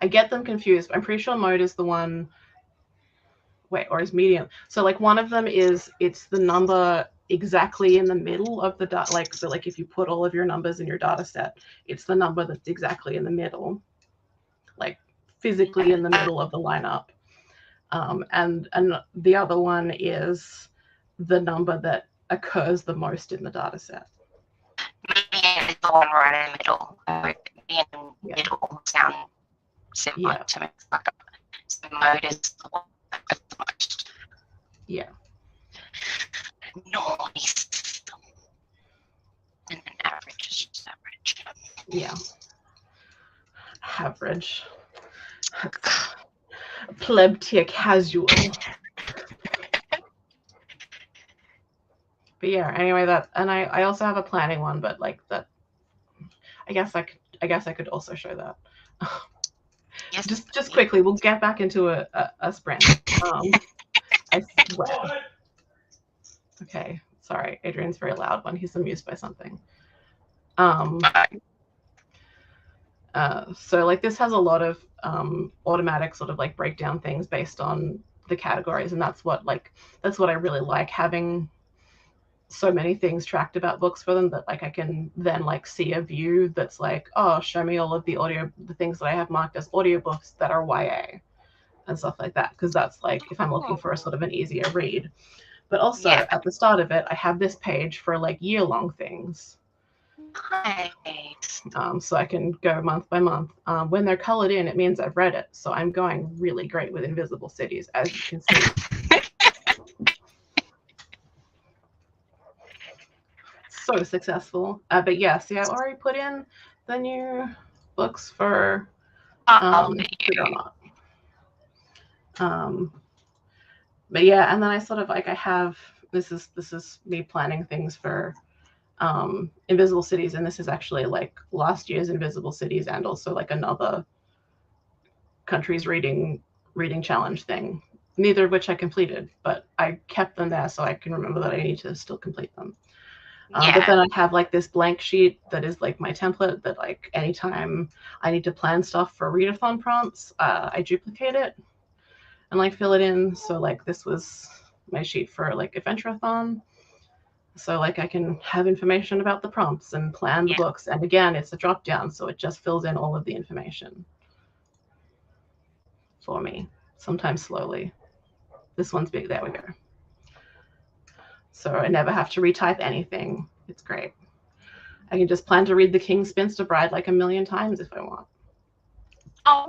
get them confused. I'm pretty sure mode is the one. Wait, or is median? So like one of them is it's the number exactly in the middle of the data. Like so, like if you put all of your numbers in your data set, it's the number that's exactly in the middle, like physically in the middle of the lineup. And the other one is the number that occurs the most in the data set. Median is the one right in the middle. Median and middle sound similar to me. So mode is the one that occurs the most. Yeah. Nice. And then average is just average. Yeah. Average. Pleb tier casual. But yeah, anyway, that, and I also have a planning one, but like that, I guess I could also show that. Yes, just quickly, we'll get back into a sprint. I swear. Okay, sorry, Adrian's very loud when he's amused by something. So like this has a lot of automatic sort of like breakdown things based on the categories, and that's what I really like, having so many things tracked about books for them that like I can then like see a view that's like, oh, show me all of the things that I have marked as audiobooks that are YA and stuff like that, because that's like if I'm looking for a sort of an easier read. But also at the start of it, I have this page for like year-long things. Nice. So I can go month by month. When they're colored in, it means I've read it. So I'm going really great with Invisible Cities, as you can see. So successful. But yeah, see, I already put in the new books for Twitter or not. But yeah, and then I sort of like I have this is me planning things for Invisible Cities, and this is actually like last year's Invisible Cities and also like another country's reading challenge thing, neither of which I completed, but I kept them there so I can remember that I need to still complete them. But then I have like this blank sheet that is like my template that like anytime I need to plan stuff for readathon prompts, I duplicate it and like fill it in. So like this was my sheet for like Adventureathon. So like I can have information about the prompts and plan the books. And again, it's a drop down, so it just fills in all of the information for me, sometimes slowly. This one's big, there we go. So I never have to retype anything. It's great. I can just plan to read The King's Spinster Bride like a million times if I want. Oh,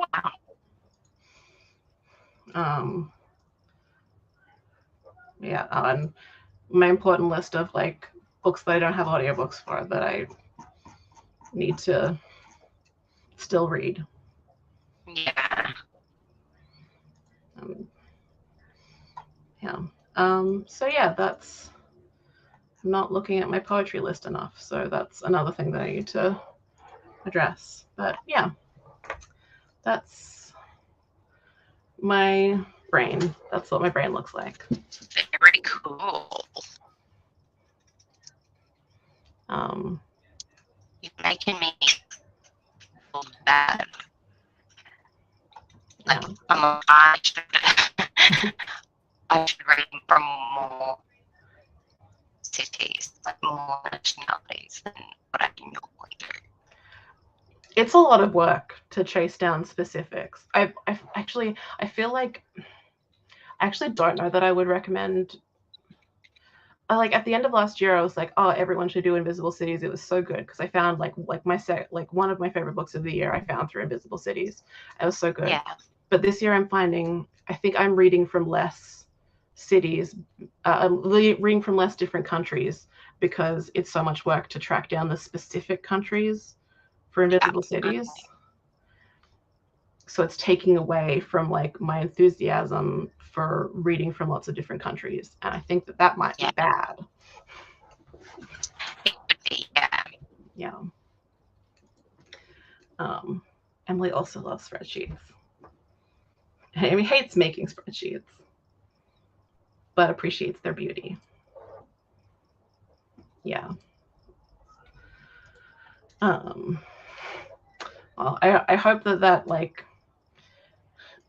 wow. Yeah, and my important list of like books that I don't have audiobooks for that I need to still read. Yeah. Yeah. So yeah, that's, I'm not looking at my poetry list enough. So that's another thing that I need to address. But yeah, that's my brain. That's what my brain looks like. Very cool. You're making me feel bad. Like, Yeah. I should read from more cities, like more nationalities than what I normally do. It's a lot of work to chase down specifics. I feel like I actually don't know that I would recommend. Like at the end of last year, I was like, oh, everyone should do Invisible Cities. It was so good because I found like one of my favorite books of the year I found through Invisible Cities. It was so good. Yeah. But this year I'm finding, I think I'm reading from less cities, reading from less different countries because it's so much work to track down the specific countries for Invisible Cities. Okay. So it's taking away from like my enthusiasm for reading from lots of different countries, and I think that might be bad. It would be, yeah. Yeah. Emily also loves spreadsheets. Amy hates making spreadsheets, but appreciates their beauty. Yeah. Well, I hope that like,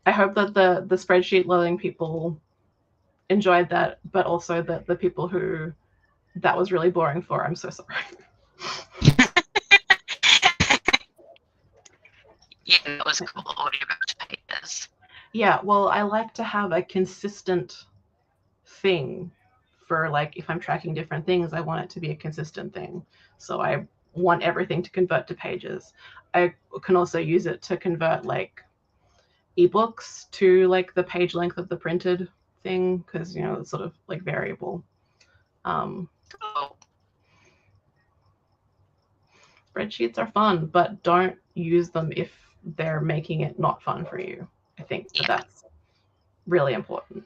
I hope that the spreadsheet loving people enjoyed that, but also that the people who that was really boring for, I'm so sorry. Yeah, that was cool. Audiobook pages. Yeah, well, I like to have a consistent thing for like if I'm tracking different things, I want it to be a consistent thing. So I want everything to convert to pages. I can also use it to convert like ebooks to like the page length of the printed thing because, you know, it's sort of like variable. Spreadsheets are fun, but don't use them if they're making it not fun for you. I think that's really important.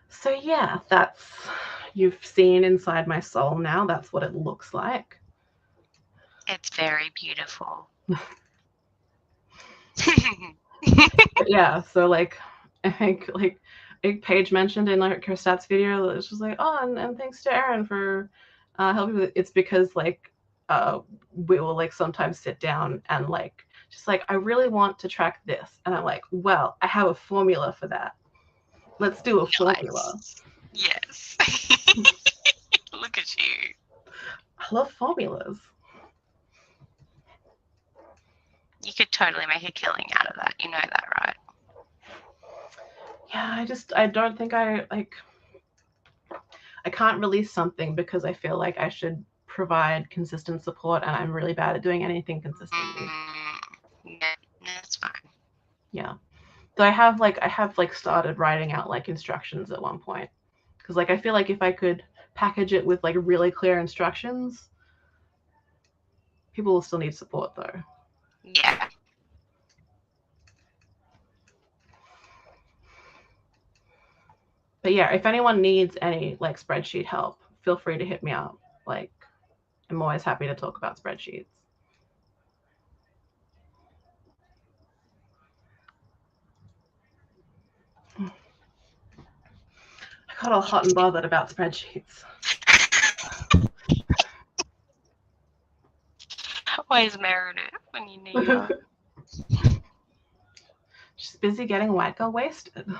So yeah, that's, you've seen inside my soul now. That's what it looks like. It's very beautiful. Yeah, so like I think like Paige mentioned in like her stats video that she was like, oh, and thanks to Erin for helping with it. It's because like we will like sometimes sit down and like just like, I really want to track this, and I'm like, well, I have a formula for that. Let's do a formula. Yes. Look at you. I love formulas. You could totally make a killing out of that. You know that, right? Yeah, I don't think I can't release something because I feel like I should provide consistent support, and I'm really bad at doing anything consistently. Yeah, that's fine. Yeah. So I have started writing out like instructions at one point, because like I feel like if I could package it with like really clear instructions, people will still need support though. Yeah. But yeah, if anyone needs any like spreadsheet help, feel free to hit me up. Like, I'm always happy to talk about spreadsheets. I got all hot and bothered about spreadsheets. Where's Meredith when you need her? She's busy getting white girl wasted.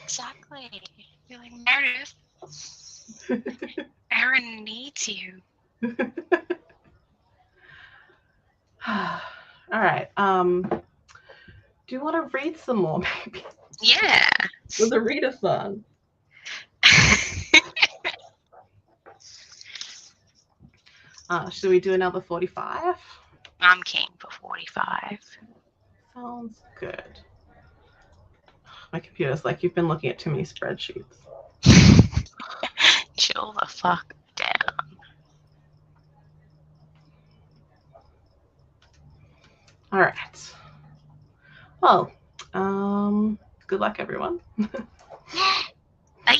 Exactly. You're like, Meredith, Erin needs you. All right. Do you want to read some more, maybe? Yeah. With a readathon. Should we do another 45? I'm keen for 45. Sounds good. My computer's like, you've been looking at too many spreadsheets. Chill the fuck down. All right. Well, Good luck, everyone. Bye.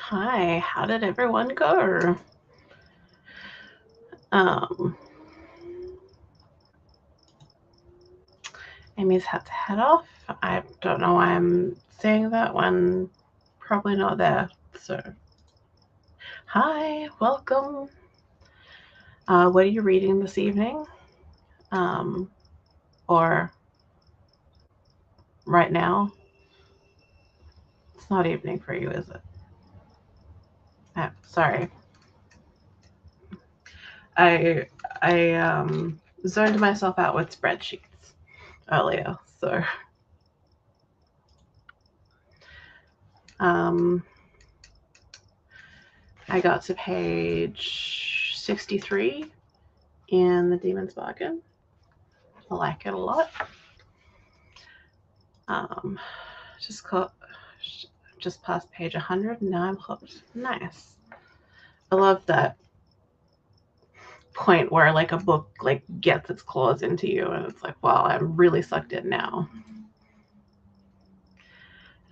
Hi, how did everyone go? Amy's had to head off. I don't know why I'm saying that when probably not there. So, hi, welcome. What are you reading this evening? Or right now? It's not evening for you, is it? Sorry. I zoned myself out with spreadsheets earlier, so I got to page 63 in The Demon's Bargain. I like it a lot. Just past page 100, and now I'm hooked. Nice. I love that point where like a book like gets its claws into you, and it's like, wow, I'm really sucked in now.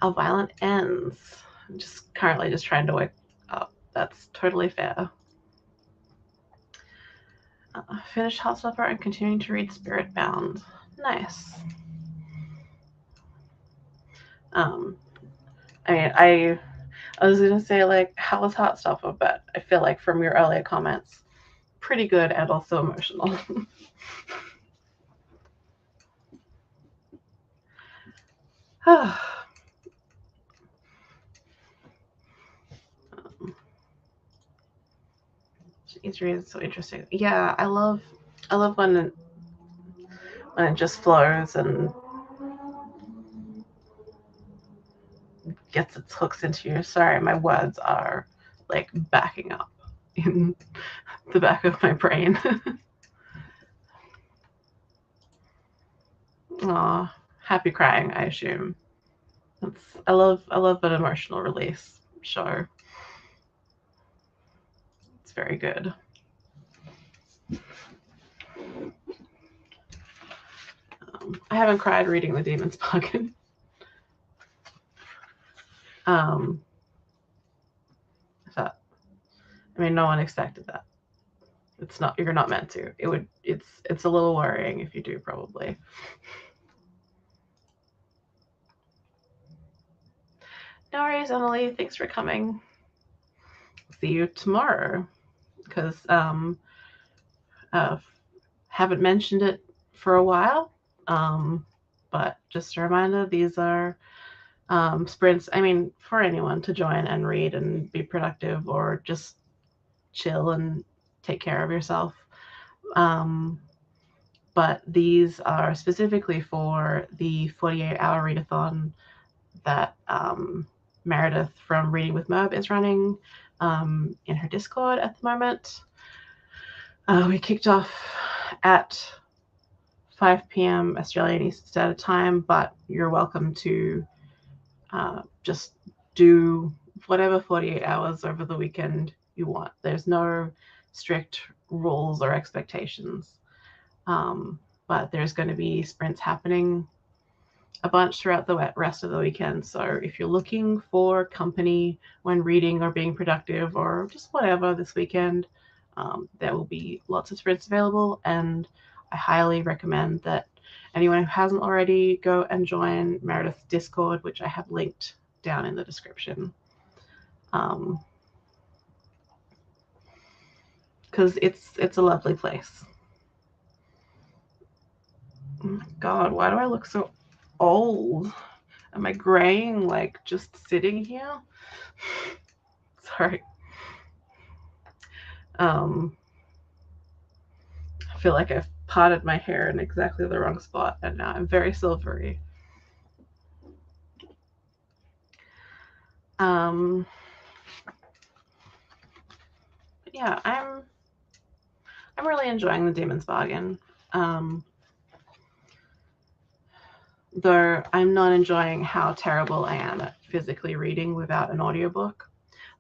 How violent ends. I'm just currently just trying to wake up. That's totally fair. Finished Heartstopper and continuing to read Spirit Bound. Nice. I was gonna say like, how was Heartstopper, but I feel like from your earlier comments, pretty good and also emotional. It's really so interesting. Yeah, I love when it just flows and gets its hooks into you. Sorry, my words are like backing up in the back of my brain. Aw, happy crying, I assume. I love an emotional release show. It's very good. I haven't cried reading The Demon's Bargain. No one expected that. It's not. You're not meant to. It's a little worrying if you do, probably. No worries, Emily. Thanks for coming. See you tomorrow. Because haven't mentioned it for a while. But just a reminder, these are sprints. For anyone to join and read and be productive, or just chill and take care of yourself. But these are specifically for the 48-hour readathon that Meredith from Reading with Merb is running in her Discord at the moment. We kicked off at 5 p.m. Australian Eastern Standard Time, but you're welcome to just do whatever 48 hours over the weekend you want. There's no strict rules or expectations. But there's going to be sprints happening a bunch throughout the rest of the weekend. So if you're looking for company when reading or being productive or just whatever this weekend, there will be lots of sprints available, and I highly recommend that anyone who hasn't already go and join Meredith's Discord, which I have linked down in the description. Because it's a lovely place. Oh my God, why do I look so old? Am I graying like just sitting here? Sorry. I feel like I've potted my hair in exactly the wrong spot, and now I'm very silvery. Yeah, I'm really enjoying The Demon's Bargain. Though I'm not enjoying how terrible I am at physically reading without an audiobook.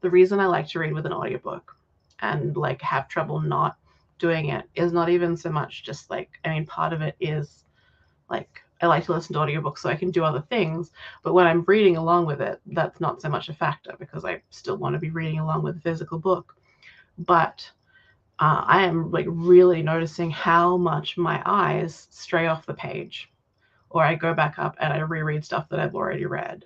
The reason I like to read with an audiobook and like have trouble not doing it is not even so much just like, part of it is like I like to listen to audiobooks so I can do other things. But when I'm reading along with it, that's not so much a factor because I still want to be reading along with a physical book. But I am like really noticing how much my eyes stray off the page, or I go back up and I reread stuff that I've already read.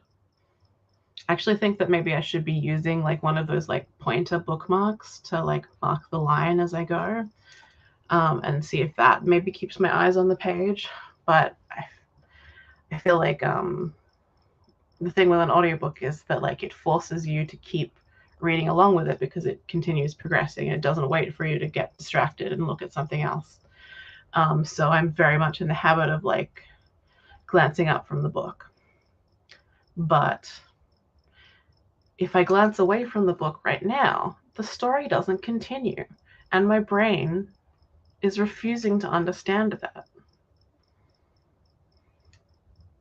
I actually think that maybe I should be using like one of those like pointer bookmarks to like mark the line as I go, and see if that maybe keeps my eyes on the page. But I feel like the thing with an audiobook is that like it forces you to keep reading along with it because it continues progressing and it doesn't wait for you to get distracted and look at something else. So I'm very much in the habit of like glancing up from the book. But if I glance away from the book right now, the story doesn't continue, and my brain is refusing to understand that.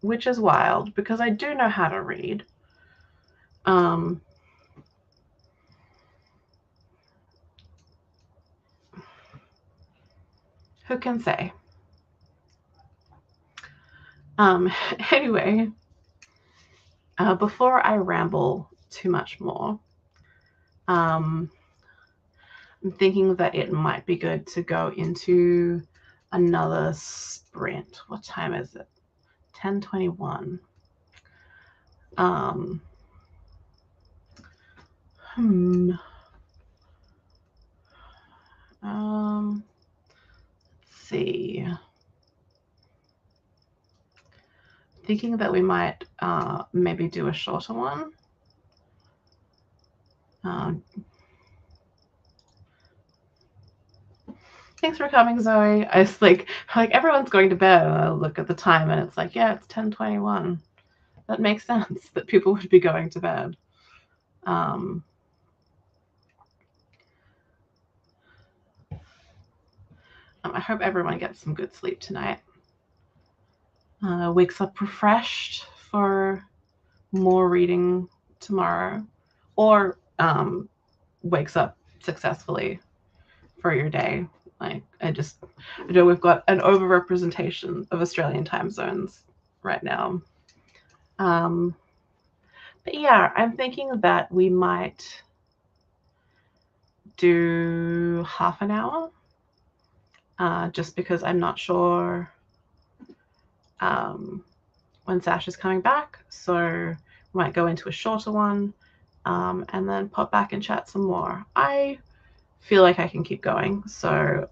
Which is wild because I do know how to read. Who can say? Anyway, before I ramble too much more, I'm thinking that it might be good to go into another sprint. What time is it? 10:21. Let's see. Thinking that we might maybe do a shorter one. Thanks for coming, Zoe. I was like everyone's going to bed, and I look at the time, and it's like, yeah, it's 10:21. That makes sense that people would be going to bed. I hope everyone gets some good sleep tonight. Wakes up refreshed for more reading tomorrow, or wakes up successfully for your day. Like I know we've got an overrepresentation of Australian time zones right now. But yeah, I'm thinking that we might do half an hour, just because I'm not sure when Sasha's coming back. So we might go into a shorter one, and then pop back and chat some more. I feel like I can keep going. So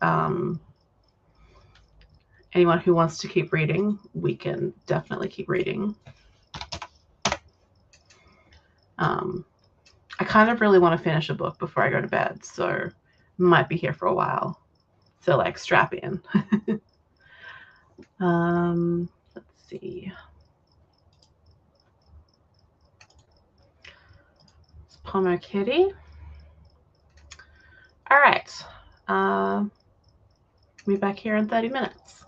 anyone who wants to keep reading, we can definitely keep reading. I kind of really want to finish a book before I go to bed, so might be here for a while. So like strap in. Let's see. It's Pomo Kitty. All right. Be back here in 30 minutes.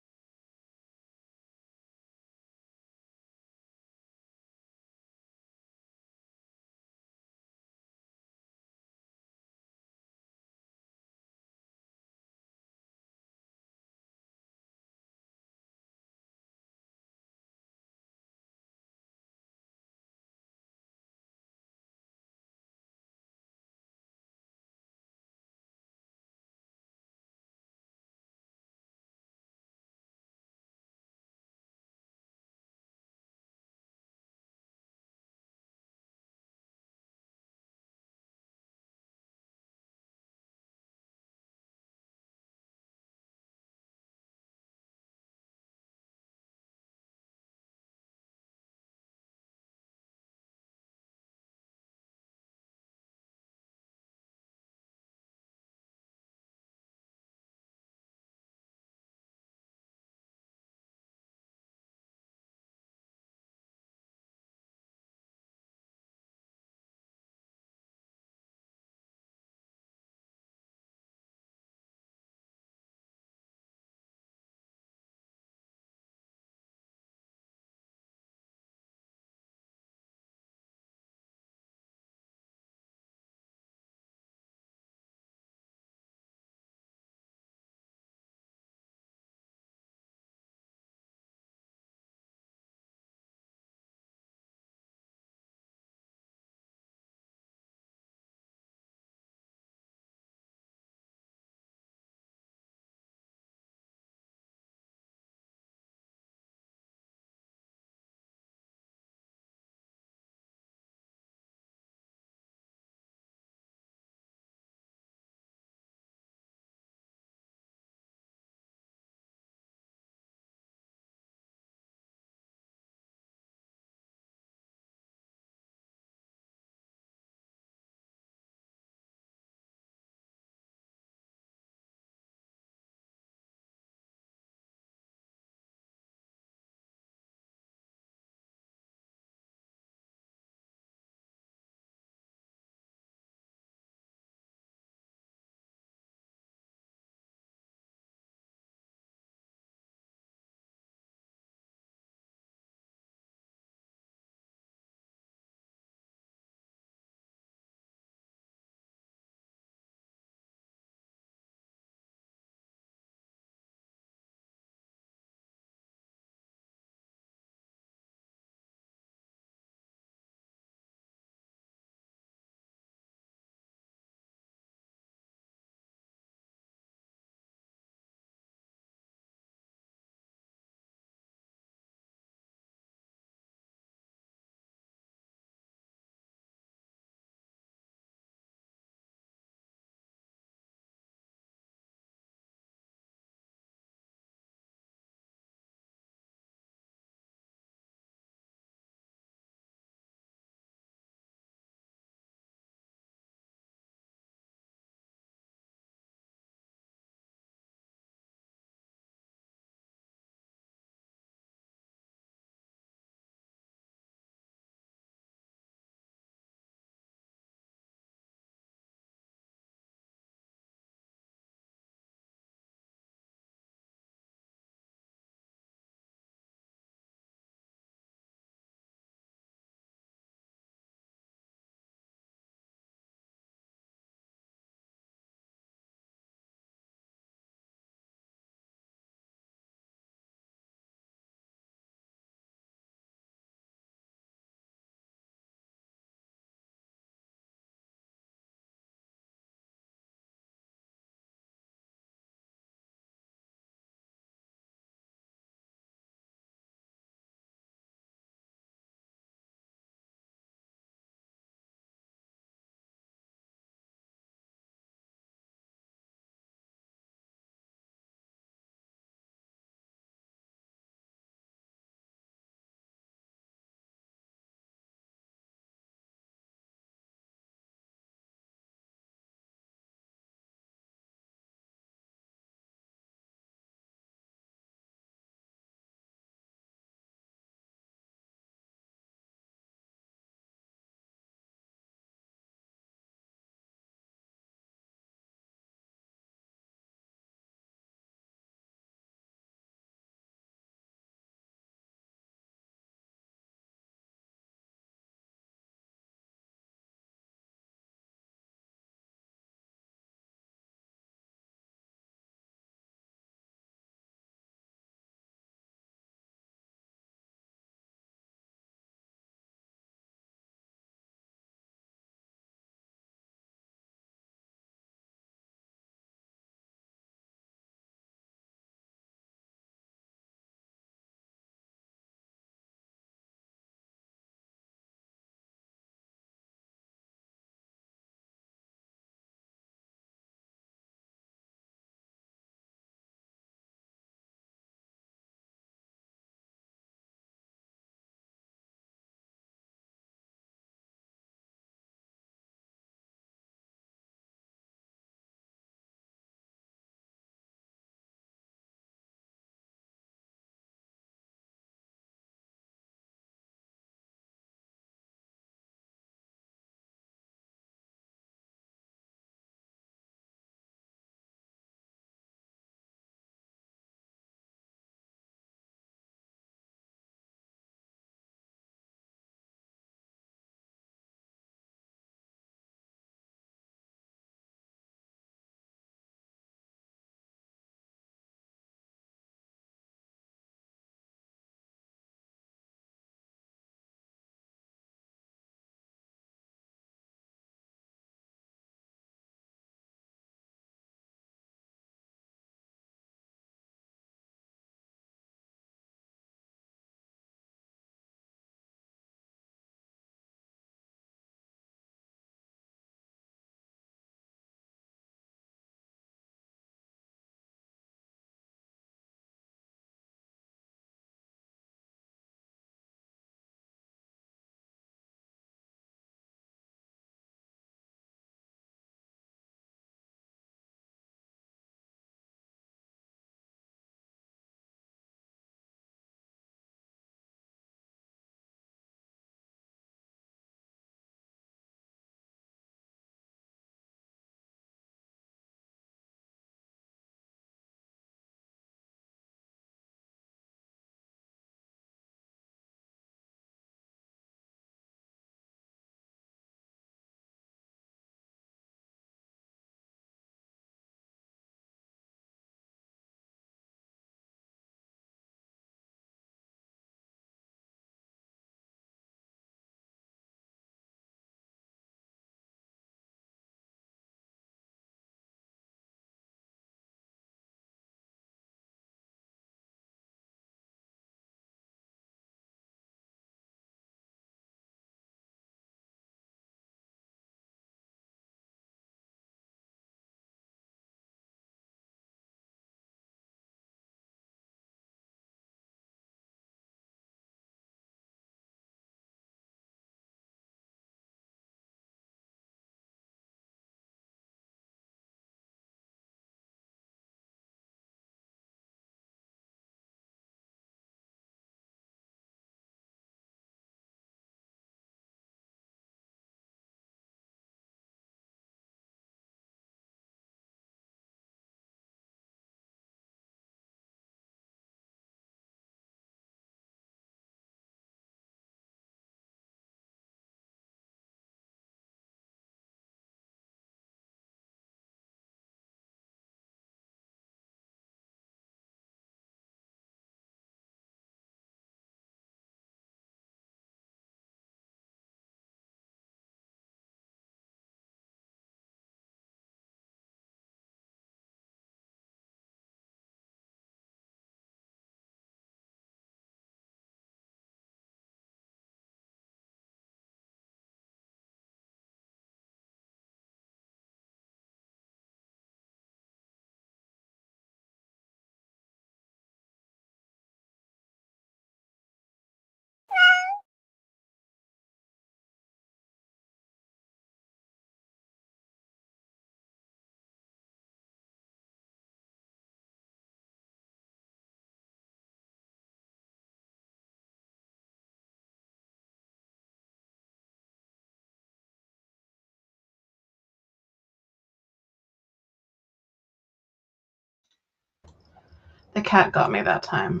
The cat got me that time.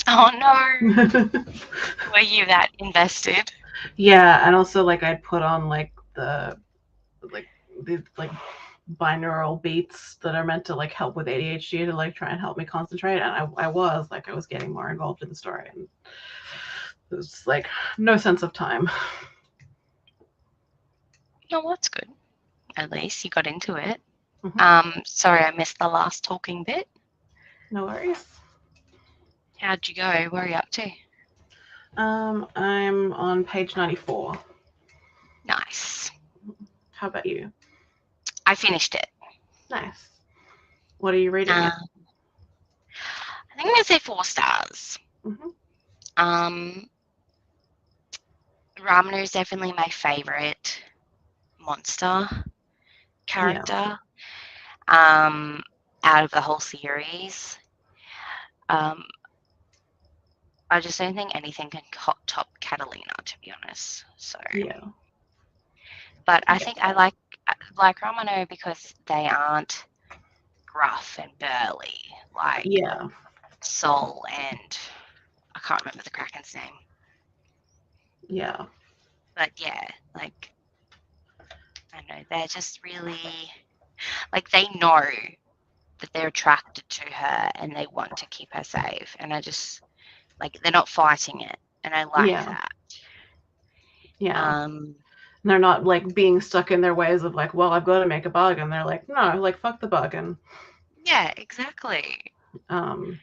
Oh no. Were you that invested? Yeah, and also like I'd put on like these like binaural beats that are meant to like help with ADHD to like try and help me concentrate, and I was getting more involved in the story, and it was like no sense of time. No, that's good. At least you got into it. Mm-hmm. Sorry, I missed the last talking bit. No worries. How'd you go? Where are you up to? I'm on page 94. Nice. How about you? I finished it. Nice. What are you reading it? I think I'm gonna say 4 stars. Mm-hmm. Ramana is definitely my favorite monster character. Out of the whole series. I just don't think anything can top Catalina, to be honest. So Yeah. But I think I like Ramano because they aren't gruff and burly like Sol and I can't remember the Kraken's name. Yeah. But yeah, like I don't know, they're just really like they know that they're attracted to her and they want to keep her safe, and I just like they're not fighting it, and I like that. Yeah. They're not like being stuck in their ways of like, well, I've got to make a bargain. They're like, no, like fuck the bargain. Yeah, exactly. I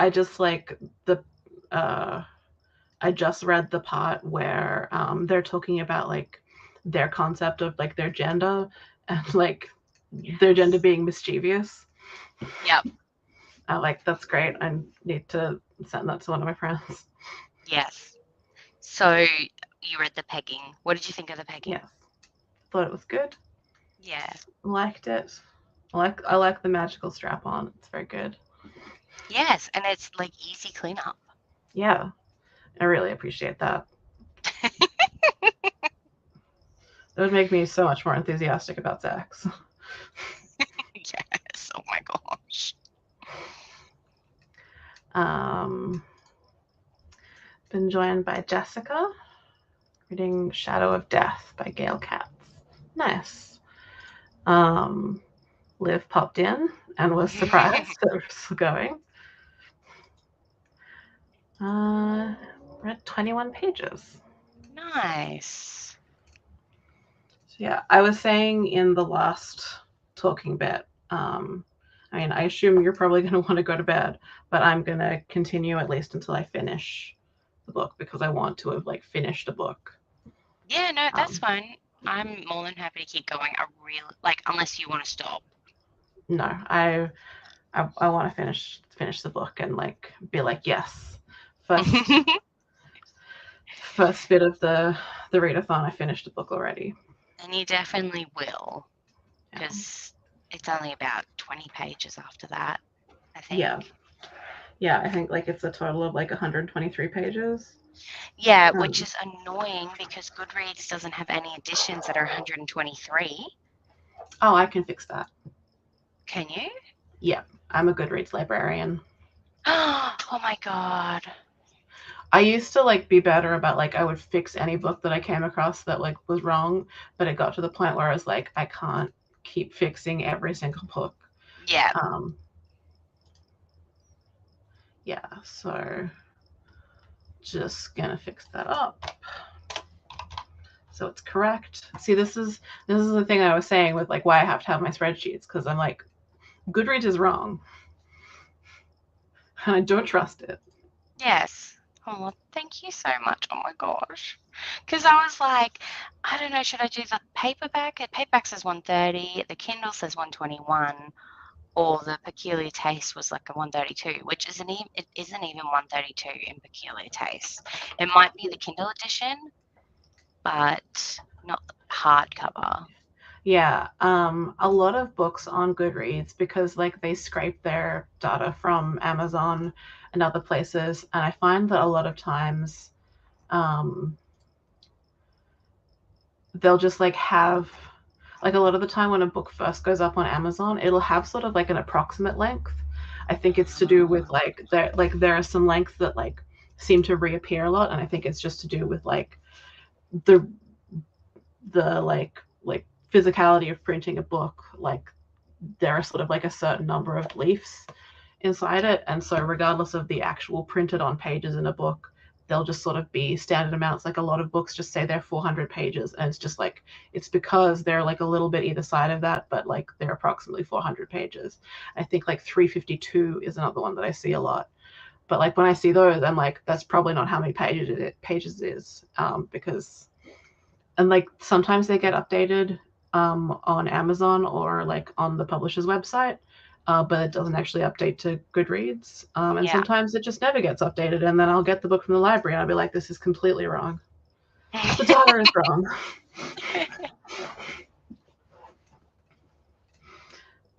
just like the I just read the part where they're talking about like their concept of like their gender and like their gender being mischievous. Yep. Like that's great. I need to send that to one of my friends. Yes. So you read the pegging. What did you think of the pegging? Yes. Thought it was good. Yeah. Liked it. I like the magical strap on. It's very good. Yes, and it's like easy cleanup. Yeah. I really appreciate that. That would make me so much more enthusiastic about sex. Yes. Oh my gosh. Been joined by Jessica, reading Shadow of Death by Gail Katz. Nice. Liv popped in and was surprised that we're still going. Read 21 pages. Nice. So yeah, I was saying in the last talking bit, I mean, I assume you're probably going to want to go to bed, but I'm going to continue at least until I finish the book because I want to have like finished a book. Yeah, no, that's fine. I'm more than happy to keep going. I really like, unless you want to stop. No, I want to finish the book and like be like, yes, first bit of the readathon, I finished the book already. And you definitely will, because it's only about 20 pages after that, I think. Yeah, I think like it's a total of like 123 pages. Yeah, which is annoying because Goodreads doesn't have any editions that are 123. Oh, I can fix that. Can you? Yeah, I'm a Goodreads librarian. Oh my god. I used to like be better about like I would fix any book that I came across that like was wrong, but it got to the point where I was like, I can't keep fixing every single book. Yeah. Yeah, so just gonna fix that up so it's correct. See, this is the thing I was saying with like why I have to have my spreadsheets, because I'm like, Goodreads is wrong and I don't trust it. Yes. Oh, well, thank you so much. Oh my gosh. Because I was like, I don't know, should I do the paperback? The paperback says 130, the Kindle says 121, or the Peculiar Taste was like a 132, which isn't even, it isn't even 132 in Peculiar Taste. It might be the Kindle edition, but not the hardcover. Yeah, a lot of books on Goodreads, because like they scrape their data from Amazon and other places, and I find that a lot of times they'll just like have like a lot of the time when a book first goes up on Amazon, it'll have sort of like an approximate length, I think it's to do with like there are some lengths that like seem to reappear a lot, and I think it's just to do with like the like physicality of printing a book. Like there are sort of like a certain number of leaves inside it, and so regardless of the actual printed on pages in a book, they'll just sort of be standard amounts. Like a lot of books just say they're 400 pages, and it's just like it's because they're like a little bit either side of that, but like they're approximately 400 pages. I think like 352 is another one that I see a lot. But like when I see those, I'm like, that's probably not how many pages it is, because and like sometimes they get updated on Amazon or like on the publisher's website, but it doesn't actually update to Goodreads. And Yeah. sometimes it just never gets updated, and then I'll get the book from the library and I'll be like, this is completely wrong. The data is wrong.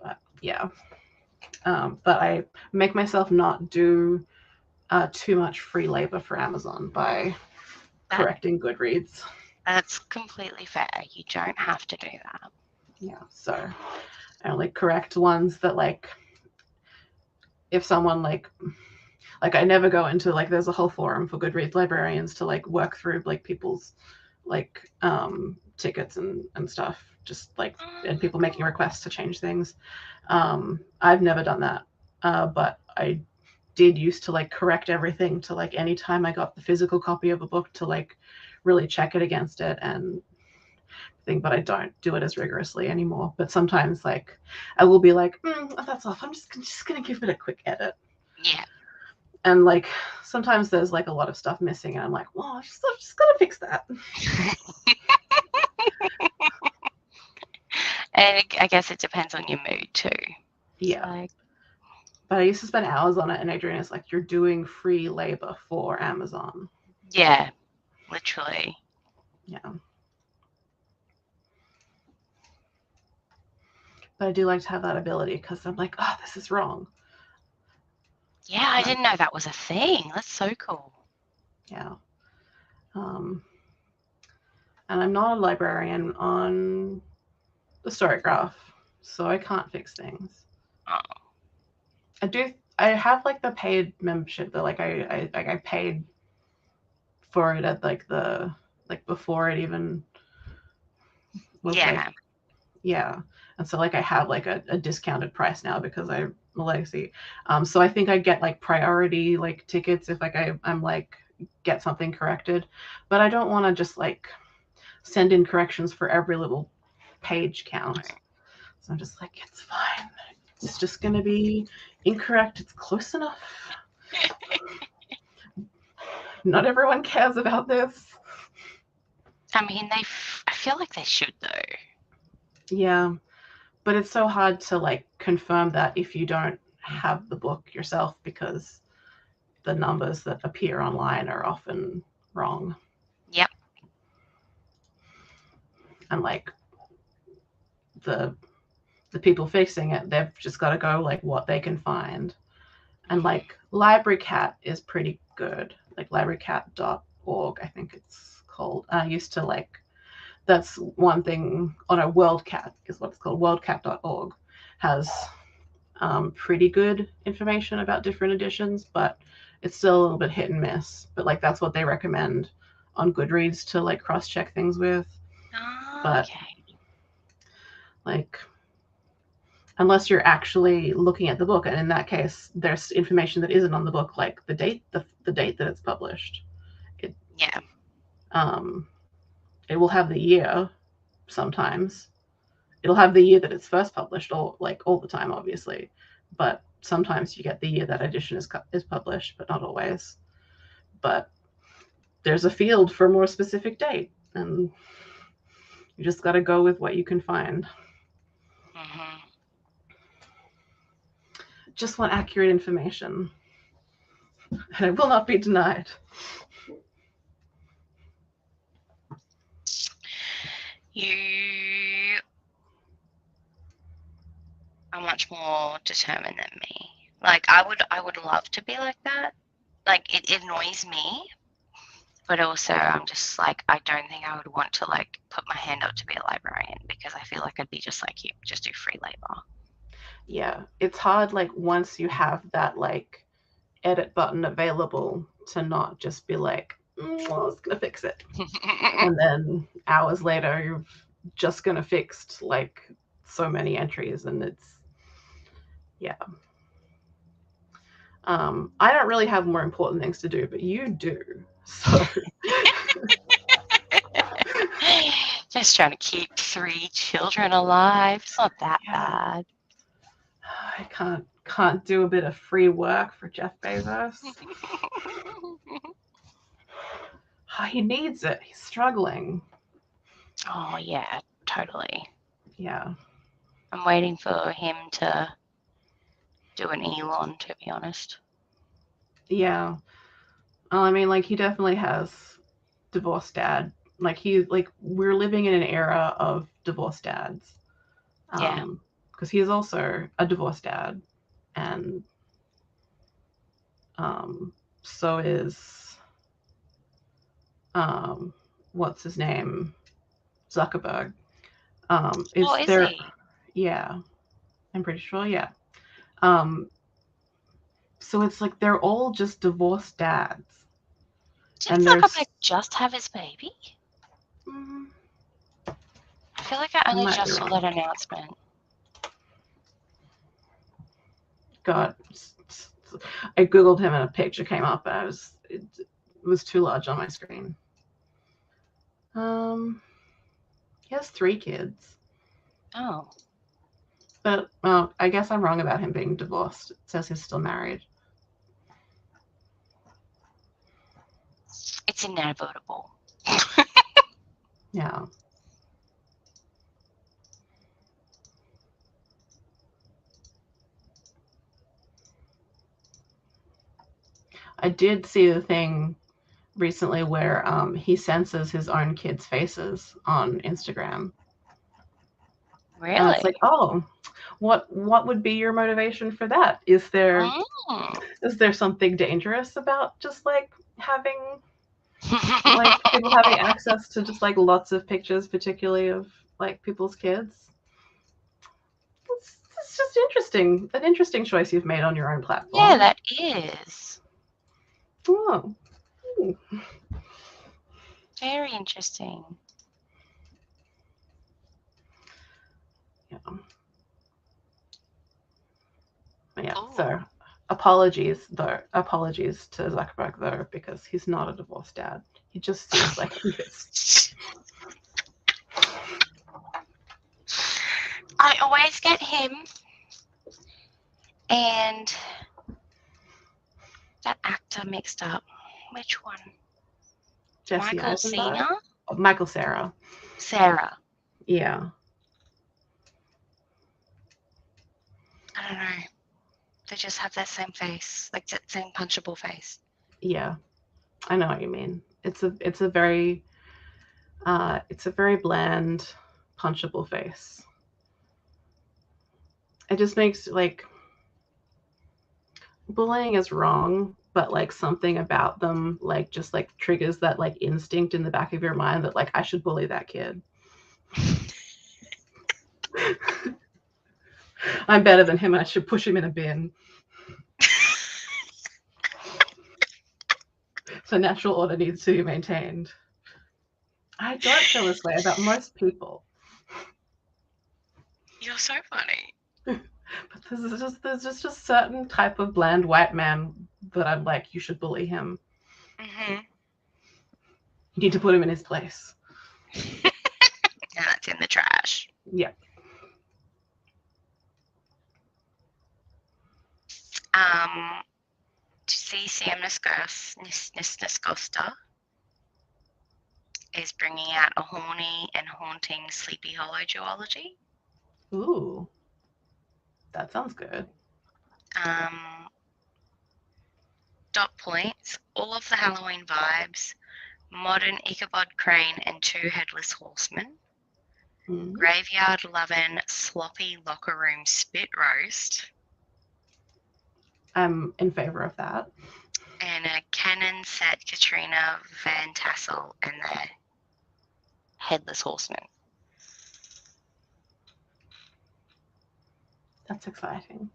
But yeah, but I make myself not do too much free labor for Amazon by correcting Goodreads. That's completely fair. You don't have to do that. Yeah, so I only correct ones that like if someone like I never go into like there's a whole forum for Goodreads librarians to like work through like people's like tickets and stuff, just like and people making requests to change things. I've never done that, but I did used to like correct everything to like anytime I got the physical copy of a book to like really check it against it and thing, but I don't do it as rigorously anymore. But sometimes like I will be like, that's off. I'm just gonna give it a quick edit. Yeah. And like sometimes there's like a lot of stuff missing, and I'm like, well, I'm just gonna fix that. And I guess it depends on your mood too. Yeah. Like, but I used to spend hours on it, and Adriana's like, you're doing free labor for Amazon. Yeah, literally. Yeah. But I do like to have that ability because I'm like, oh, this is wrong. Yeah, I didn't know that was a thing. That's so cool. Yeah. And I'm not a librarian on the Storygraph, so I can't fix things. Oh. I have like the paid membership that like I paid for it at like the like before it even was like and so like I have like a discounted price now because I'm a legacy. So I think I get like priority like tickets if like I'm like get something corrected, but I don't want to just like send in corrections for every little page count. So I'm just like, it's fine. It's just gonna be incorrect. It's close enough. Not everyone cares about this. I mean, I feel like they should though. Yeah, but it's so hard to like confirm that if you don't have the book yourself because the numbers that appear online are often wrong. Yep. And like the people fixing it, they've just got to go like what they can find. And like Library Cat is pretty good. Like librarycat.org, I think it's called. I used to like that's one thing on a WorldCat is what it's called. WorldCat.org has pretty good information about different editions, but it's still a little bit hit and miss. But like that's what they recommend on Goodreads to like cross-check things with. But like unless you're actually looking at the book, and in that case there's information that isn't on the book, like the date that it's published. It will have the year sometimes. It'll have the year that it's first published, or like all the time obviously, but sometimes you get the year that edition is published, but not always. But there's a field for a more specific date, and you just got to go with what you can find. Just want accurate information, and it will not be denied. You are much more determined than me. Like I would love to be like that. Like it annoys me, but also I'm just like I don't think I would want to like put my hand up to be a librarian because I feel like I'd be just like you, just do free labor. Yeah, it's hard, like, once you have that, like, edit button available to not just be like, well, it's gonna fix it. And then hours later, you're just gonna fix, like, so many entries, and it's, yeah. I don't really have more important things to do, but you do. So Just trying to keep 3 children alive. It's not that yeah, bad. I can't do a bit of free work for Jeff Bezos. He needs it. He's struggling. Oh, yeah, totally. Yeah. I'm waiting for him to do an Elon, to be honest. Yeah. Well, I mean, like, he definitely has divorced dad. Like, we're living in an era of divorced dads. Yeah. Because he is also a divorced dad, and so is what's his name, Zuckerberg. Is Oh, is there? he? Yeah, I'm pretty sure. Yeah. Um, so it's like they're all just divorced dads, Did and Zuckerberg there's. just have his baby? Mm, I feel like I I only might be just saw wrong. that announcement. God, I googled him and a picture came up, and it was too large on my screen. He has 3 kids, Oh, but I guess I'm wrong about him being divorced. It says he's still married. it's inevitable. Yeah. I did see the thing recently where he censors his own kids' faces on Instagram. And it's like, Really? oh, what would be your motivation for that? Mm. Is there something dangerous about just like people having access to just like lots of pictures, particularly of like people's kids? It's just interesting, an interesting choice you've made on your own Yeah, platform. that is. Oh, Very interesting. yeah, yeah. So Oh. apologies to Zuckerberg though, because he's not a divorced dad. He just seems like he is. I always get him and that actor mixed up. Which one? Jesse Michael Eisenberg, Cena? oh, Michael Cera. Sarah. Yeah, I don't know. They just have that same face, like that same punchable face. yeah. I know what you mean. It's a very bland, punchable face. It just makes like bullying is wrong, but like something about them like just like triggers that like instinct in the back of your mind that like I should bully that kid. I'm better than him and I should push him in a bin. So natural order needs to be maintained. I don't feel this way about most people. You're so funny. But there's just a certain type of bland white man that I'm like, you should bully him. Mm-hmm. You need to put him in his place. And that's in the trash. Yeah. To see Sam Niscosta is bringing out a horny and haunting Sleepy Hollow duology. Ooh, that sounds good. Dot points, all of the Halloween vibes, modern Ichabod Crane and 2 headless horsemen, Mm-hmm. graveyard loving sloppy locker room spit roast, I'm in favor of that. and a canon set Katrina Van Tassel and the headless horseman. That's exciting.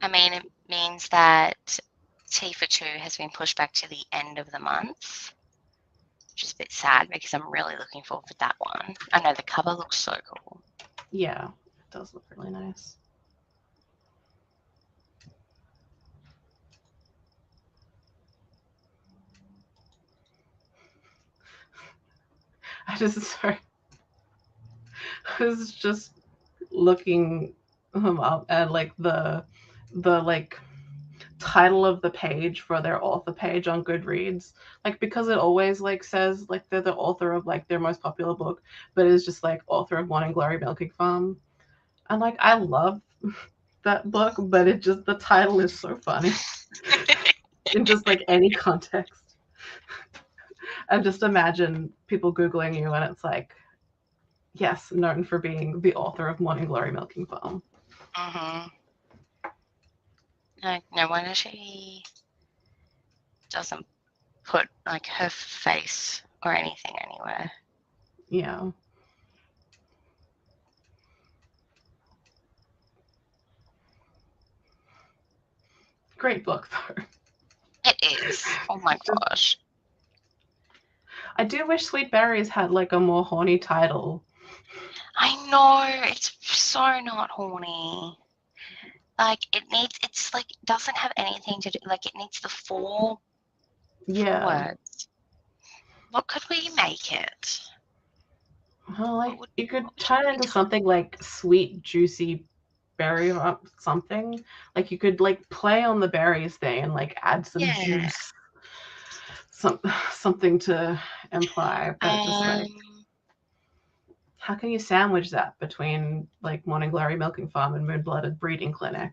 I mean, it means that Tea for Two has been pushed back to the end of the month, which is a bit sad because I'm really looking forward to that one. I know the cover looks so cool. Yeah, it does look really nice. I was just looking up at like the like title of the page for their author page on Goodreads, like because it always like says like they're the author of like their most popular book, but it's just like author of Morning Glory Milking Farm. And like I love that book, but it just the title is so funny in just like any context. And just imagine people Googling you and it's like, yes, known for being the author of Morning Glory Milking Farm. No wonder she doesn't put like her face or anything anywhere. Yeah. Great book though. It is. Oh my gosh. I do wish Sweet Berries had like a more horny title. I know, it's so not horny. Like it's like doesn't have anything to do. Like it needs the four words. What could we make it? Well, like you could turn it into something like sweet, juicy berry or something. Like you could like play on the berries thing and like add some juice, something to imply. But just like, how can you sandwich that between like Morning Glory Milking Farm and Moon Blooded Breeding Clinic?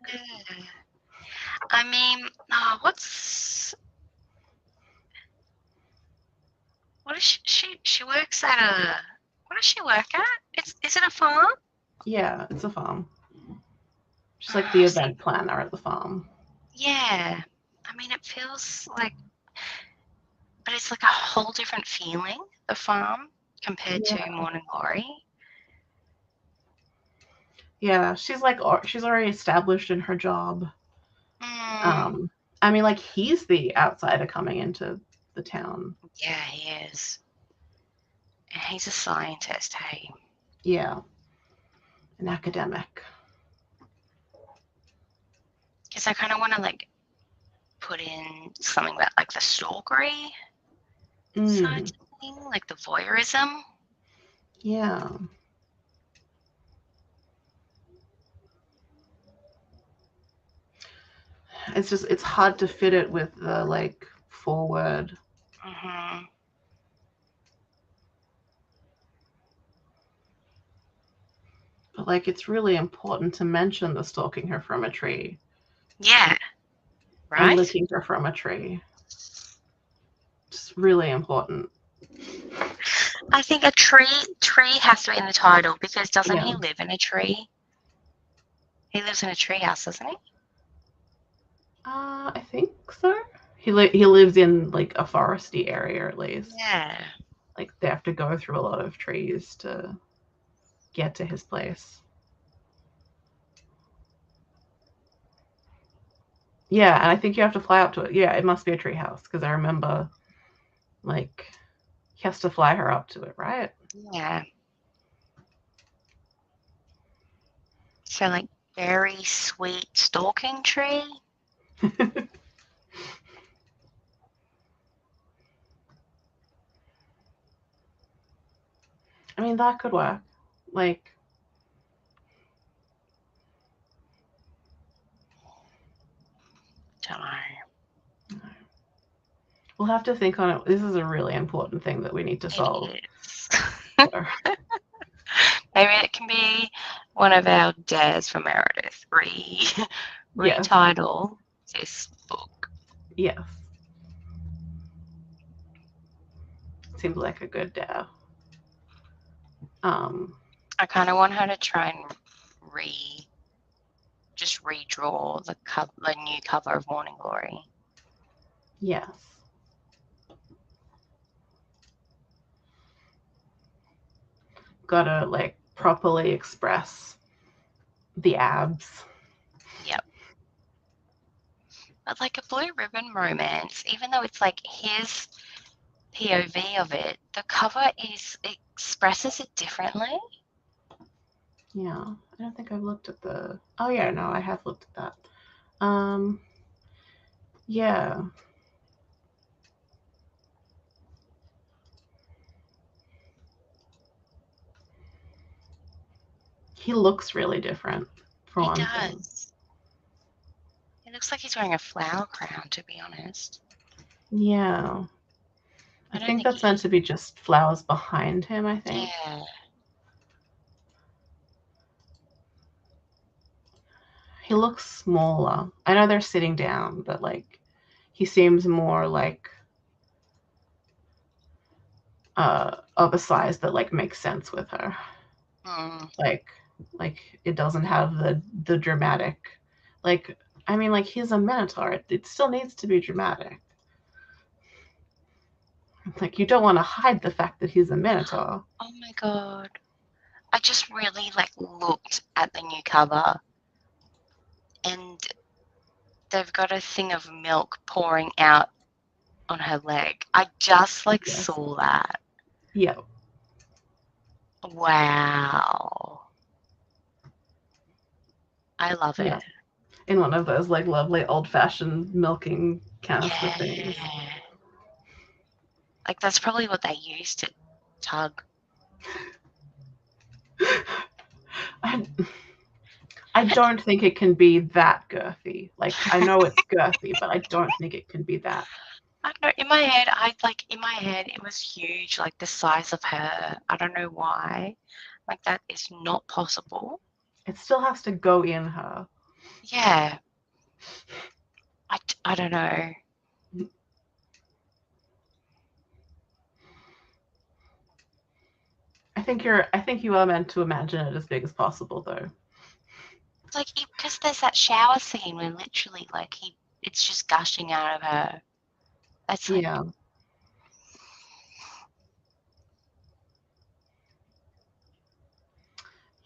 I mean, what is she works at a, what does she work at? Is it a farm? Yeah, it's a farm. She's like the event planner at the farm. Yeah. I mean, it feels like, but it's like a whole different feeling, the farm, compared to Morning Glory. Yeah, she's already established in her job. I mean, like he's the outsider coming into the town. Yeah, he is. And he's a scientist, hey? Yeah. An academic. Because I kind of want to like put in something about like the stalkery side of the thing, like the voyeurism. Yeah. It's hard to fit it with the like forward. But like it's really important to mention the stalking her from a tree. Yeah. Right. And licking her from a tree. It's really important. I think a tree has to be in the title because doesn't he live in a tree? He lives in a tree house, doesn't he? I think so. He lives in like a foresty area at least. Yeah. Like they have to go through a lot of trees to get to his place. Yeah, and I think you have to fly up to it. Yeah, it must be a tree house because I remember like he has to fly her up to it, right? Yeah. So like very sweet stalking tree. I mean, that could work. Like, don't know. We'll have to think on it. This is a really important thing that we need to solve. Maybe it can be one of our dares for Meredith. Retitle this book. Yes. Seems like a good dare. I kind of want her to try and just redraw the new cover of Morning Glory. Yes. Gotta like properly express the abs. Yep. But like a blue ribbon romance, even though it's like his POV of it, the cover expresses it differently. Yeah, I don't think I've looked at the. Oh yeah, no, I have looked at that. Yeah. He looks really different, for He one thing. does. It looks like he's wearing a flower crown, to be honest. Yeah. I think that's meant to be just flowers behind him, I think. Yeah. He looks smaller. I know they're sitting down, but like he seems more like of a size that like makes sense with her. Like it doesn't have the dramatic, like, I mean, like, he's a minotaur. It still needs to be dramatic. Like, you don't want to hide the fact that he's a minotaur. Oh my god. I just really like looked at the new cover and they've got a thing of milk pouring out on her leg. I just like saw that. Yeah. Wow. I love it. In one of those like lovely old-fashioned milking canister things. Like that's probably what they used to tug. I don't think it can be that girthy. Like, I know it's girthy, but I don't think it can be that. I don't know. In my head, it was huge, like the size of her. I don't know why. Like that is not possible. It still has to go in her. Yeah. I don't know. I think you are meant to imagine it as big as possible, though. Like, because there's that shower scene where literally, like, it's just gushing out of her. That's like, yeah.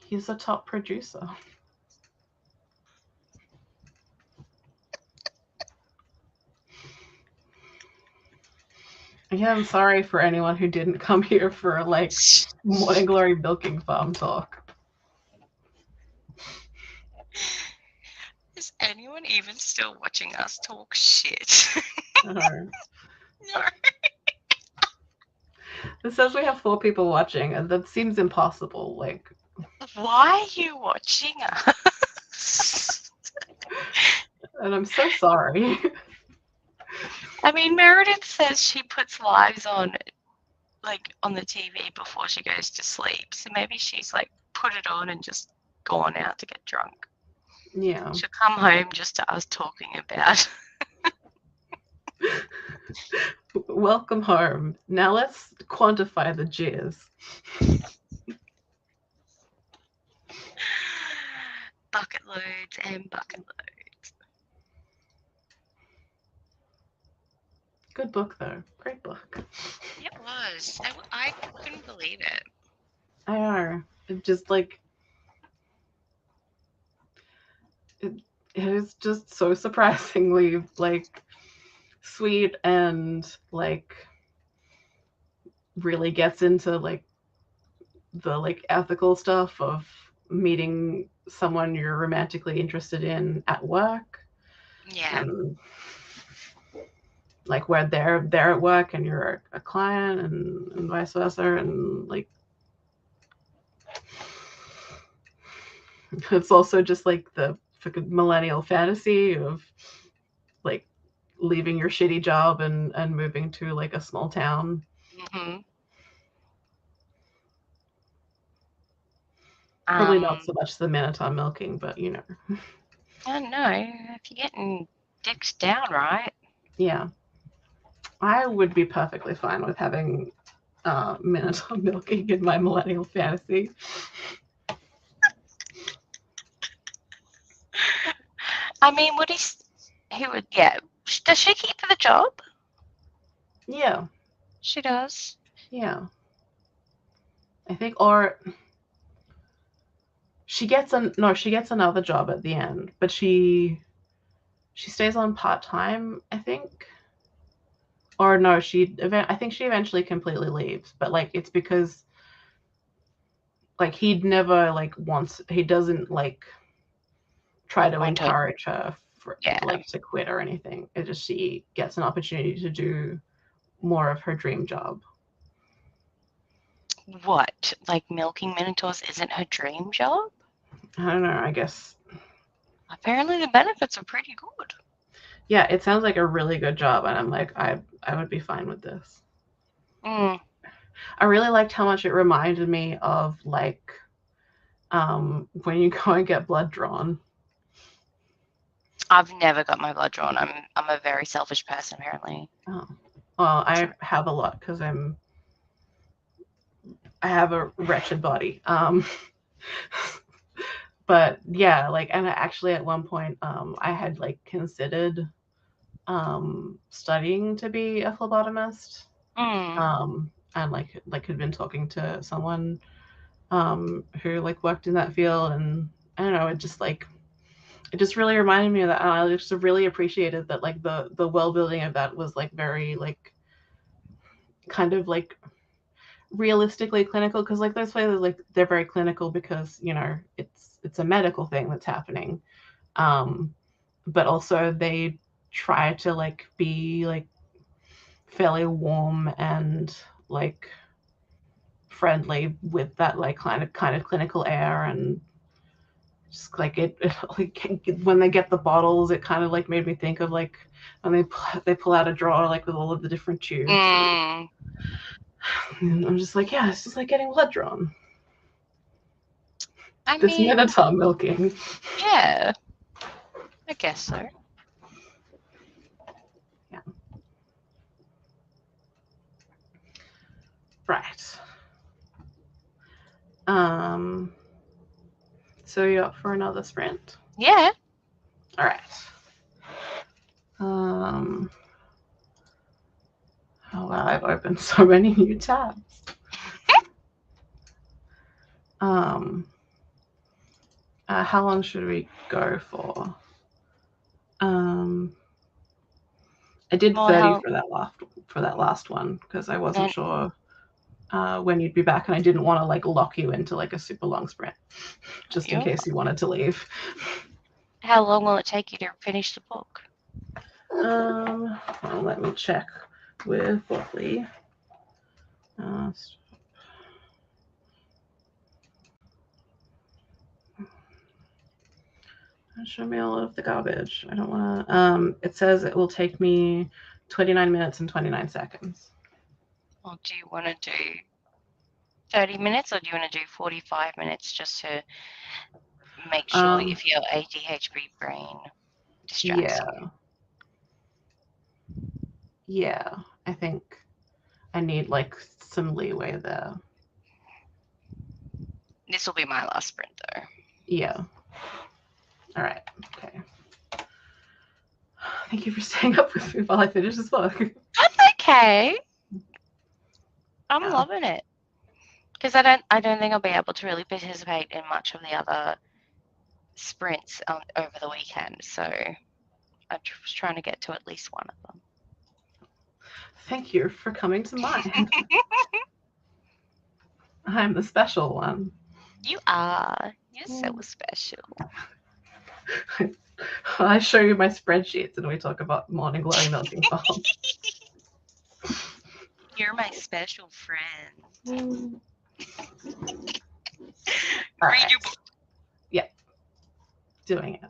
He's a top producer. Yeah, I'm sorry for anyone who didn't come here for like Morning Glory milking farm talk. Is anyone even still watching us talk shit? No. No. It says we have 4 people watching, and that seems impossible. Like, why are you watching us? And I'm so sorry. I mean, Meredith says she puts lives on, like, on the TV before she goes to sleep. So maybe she's, like, put it on and just gone out to get drunk. Yeah. She'll come home just to us talking about. Welcome home. Now let's quantify the jizz. Bucket loads and bucket loads. Good book, though. Great book. It was. I couldn't believe it. I know. It just like it is just so surprisingly like sweet and like really gets into like the like ethical stuff of meeting someone you're romantically interested in at work. Yeah. And like where they're at work and you're a client and vice versa, and like it's also just like the fucking millennial fantasy of like leaving your shitty job and moving to like a small town. Mm-hmm. Probably not so much the Minotaur milking, but you know. I don't know. If you're getting dicks down right. Yeah. I would be perfectly fine with having Minotaur milking in my millennial fantasy. I mean, does she keep the job? Yeah. She does. Yeah. I think, or she gets another job at the end, but she stays on part-time, I think. Or no, I think she eventually completely leaves, but like it's because like he doesn't like try to encourage her to quit or anything. It just she gets an opportunity to do more of her dream job. What? Like milking minotaurs isn't her dream job? I don't know, I guess. Apparently the benefits are pretty good. Yeah, it sounds like a really good job, and I'm like, I would be fine with this. Mm. I really liked how much it reminded me of like when you go and get blood drawn. I've never got my blood drawn. I'm a very selfish person, apparently. Oh, well, I have a lot because I have a wretched body. But yeah, like, and actually at one point, I had like considered studying to be a phlebotomist. And like had been talking to someone who like worked in that field, and I don't know, it just really reminded me of that. And I just really appreciated that like the world building of that was like very like kind of like realistically clinical, because like those places like they're very clinical because you know it's a medical thing that's happening, but also they try to like be like fairly warm and like friendly with that like kind of clinical air. And just like it like when they get the bottles, it kind of like made me think of like when they pull out a drawer like with all of the different tubes. And I'm just like, yeah, it's just like getting blood drawn. This minotaur milking. Yeah, I guess so. Yeah. Right. So you up for another sprint? Yeah. All right. Oh wow, I've opened so many new tabs. How long should we go for? I did 30 for that last one because I wasn't sure when you'd be back, and I didn't want to like lock you into like a super long sprint just in case you wanted to leave. How long will it take you to finish the book? Well, let me check with Botley. Show me all of the garbage. I don't want to. It says it will take me 29 minutes and 29 seconds. Well, do you want to do 30 minutes or do you want to do 45 minutes just to make sure if your ADHD brain distracts you? Yeah, I think I need like some leeway there. This will be my last sprint though. Yeah. All right. Okay. Thank you for staying up with me while I finish this book. That's okay. I'm loving it. Because I don't think I'll be able to really participate in much of the other sprints over the weekend. So I'm just trying to get to at least one of them. Thank you for coming to mine. I'm the special one. You are. You're so special. I show you my spreadsheets and we talk about morning glory milking farm. You're my special friend. Read your book. Yeah. Doing it.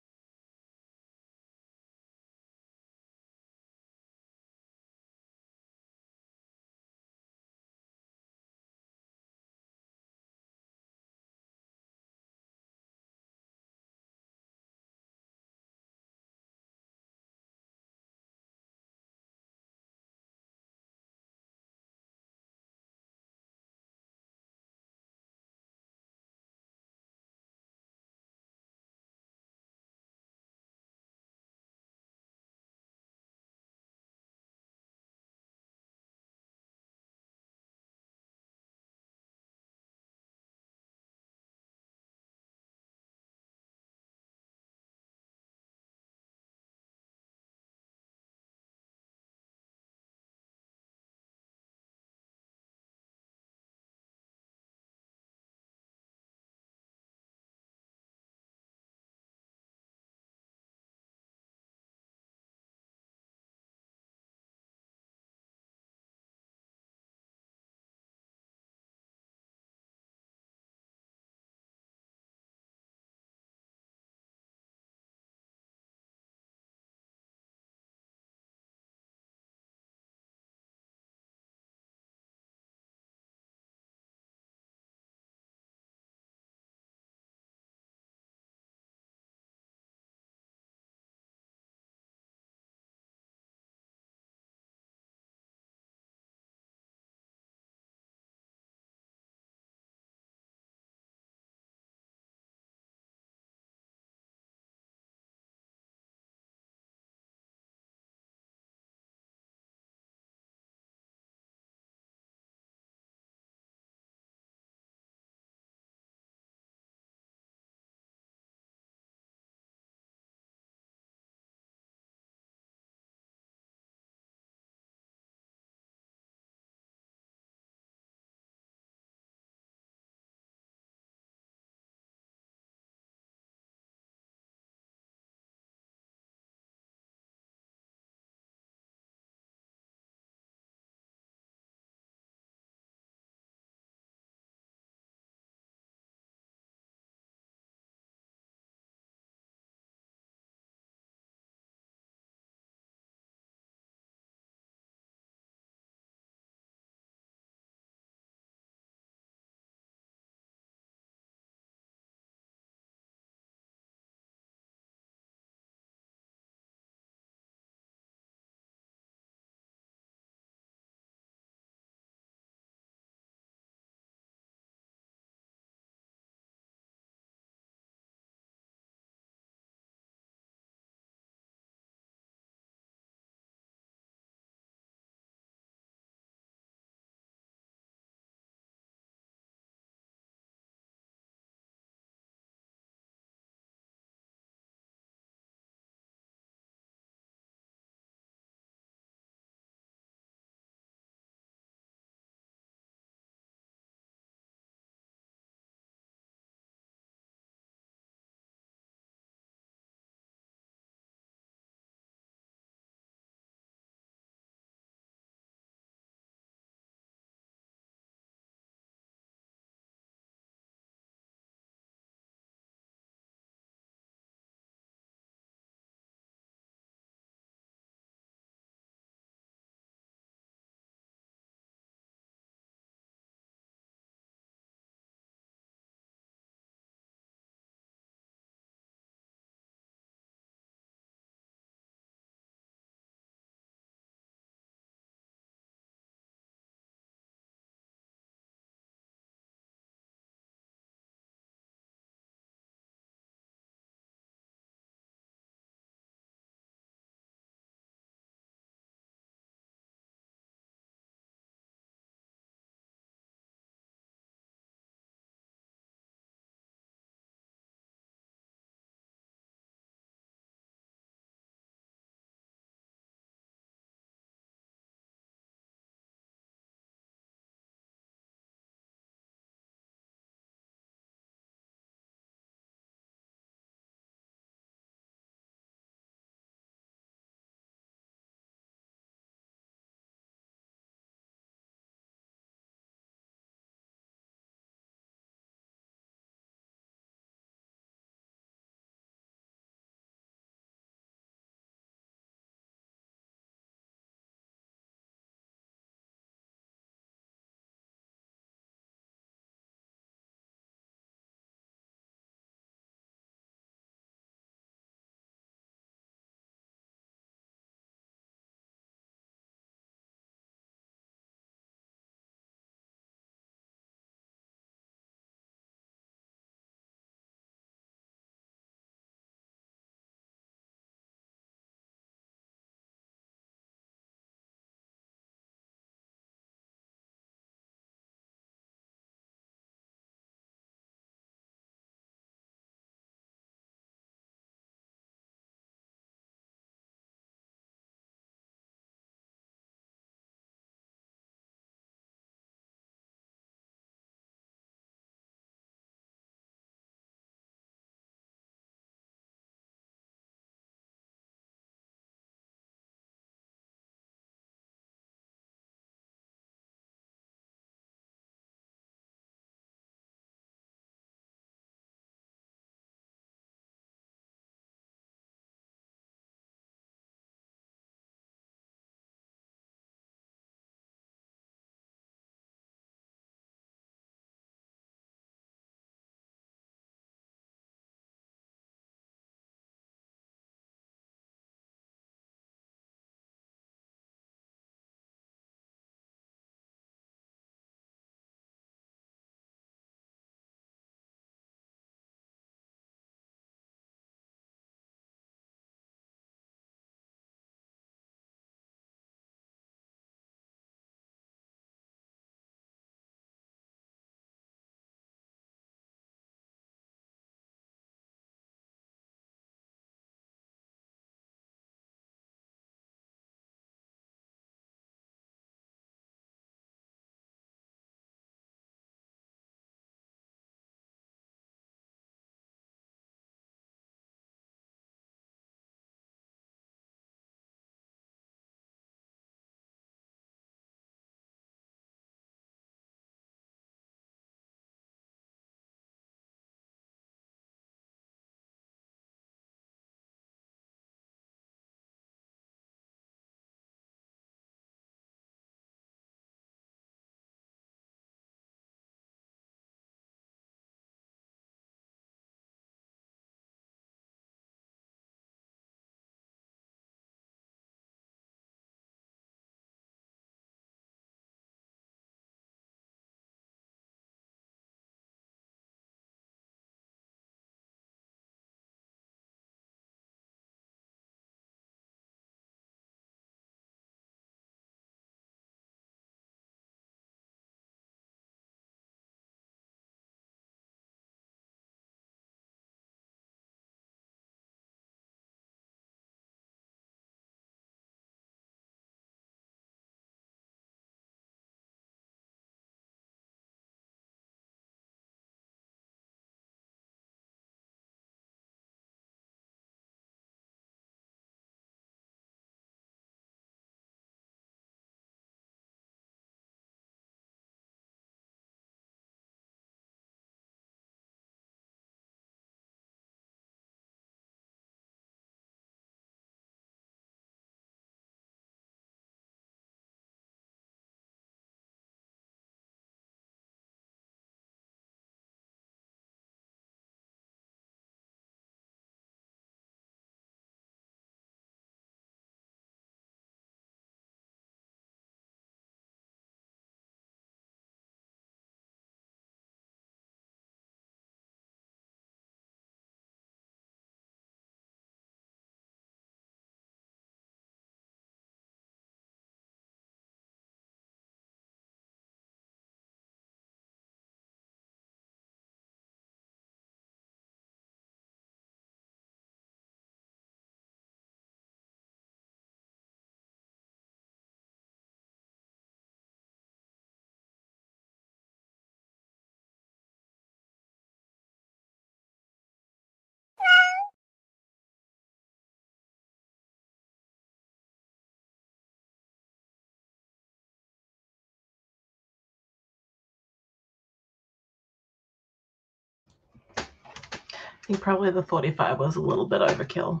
I think probably the 45 was a little bit overkill.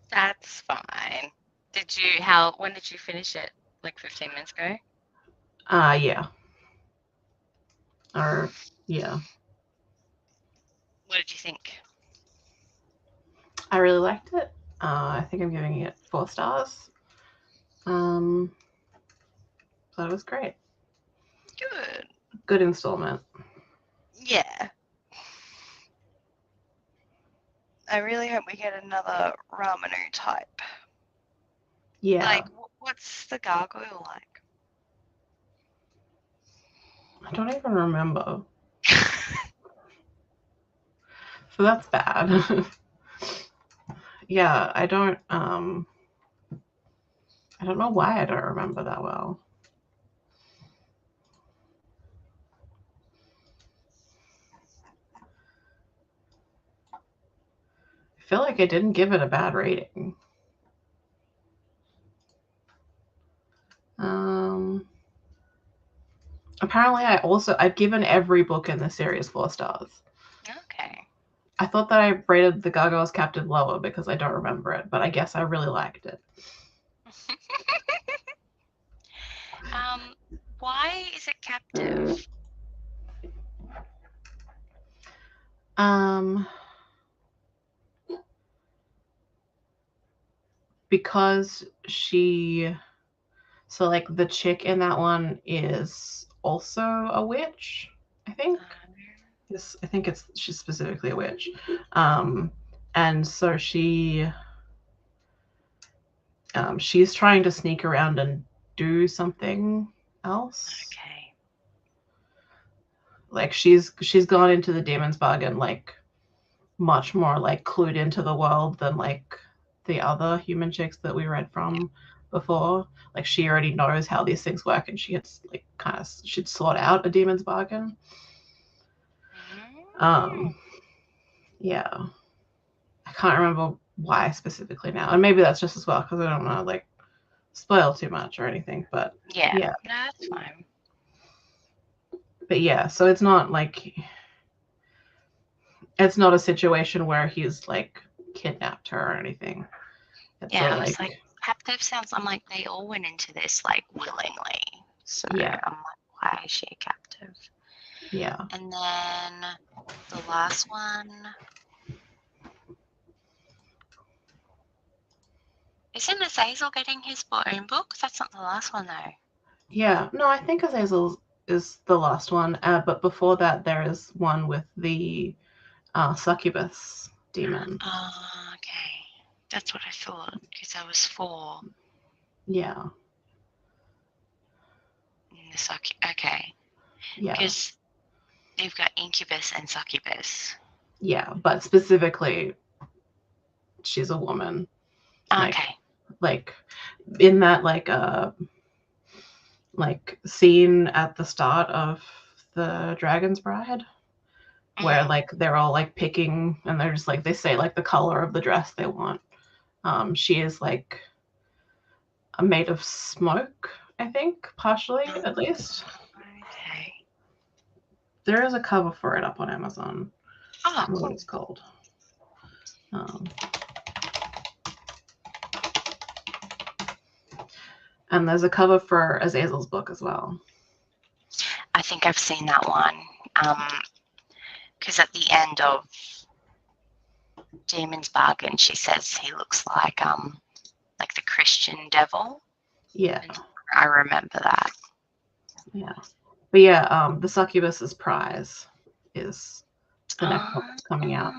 That's fine. When did you finish it? Like 15 minutes ago? Yeah. Yeah. What did you think? I really liked it. I think I'm giving it 4 stars. So it was great. Good installment. Yeah. I really hope we get another Ramanu type. Yeah. Like, what's the gargoyle like? I don't even remember. So that's bad. Yeah, I don't know why I don't remember that well. I feel like I didn't give it a bad rating. Apparently I've given every book in the series 4 stars. Okay. I thought that I rated the Gargoyles Captive lower because I don't remember it, but I guess I really liked it. Why is it captive? Because so like the chick in that one is also a witch, I think. Yes, I think she's specifically a witch. And so she's trying to sneak around and do something else. Okay. Like she's gone into the Demon's Bargain like much more like clued into the world than like the other human chicks that we read from before. Like she already knows how these things work, and she gets like should sort out a Demon's Bargain. Yeah, I can't remember why specifically now, and maybe that's just as well because I don't want to like spoil too much or anything. But yeah, no, that's fine. But yeah, so it's not like it's not a situation where he's like kidnapped her or anything. It's I was like captive sounds. I'm like they all went into this like willingly. So yeah. I'm like, why is she a captive? Yeah. And then the last one. Isn't Azazel getting his own book? That's not the last one though. Yeah. No, I think Azazel is the last one. But before that, there is one with the succubus demon. Oh, okay. That's what I thought because I was 4. Yeah. Okay. Yeah. Because you've got incubus and succubus. Yeah, but specifically, she's a woman. Okay. Like in that like scene at the start of the Dragon's Bride, where like they're all like picking and they're just like they say like the color of the dress they want. She is like made of smoke, I think, partially at least. Okay. There is a cover for it up on Amazon. Oh, cool. What it's called. And there's a cover for Azazel's book as well. I think I've seen that one. Because at the end of Demon's Bargain, she says he looks like the Christian devil. Yeah. And I remember that. Yeah. But yeah, the Succubus's Prize is the next one that's coming out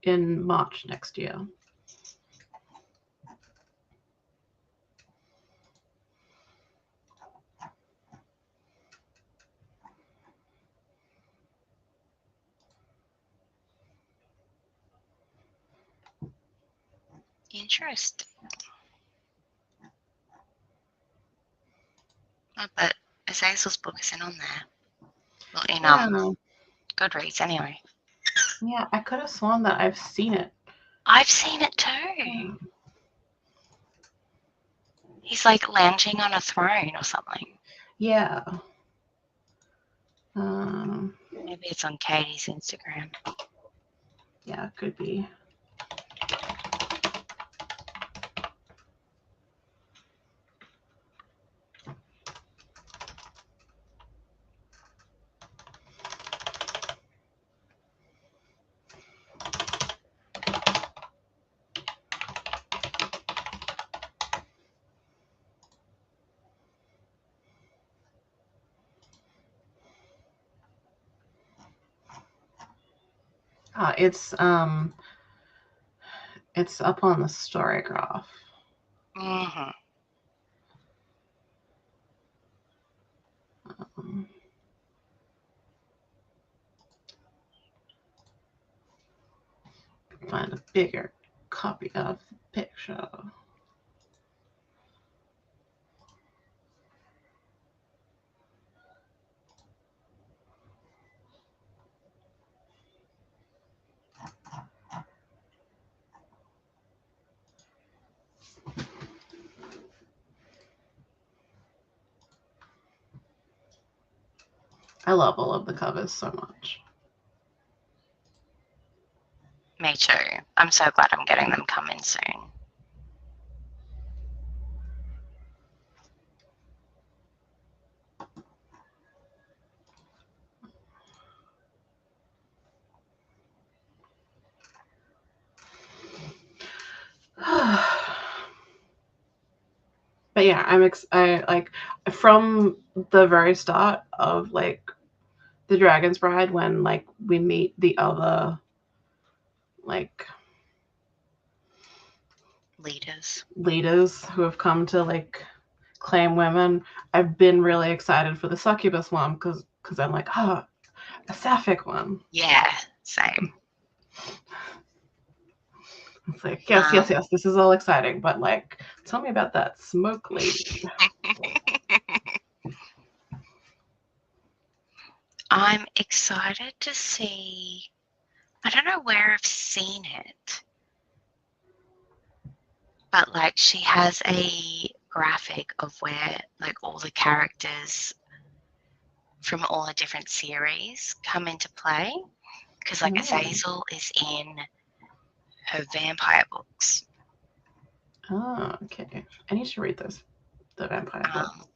in March next year. Interesting. Oh, but Azazel's book isn't on there. Well, in Goodreads anyway. Yeah, I could have sworn that I've seen it. I've seen it too. He's like lounging on a throne or something. Yeah. Maybe it's on Katie's Instagram. Yeah, it could be. It's up on the story graph. Mm-hmm. Find a bigger copy of the picture. I love all of the covers so much. Me too. I'm so glad I'm getting them coming soon. But yeah, I like from the very start of like the Dragon's Bride, when like we meet the other like leaders who have come to like claim women. I've been really excited for the succubus one because I'm like, oh, a sapphic one. Yeah, same. It's like, yes, this is all exciting, but like, tell me about that smoke lady. I'm excited to see. I don't know where I've seen it, but like she has a graphic of where like all the characters from all the different series come into play, because like Azazel is in her vampire books. Oh, okay. I need to read those, the vampire books.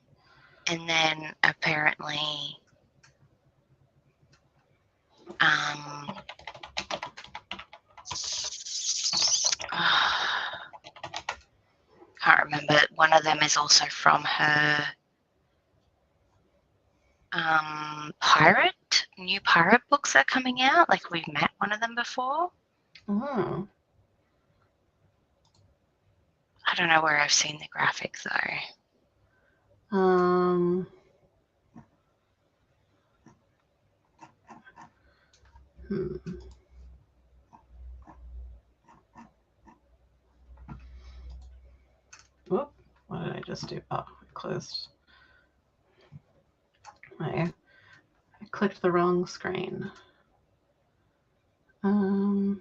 And then apparently can't remember, one of them is also from her new pirate books that are coming out. Like we've met one of them before. Oh. I don't know where I've seen the graphic though. Whoop, what did I just do? Oh, I closed. I clicked the wrong screen. Oh,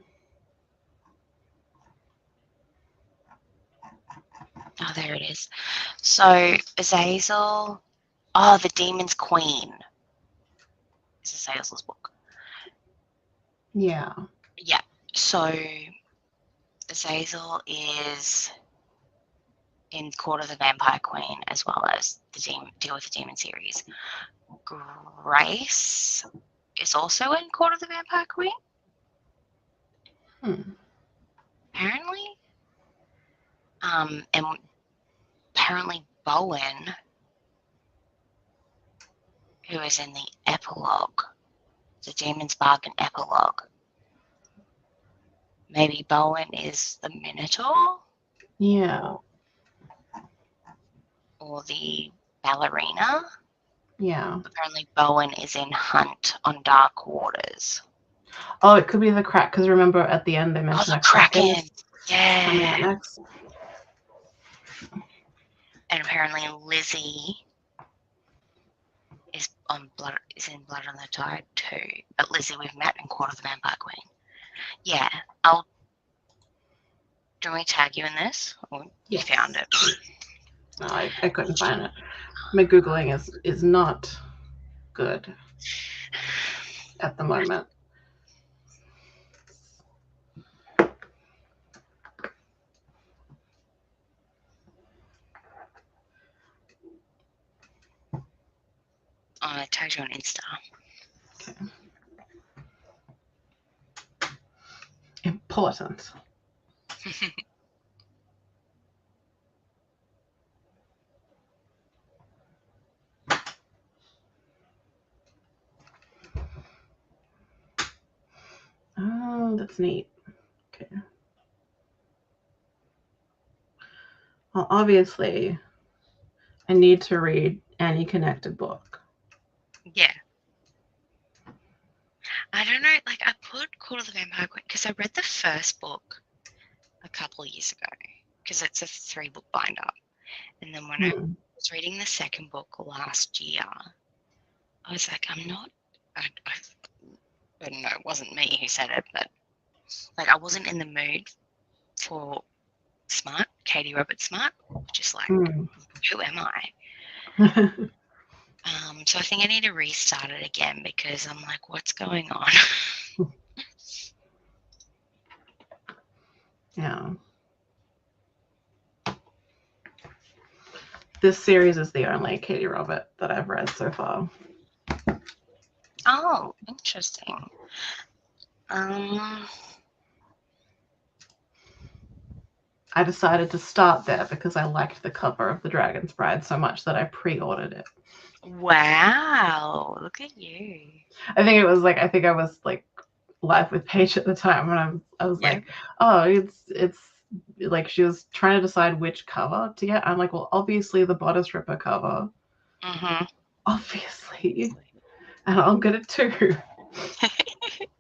there it is. So Azazel, the Demon's Queen is Azazel's book. Yeah. Yeah. So Azazel is in Court of the Vampire Queen, as well as the Deal with the Demon series. Grace is also in Court of the Vampire Queen. Apparently. And apparently Bowen, who is in the epilogue, the Demon's Bargain epilogue. Maybe Bowen is the Minotaur? Yeah. Or the ballerina? Yeah. Apparently Bowen is in Hunt on Dark Waters. Oh, it could be the crack, because remember at the end they mentioned the Kraken. Yeah. Coming out next. And apparently Lizzie is in Blood on the Tide too. But Lizzie we've met in Court of the Vampire Queen. Yeah. Do we tag you in this? Or you found it? No, I couldn't find it. My Googling is not good. at the moment. I tagged you on Insta. Okay. Important. Oh, that's neat. Okay. Well, obviously, I need to read any connected book. Yeah. I don't know, like I put Call of the Vampire Queen because I read the first book a couple of years ago because it's a 3-book binder. And then when I was reading the second book last year, I was like, I don't know, it wasn't me who said it, but like I wasn't in the mood for smart, Katie Roberts smart, just like, who am I? So I think I need to restart it again because I'm like, what's going on? Yeah. This series is the only Katie Robert that I've read so far. Oh, interesting. I decided to start there because I liked the cover of The Dragon's Bride so much that I pre-ordered it. Wow, look at you. I think I was like live with Paige at the time, and I was like, oh, it's like she was trying to decide which cover to get. I'm like, well, obviously the Bodice Ripper cover. Obviously. And I'll get it too.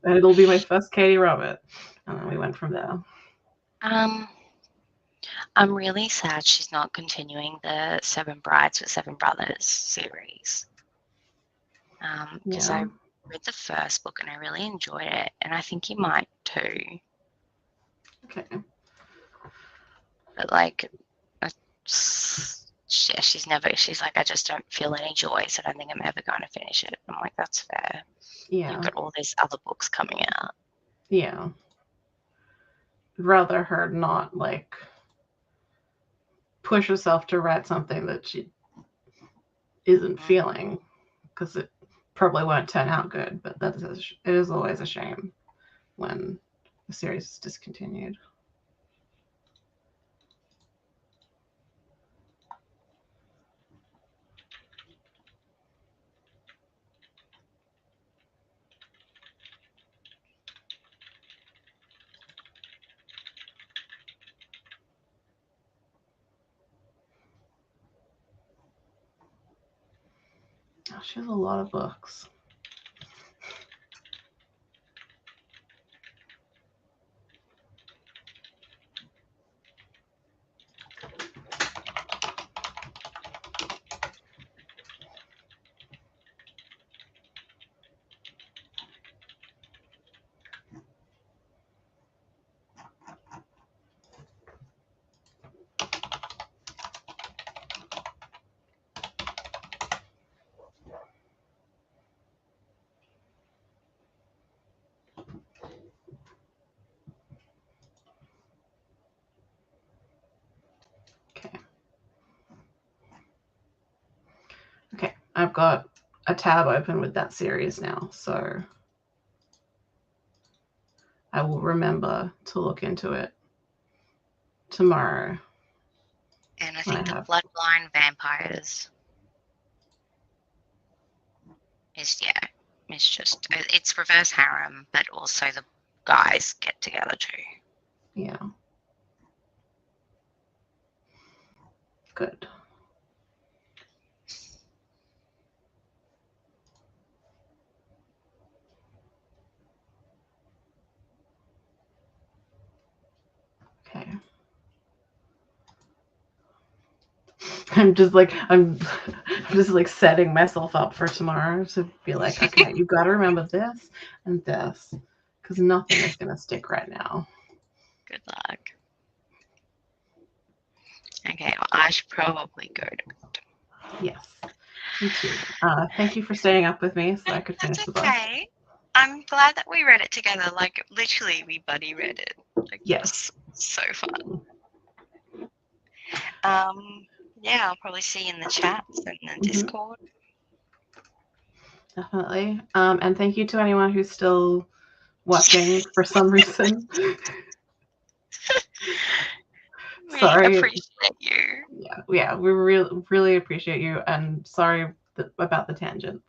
And it'll be my first Katie Robert. And then we went from there. I'm really sad she's not continuing the 7 Brides for 7 Brothers series. Because I read the first book and I really enjoyed it, and I think you might too. Okay. But like, she's like, I just don't feel any joy, so I don't think I'm ever going to finish it. I'm like, that's fair. Yeah. You've got all these other books coming out. Yeah. Rather her not like push herself to write something that she isn't feeling, because it probably won't turn out good. But it is always a shame when the series is discontinued. Oh, she has a lot of books. Okay, I've got a tab open with that series now, so I will remember to look into it tomorrow. And I think the Bloodline Vampires is, it's reverse harem, but also the guys get together too. Yeah. Good. Okay. I'm just like setting myself up for tomorrow to be like, okay, you got to remember this and this, because nothing is going to stick right now. Good luck. Okay, well, I should probably go to bed. Yes, me too. Thank you for staying up with me so I could finish the book. Okay. I'm glad that we read it together. Like, literally, we buddy read it. Like, Yes. so fun. Yeah, I'll probably see you in the chats and the Discord. Definitely. And thank you to anyone who's still watching for some reason. Sorry. We appreciate you. Yeah, we really appreciate you, and sorry about the tangents.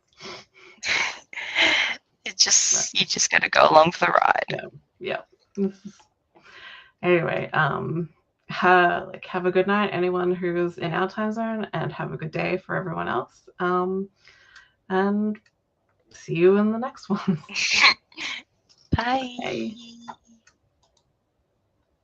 You just got to go along for the ride. Yeah. Anyway, have a good night, anyone who's in our time zone, and have a good day for everyone else. And see you in the next one. Bye. Bye.